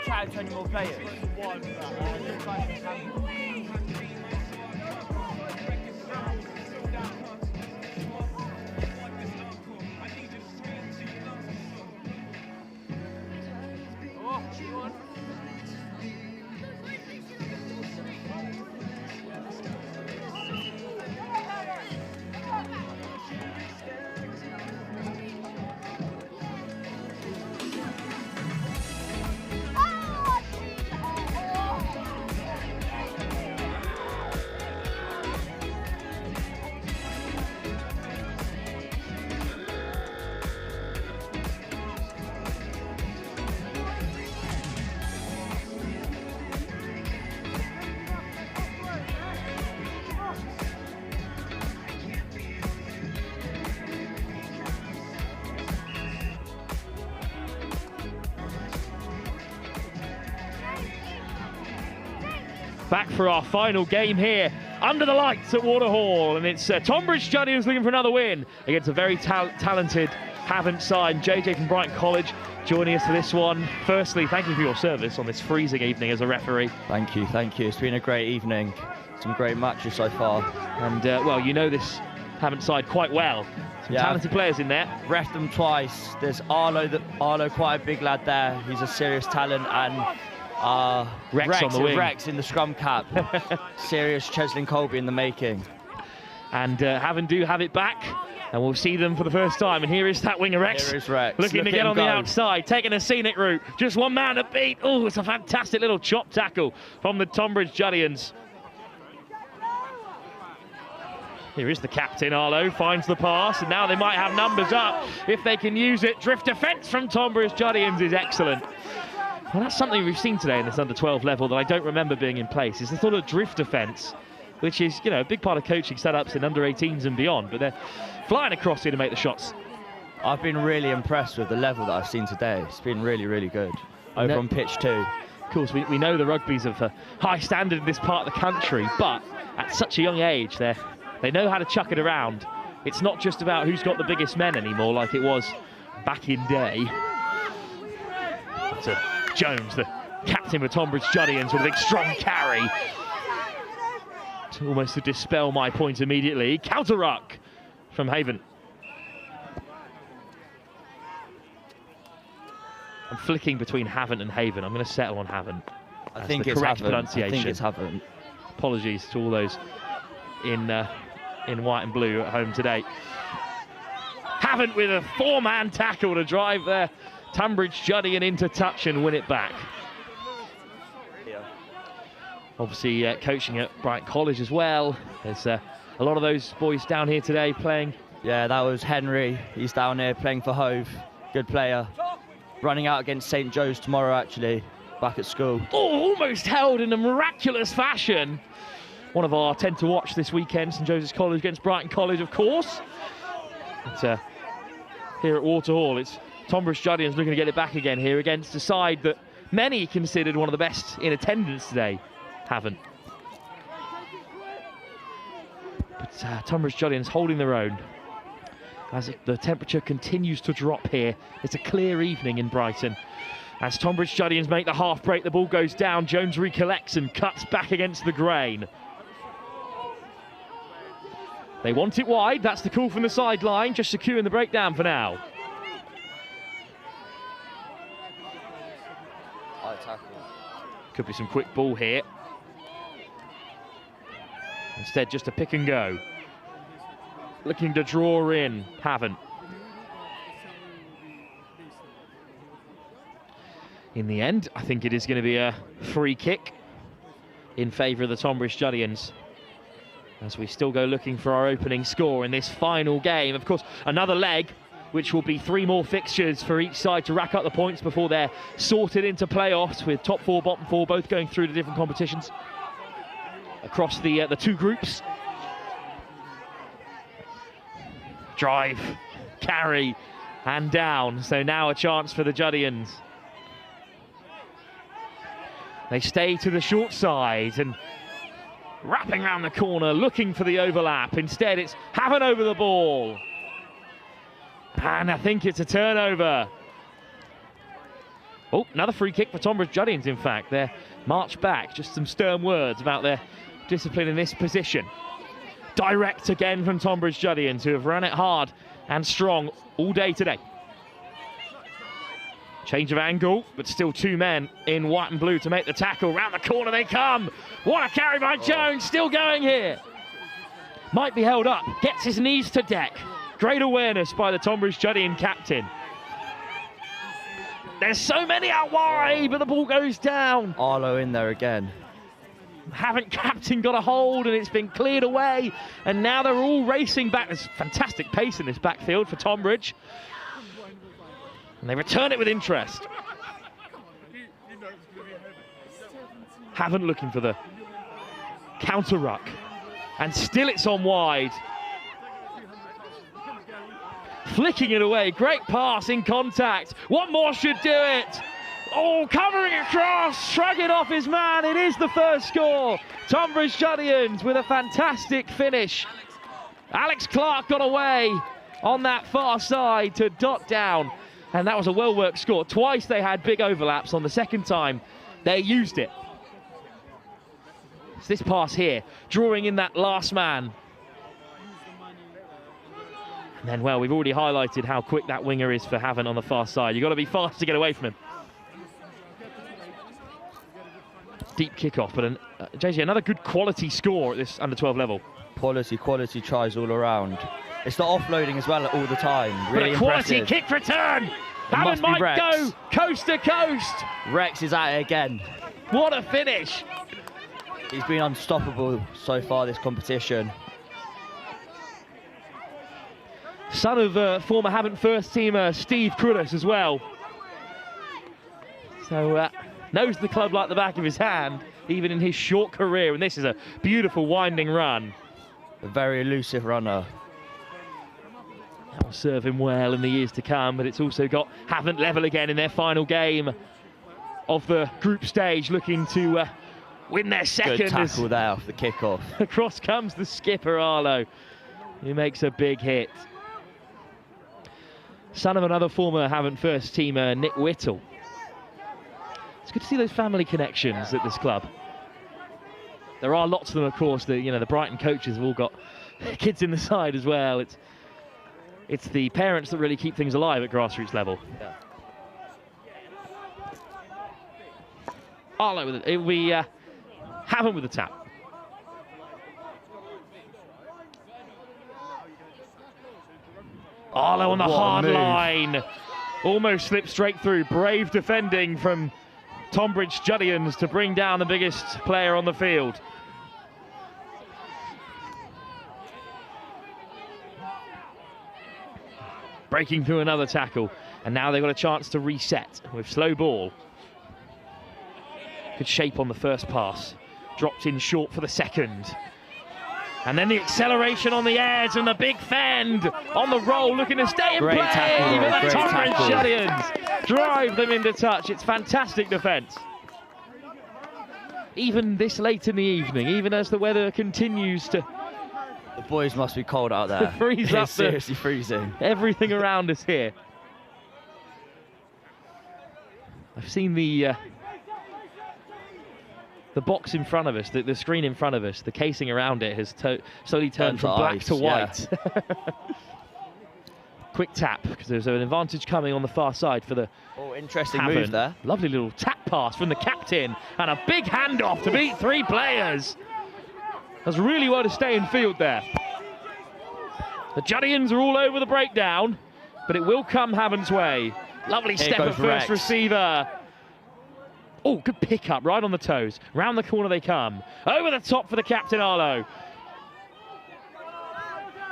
Speaker 10: Try 20 more players.
Speaker 1: Back for our final game here under the lights at Waterhall, and it's Tonbridge Juddians looking for another win against a very talented Havant side. JJ from Brighton College joining us for this one. Firstly, thank you for your service on this freezing evening as a referee.
Speaker 10: Thank you. It's been a great evening. Some great matches so far.
Speaker 1: And well, you know this Havant side quite well. Some talented players in there.
Speaker 10: Ref them twice. There's Arlo, quite a big lad there. He's a serious talent, and
Speaker 1: Rex on the wing.
Speaker 10: Rex in the scrum cap. Serious Cheslin Colby in the making.
Speaker 1: And Havant do have it back, and we'll see them for the first time. And here is that winger Rex.
Speaker 10: Here is Rex.
Speaker 1: Looking to get on the outside, taking a scenic route. Just one man to beat. Oh, it's a fantastic little chop tackle from the Tonbridge Juddians. Here is the captain, Arlo, finds the pass, and now they might have numbers up if they can use it. Drift defence from Tonbridge Juddians is excellent. Well, that's something we've seen today in this under-12 level that I don't remember being in place. It's the sort of drift defence, which is, you know, a big part of coaching setups in under-18s and beyond, but they're flying across here to make the shots.
Speaker 10: I've been really impressed with the level that I've seen today. It's been really, really good. Over on pitch too.
Speaker 1: Of course, we know the rugby's of a high standard in this part of the country, but at such a young age, they know how to chuck it around. It's not just about who's got the biggest men anymore, like it was back in day. It's Jones, the captain of Tonbridge Juddians, with a big strong carry. Almost to dispel my point immediately. Counter ruck from Havant. I'm flicking between Havant and Haven. I'm going to settle on Havant.
Speaker 10: I think it's
Speaker 1: correct
Speaker 10: Havant.
Speaker 1: pronunciation.
Speaker 10: I think it's Havant.
Speaker 1: Apologies to all those in white and blue at home today. Havant with a four-man tackle to drive their Tonbridge Juddian into touch and win it back. Obviously coaching at Brighton College as well. There's a lot of those boys down here today playing
Speaker 10: Yeah, that was Henry. He's down here playing for Hove. Good player. Running out against St. Joe's tomorrow, actually, back at school.
Speaker 1: Oh, almost held in a miraculous fashion. One of our 10 to watch this weekend, St. Joseph's College against Brighton College, of course. But here at Waterhall, it's Tonbridge Juddians looking to get it back again here against a side that many considered one of the best in attendance today. Havant. But Tonbridge Juddians holding their own. As the temperature continues to drop here, it's a clear evening in Brighton. As Tonbridge Juddians make the half break, the ball goes down. Jones recollects and cuts back against the grain. They want it wide. That's the call from the sideline, just securing the breakdown for now.
Speaker 10: High tackle.
Speaker 1: Could be some quick ball here. Instead, just a pick and go. Looking to draw in Havant. In the end, I think it is going to be a free kick in favour of the Tonbridge Juddians, as we still go looking for our opening score in this final game. Of course, another leg, which will be 3 more fixtures for each side to rack up the points before they're sorted into playoffs, with top 4, bottom 4 both going through to different competitions across the 2 groups. Drive, carry, and down. So now a chance for the Juddians. They stay to the short side and wrapping around the corner, looking for the overlap. Instead, it's Havant over the ball. And I think it's a turnover. Oh, another free kick for Tonbridge Juddians, in fact. They're marched back. Just some stern words about their discipline in this position. Direct again from Tonbridge Juddians, who have run it hard and strong all day today. Change of angle, but still 2 men in white and blue to make the tackle. Round the corner they come. What a carry by Jones, still going here. Might be held up, gets his knees to deck. Great awareness by the Tonbridge Juddian captain. There's so many out wide, but the ball goes down.
Speaker 10: Arlo in there again.
Speaker 1: Havant captain got a hold and it's been cleared away, and now they're all racing back. There's fantastic pace in this backfield for Tonbridge, and they return it with interest. Havant looking for the counter ruck, and still it's on wide. Flicking it away, great pass in contact. One more should do it. Oh, covering across, shrugging off his man. It is the first score. Tonbridge Juddians with a fantastic finish. Alex Clark got away on that far side to dot down, and that was a well-worked score. Twice they had big overlaps. On the second time, they used it. It's this pass here, drawing in that last man. And then, well, we've already highlighted how quick that winger is for Havant on the far side. You've got to be fast to get away from him. Deep kickoff, but JJ, another good quality score at this under-12 level.
Speaker 10: Quality tries all around. It's the offloading as well all the time. Really
Speaker 1: but a quality
Speaker 10: impressive.
Speaker 1: kick return. Havant might
Speaker 10: Rex.
Speaker 1: go coast to coast.
Speaker 10: Rex is at it again.
Speaker 1: What a finish.
Speaker 10: He's been unstoppable so far this competition.
Speaker 1: Son of former Havant first teamer Steve Krudis as well. So knows the club like the back of his hand, even in his short career, and this is a beautiful winding run.
Speaker 10: A very elusive runner.
Speaker 1: That will serve him well in the years to come, but it's also got Havant level again in their final game of the group stage, looking to win their second.
Speaker 10: Good tackle there off the kickoff.
Speaker 1: Across comes the skipper, Arlo, who makes a big hit. Son of another former Havant first teamer, Nick Whittle. It's good to see those family connections at this club. There are lots of them, of course. The Brighton coaches have all got kids in the side as well. It's the parents that really keep things alive at grassroots level.
Speaker 10: Yeah.
Speaker 1: Arlo with it. It'll be Havant with the tap. Arlo on the hard line. Almost slipped straight through. Brave defending from Tonbridge Juddians to bring down the biggest player on the field. breaking through another tackle, and now they've got a chance to reset with slow ball. Good shape on the first pass, dropped in short for the second. And then the acceleration on the edge and the big fend on the roll, looking to stay in play. But the Tonbridge Juddians drive them into touch. It's fantastic defence. Even this late in the evening, even as the weather continues to...
Speaker 10: The boys must be cold out there.
Speaker 1: freeze up.
Speaker 10: It's seriously freezing.
Speaker 1: Everything around us here. I've seen the box in front of us, the screen in front of us, the casing around it has slowly turned from black to white. Yeah. Quick tap, because there's an advantage coming on the far side for the
Speaker 10: interesting
Speaker 1: Havant.
Speaker 10: move there.
Speaker 1: Lovely little tap pass from the captain, and a big handoff to beat 3 players. That's really well to stay in field there. The Juddians are all over the breakdown, but it will come Havant's way. Lovely step at first receiver. Oh, good pick up, right on the toes. Round the corner they come. Over the top for the captain, Arlo.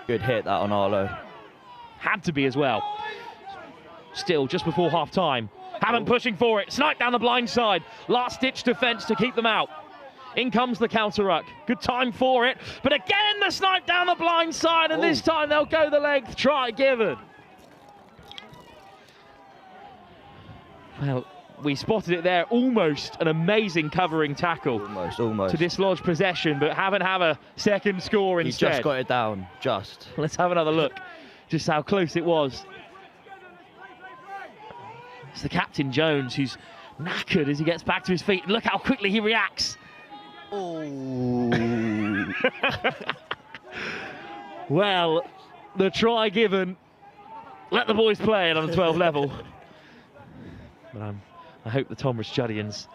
Speaker 10: Good hit that on Arlo.
Speaker 1: Had to be as well. Still, just before half-time. Havant pushing for it. Snipe down the blind side. Last-ditch defence to keep them out. In comes the counter-ruck. Good time for it. But again, the snipe down the blind side, and this time they'll go the length. Try given. Well, we spotted it there, almost an amazing covering tackle.
Speaker 10: Almost.
Speaker 1: To dislodge possession, but Havant have a second score instead.
Speaker 10: He just got it down, just.
Speaker 1: Let's have another look, just how close it was. It's the captain, Jones, who's knackered as he gets back to his feet. Look how quickly he reacts. Oh. Well, the try given. Let the boys play it on the 12 level. But I hope the Tonbridge Juddians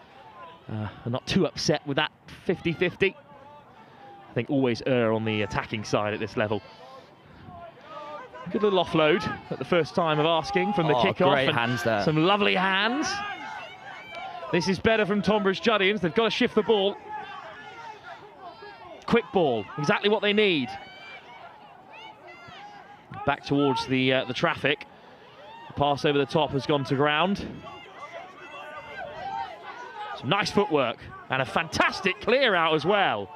Speaker 1: are not too upset with that 50-50. I think always err on the attacking side at this level. Good little offload at the first time of asking from the kickoff.
Speaker 10: Great hands there.
Speaker 1: Some lovely hands. This is better from Tonbridge Juddians. They've got to shift the ball. Quick ball, exactly what they need. Back towards the traffic. The pass over the top has gone to ground. Some nice footwork and a fantastic clear out as well.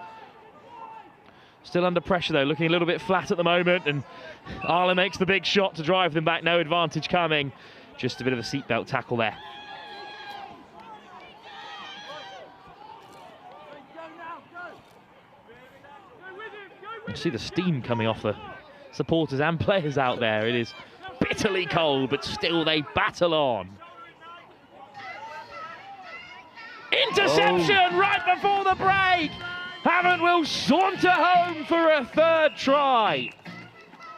Speaker 1: Still under pressure though, looking a little bit flat at the moment, and Arlo makes the big shot to drive them back. No advantage coming. Just a bit of a seatbelt tackle there. You see the steam coming off the supporters and players out there. It is bitterly cold, but still they battle on. Interception right before the break. Havant will saunter home for a third try.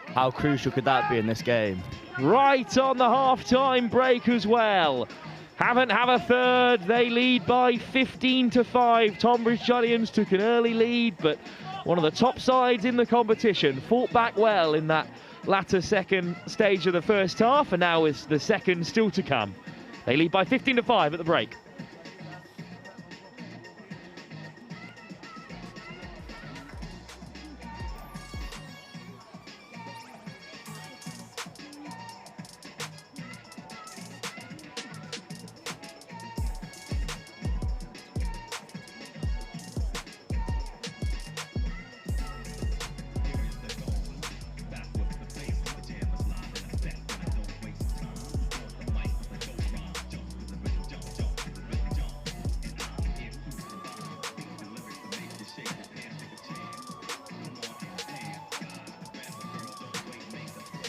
Speaker 10: How crucial could that be in this game?
Speaker 1: Right on the half-time break as well. Havant have a third. They lead by 15-5. Tonbridge Juddians took an early lead, but one of the top sides in the competition fought back well in that latter second stage of the first half, and now is the second still to come. They lead by 15-5 at the break.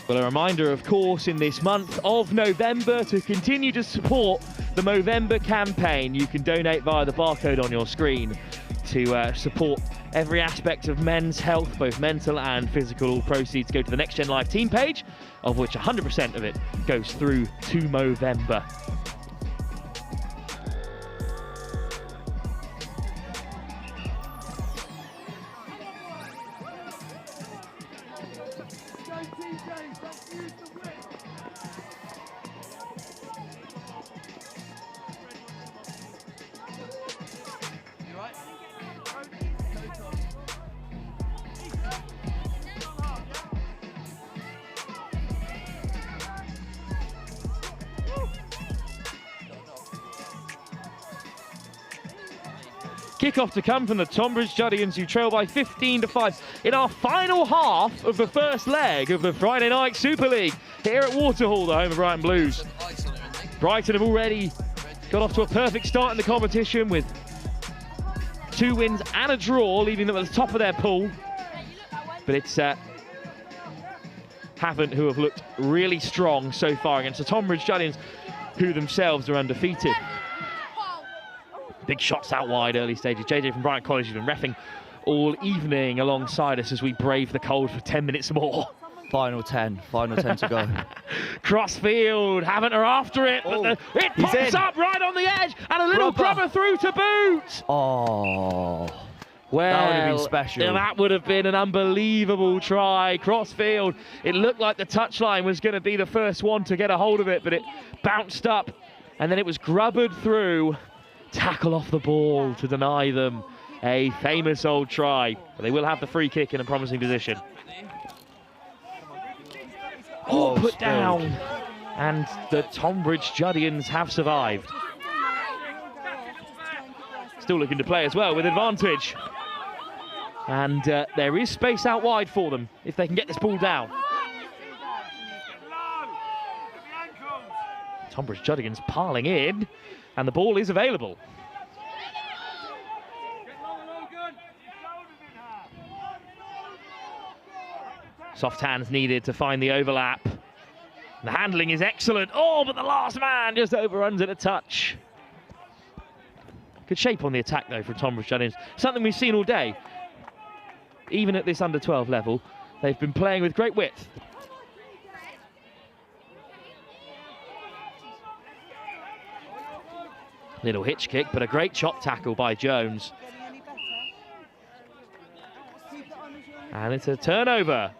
Speaker 1: Well, a reminder, of course, in this month of November to continue to support the Movember campaign. You can donate via the barcode on your screen to support every aspect of men's health, both mental and physical. All proceeds go to the Next Gen Live team page, of which 100% of it goes through to Movember. Kick-off to come from the Tonbridge Juddians, who trail by 15-5 in our final half of the first leg of the Friday Night Super League here at Waterhall, the home of Brighton Blues. Brighton have already got off to a perfect start in the competition with 2 wins and a draw, leaving them at the top of their pool. But it's Havant who have looked really strong so far against the Tonbridge Juddians, who themselves are undefeated. Big shots out wide early stages. JJ from Brighton College has been reffing all evening alongside us as we brave the cold for 10 minutes more.
Speaker 10: Final 10 to go.
Speaker 1: Crossfield, Havant are after it, but it pops up right on the edge, and a little grubber through to boot.
Speaker 10: Oh,
Speaker 1: well,
Speaker 10: that would have been special.
Speaker 1: That would have been an unbelievable try. Crossfield, it looked like the touchline was going to be the first one to get a hold of it, but it bounced up, and then it was grubbered through. Tackle off the ball to deny them a famous old try. But they will have the free kick in a promising position. Oh, put down. And the Tonbridge Juddians have survived. Still looking to play as well with advantage. And there is space out wide for them if they can get this ball down. Tonbridge Juddians piling in, and the ball is available. Soft hands needed to find the overlap. The handling is excellent. Oh, but the last man just overruns it a touch. Good shape on the attack, though, from Tonbridge Juddians. Something we've seen all day. Even at this under-12 level, they've been playing with great width. Little hitch kick, but a great chop tackle by Jones. And it's a turnover.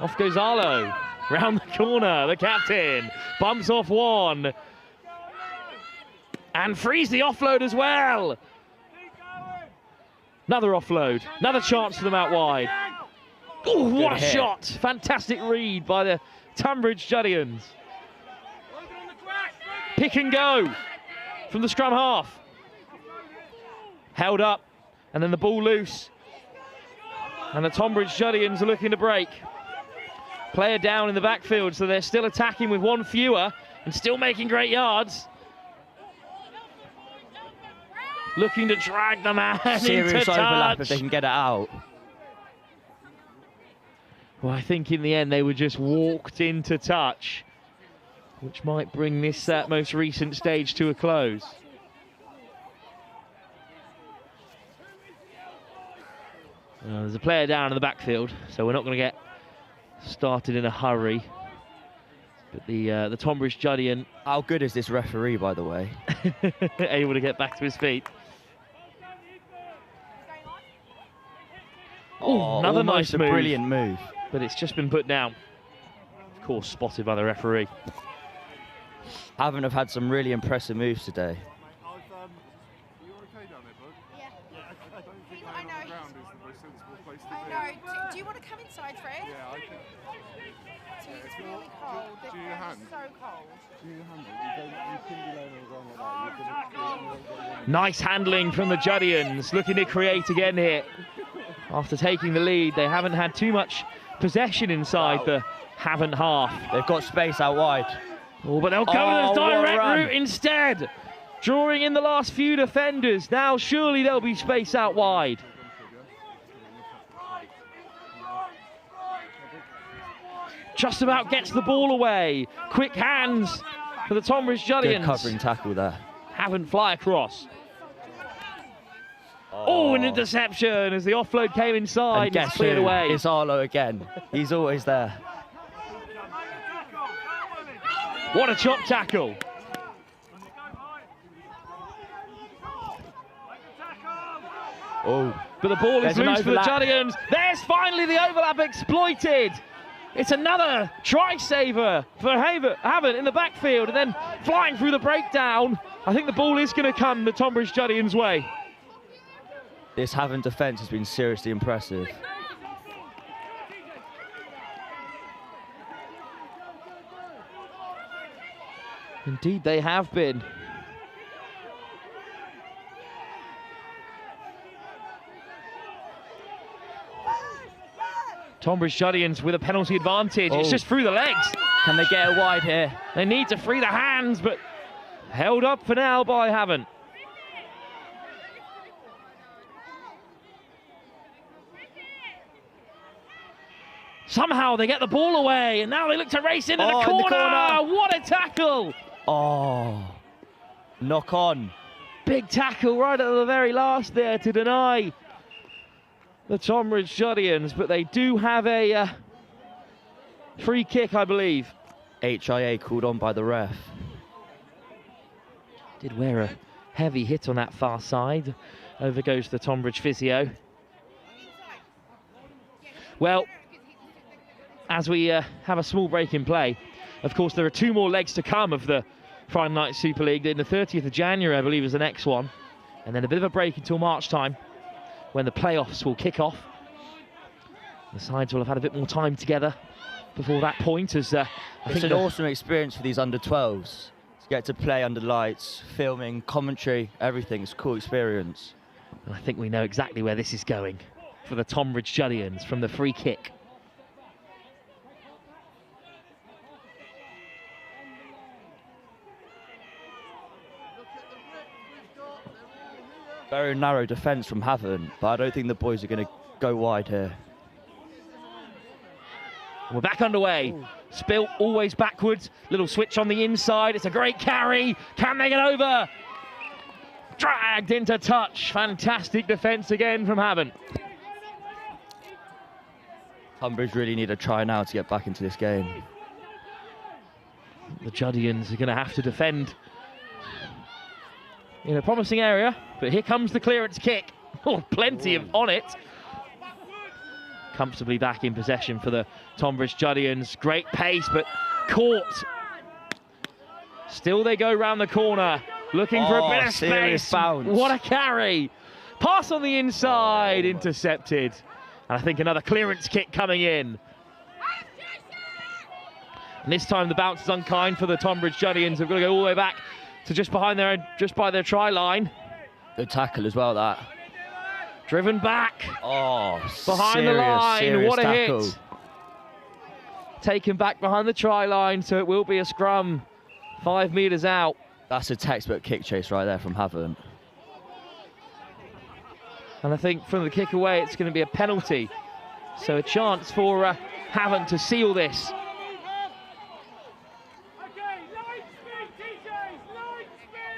Speaker 1: Off goes Arlo. Round the corner, the captain. Bumps off one. And frees the offload as well. Another offload. Another chance for them out wide. Oh, what a shot. Fantastic read by the Tonbridge Juddians. Pick and go from the scrum half. Held up, and then the ball loose. And the Tonbridge Juddians are looking to break. Player down in the backfield, so they're still attacking with one fewer and still making great yards. Looking to drag the man
Speaker 10: Serious
Speaker 1: into
Speaker 10: overlap
Speaker 1: touch.
Speaker 10: if they can get it out.
Speaker 1: Well, I think in the end they were just walked into touch, which might bring this most recent stage to a close. There's a player down in the backfield, so we're not going to get started in a hurry. But the Tonbridge Juddian...
Speaker 10: How good is this referee, by the way?
Speaker 1: able to get back to his feet. Oh, another nice move.
Speaker 10: Brilliant move.
Speaker 1: But it's just been put down. Of course, spotted by the referee.
Speaker 10: Havant have had some really impressive moves today.
Speaker 7: Do you want to come inside, Fred? Yeah, I can. It's really cold.
Speaker 3: Do your hand.
Speaker 7: So cold.
Speaker 3: Do your hand. You couldn't be laying on the ground like that.
Speaker 1: Nice handling from the Juddians, looking to create again here. After taking the lead, they haven't had too much possession inside the Havant half.
Speaker 10: They've got space out wide.
Speaker 1: Oh, but they'll go to the direct route instead. Drawing in the last few defenders. Now surely there'll be space out wide. Just about gets the ball away. Quick hands for the Tonbridge Juddians.
Speaker 10: Good covering tackle there.
Speaker 1: Havant fly across. Oh, an interception as the offload came inside and it's cleared away.
Speaker 10: It's Arlo again. He's always there.
Speaker 1: What a chop tackle.
Speaker 10: Oh,
Speaker 1: but the ball is loose for the Juddians. There's finally the overlap exploited. It's another try saver for Havant in the backfield, and then flying through the breakdown. I think the ball is going to come the Tonbridge Juddians' way.
Speaker 10: This Havant defence has been seriously impressive.
Speaker 1: Indeed, they have been. Tonbridge Juddians with a penalty advantage. It's just through the legs.
Speaker 10: Can they get it wide here?
Speaker 1: They need to free the hands, but held up for now by Havant. Somehow they get the ball away, and now they look to race into the corner.
Speaker 10: In the corner.
Speaker 1: What a tackle!
Speaker 10: Oh, knock on.
Speaker 1: Big tackle right at the very last there to deny the Tonbridge Juddians, but they do have a free kick, I believe.
Speaker 10: HIA called on by the ref.
Speaker 1: Did wear a heavy hit on that far side. Over goes the Tonbridge physio. Well, as we have a small break in play, of course there are 2 more legs to come of the Friday Night Super League. In the 30th of January, I believe, is the next one. And then a bit of a break until March time, when the playoffs will kick off. The sides will have had a bit more time together before that point. As
Speaker 10: it's an awesome experience for these under-12s. To get to play under lights, filming, commentary, everything. It's a cool experience.
Speaker 1: And I think we know exactly where this is going for the Tonbridge Juddians from the free kick.
Speaker 10: Very narrow defence from Havant, but I don't think the boys are going to go wide here.
Speaker 1: We're back underway. Spilt always backwards. Little switch on the inside. It's a great carry. Can they get over? Dragged into touch. Fantastic defence again from Havant.
Speaker 10: Tonbridge really need a try now to get back into this game.
Speaker 1: The Juddians are going to have to defend in a promising area, but here comes the clearance kick. Oh, plenty of on it. Comfortably back in possession for the Tonbridge Juddians. Great pace, but caught. Still they go round the corner, looking for a bit of space.
Speaker 10: Bounce.
Speaker 1: What a carry. Pass on the inside, intercepted. And I think another clearance kick coming in. And this time the bounce is unkind for the Tonbridge Juddians. They've got to go all the way back to just by their try line.
Speaker 10: Good tackle as well, that.
Speaker 1: Driven back.
Speaker 10: Oh,
Speaker 1: behind the line. What a
Speaker 10: tackle.
Speaker 1: hit. Taken back behind the try line, so it will be a scrum 5 metres out.
Speaker 10: That's a textbook kick chase right there from Havant.
Speaker 1: And I think from the kick away, it's going to be a penalty. So a chance for Havant to seal this.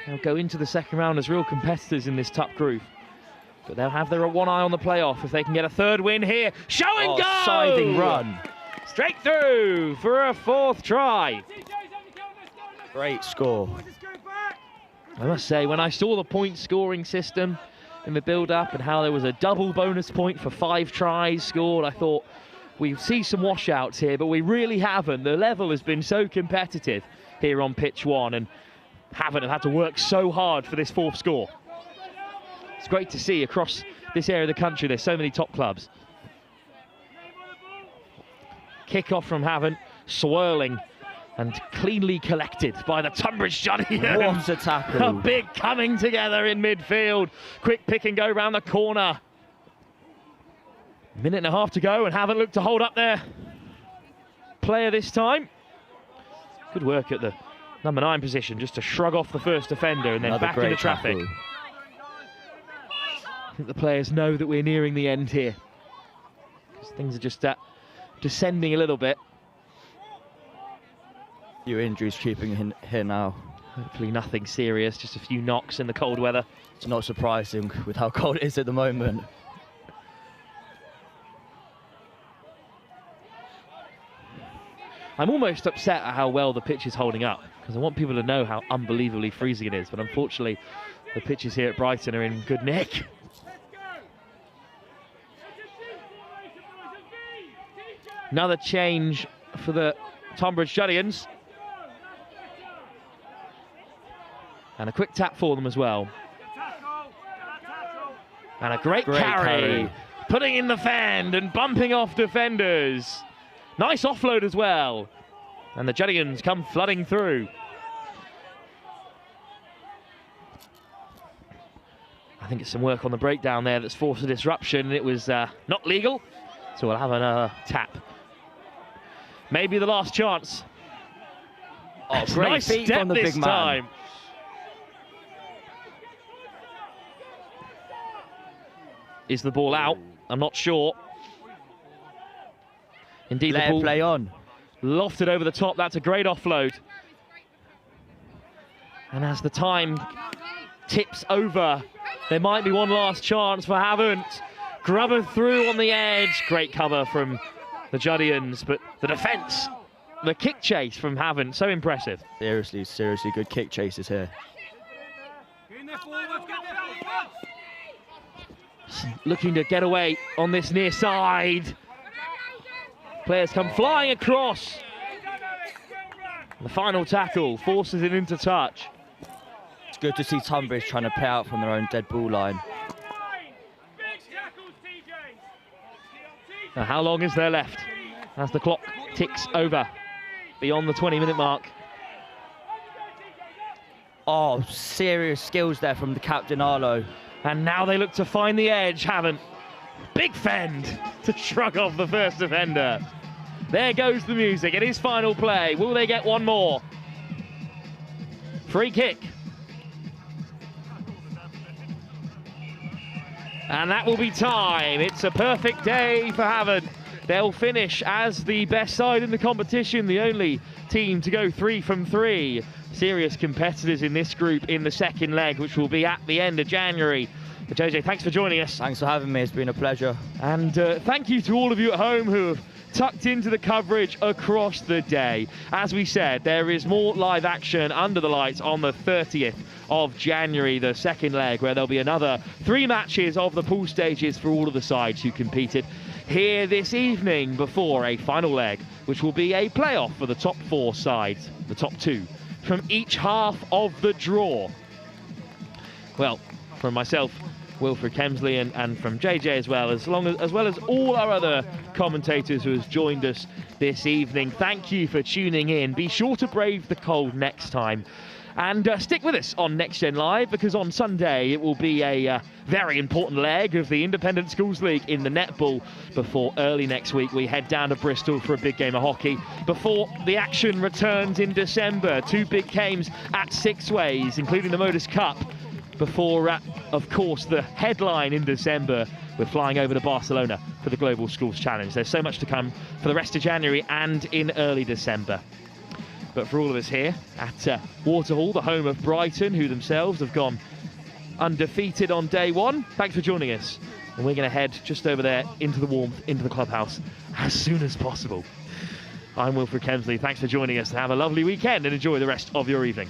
Speaker 1: They'll go into the second round as real competitors in this top group. But they'll have their one eye on the playoff if they can get a third win here. Show and go!
Speaker 10: Scything run.
Speaker 1: Straight through for a 4th try.
Speaker 10: Great score.
Speaker 1: I must say, when I saw the point scoring system in the build-up and how there was a double bonus point for 5 tries scored, I thought we see some washouts here, but we really haven't. The level has been so competitive here on pitch 1, and Havant have had to work so hard for this 4th score. It's great to see across this area of the country there's so many top clubs. Kick-off from Havant, swirling and cleanly collected by the Tonbridge Juddians.
Speaker 10: What a tackle.
Speaker 1: A big coming together in midfield. Quick pick and go round the corner. Minute and a half to go, and Havant look to hold up their player this time. Good work at the number 9 position, just to shrug off the first defender and then back into traffic.
Speaker 10: Tackle.
Speaker 1: I think the players know that we're nearing the end here, because things are just descending a little bit.
Speaker 10: Few injuries creeping in here now.
Speaker 1: Hopefully nothing serious, just a few knocks in the cold weather.
Speaker 10: It's not surprising with how cold it is at the moment.
Speaker 1: I'm almost upset at how well the pitch is holding up, because I want people to know how unbelievably freezing it is, but unfortunately the pitches here at Brighton are in good nick. Another change for the Tonbridge Juddians. And a quick tap for them as well. And a great carry. Putting in the fend and bumping off defenders. Nice offload as well. And the Juddians come flooding through. I think it's some work on the breakdown there that's forced a disruption. It was not legal. So we'll have another tap. Maybe the last chance.
Speaker 10: Oh, great
Speaker 1: Nice
Speaker 10: feet
Speaker 1: step
Speaker 10: from the
Speaker 1: this
Speaker 10: big man.
Speaker 1: time. Is the ball out? I'm not sure. Indeed,
Speaker 10: Let
Speaker 1: the ball
Speaker 10: it play on.
Speaker 1: lofted over the top. That's a great offload. And as the time tips over, there might be one last chance for Havant. Grubber through on the edge. Great cover from the Juddians, but the defence, the kick chase from Havant, so impressive.
Speaker 10: Seriously, seriously good kick chases here.
Speaker 1: Looking to get away on this near side. Players come flying across. The final tackle forces it into touch.
Speaker 10: It's good to see Tonbridge trying to play out from their own dead ball line.
Speaker 1: Now, how long is there left as the clock ticks over beyond the 20-minute mark?
Speaker 10: Oh, serious skills there from the captain, Arlo.
Speaker 1: And now they look to find the edge. Havant. Big fend to shrug off the first defender. There goes the music. It is final play. Will they get one more? Free kick. And that will be time. It's a perfect day for Havant. They'll finish as the best side in the competition, the only team to go 3 from 3. Serious competitors in this group in the second leg, which will be at the end of January. But JJ, thanks for joining us.
Speaker 10: Thanks for having me. It's been a pleasure.
Speaker 1: And thank you to all of you at home who have tucked into the coverage across the day. As we said, there is more live action under the lights on the 30th of January, the second leg, where there'll be another 3 matches of the pool stages for all of the sides who competed here this evening before a final leg, which will be a playoff for the top 4 sides, the top 2 from each half of the draw. Well, from myself, Wilfred Kemsley, and from JJ as well as all our other commentators who has joined us this evening. Thank you for tuning in. Be sure to brave the cold next time. And stick with us on Next Gen Live, because on Sunday it will be a very important leg of the Independent Schools League in the netball before early next week we head down to Bristol for a big game of hockey. Before the action returns in December, 2 big games at Sixways, including the Modus Cup. Before, of course, the headline in December, we're flying over to Barcelona for the Global Schools Challenge. There's so much to come for the rest of January and in early December. But for all of us here at Waterhall, the home of Brighton, who themselves have gone undefeated on day 1, thanks for joining us. And we're going to head just over there into the warmth, into the clubhouse as soon as possible. I'm Wilfred Kemsley. Thanks for joining us, and have a lovely weekend and enjoy the rest of your evening.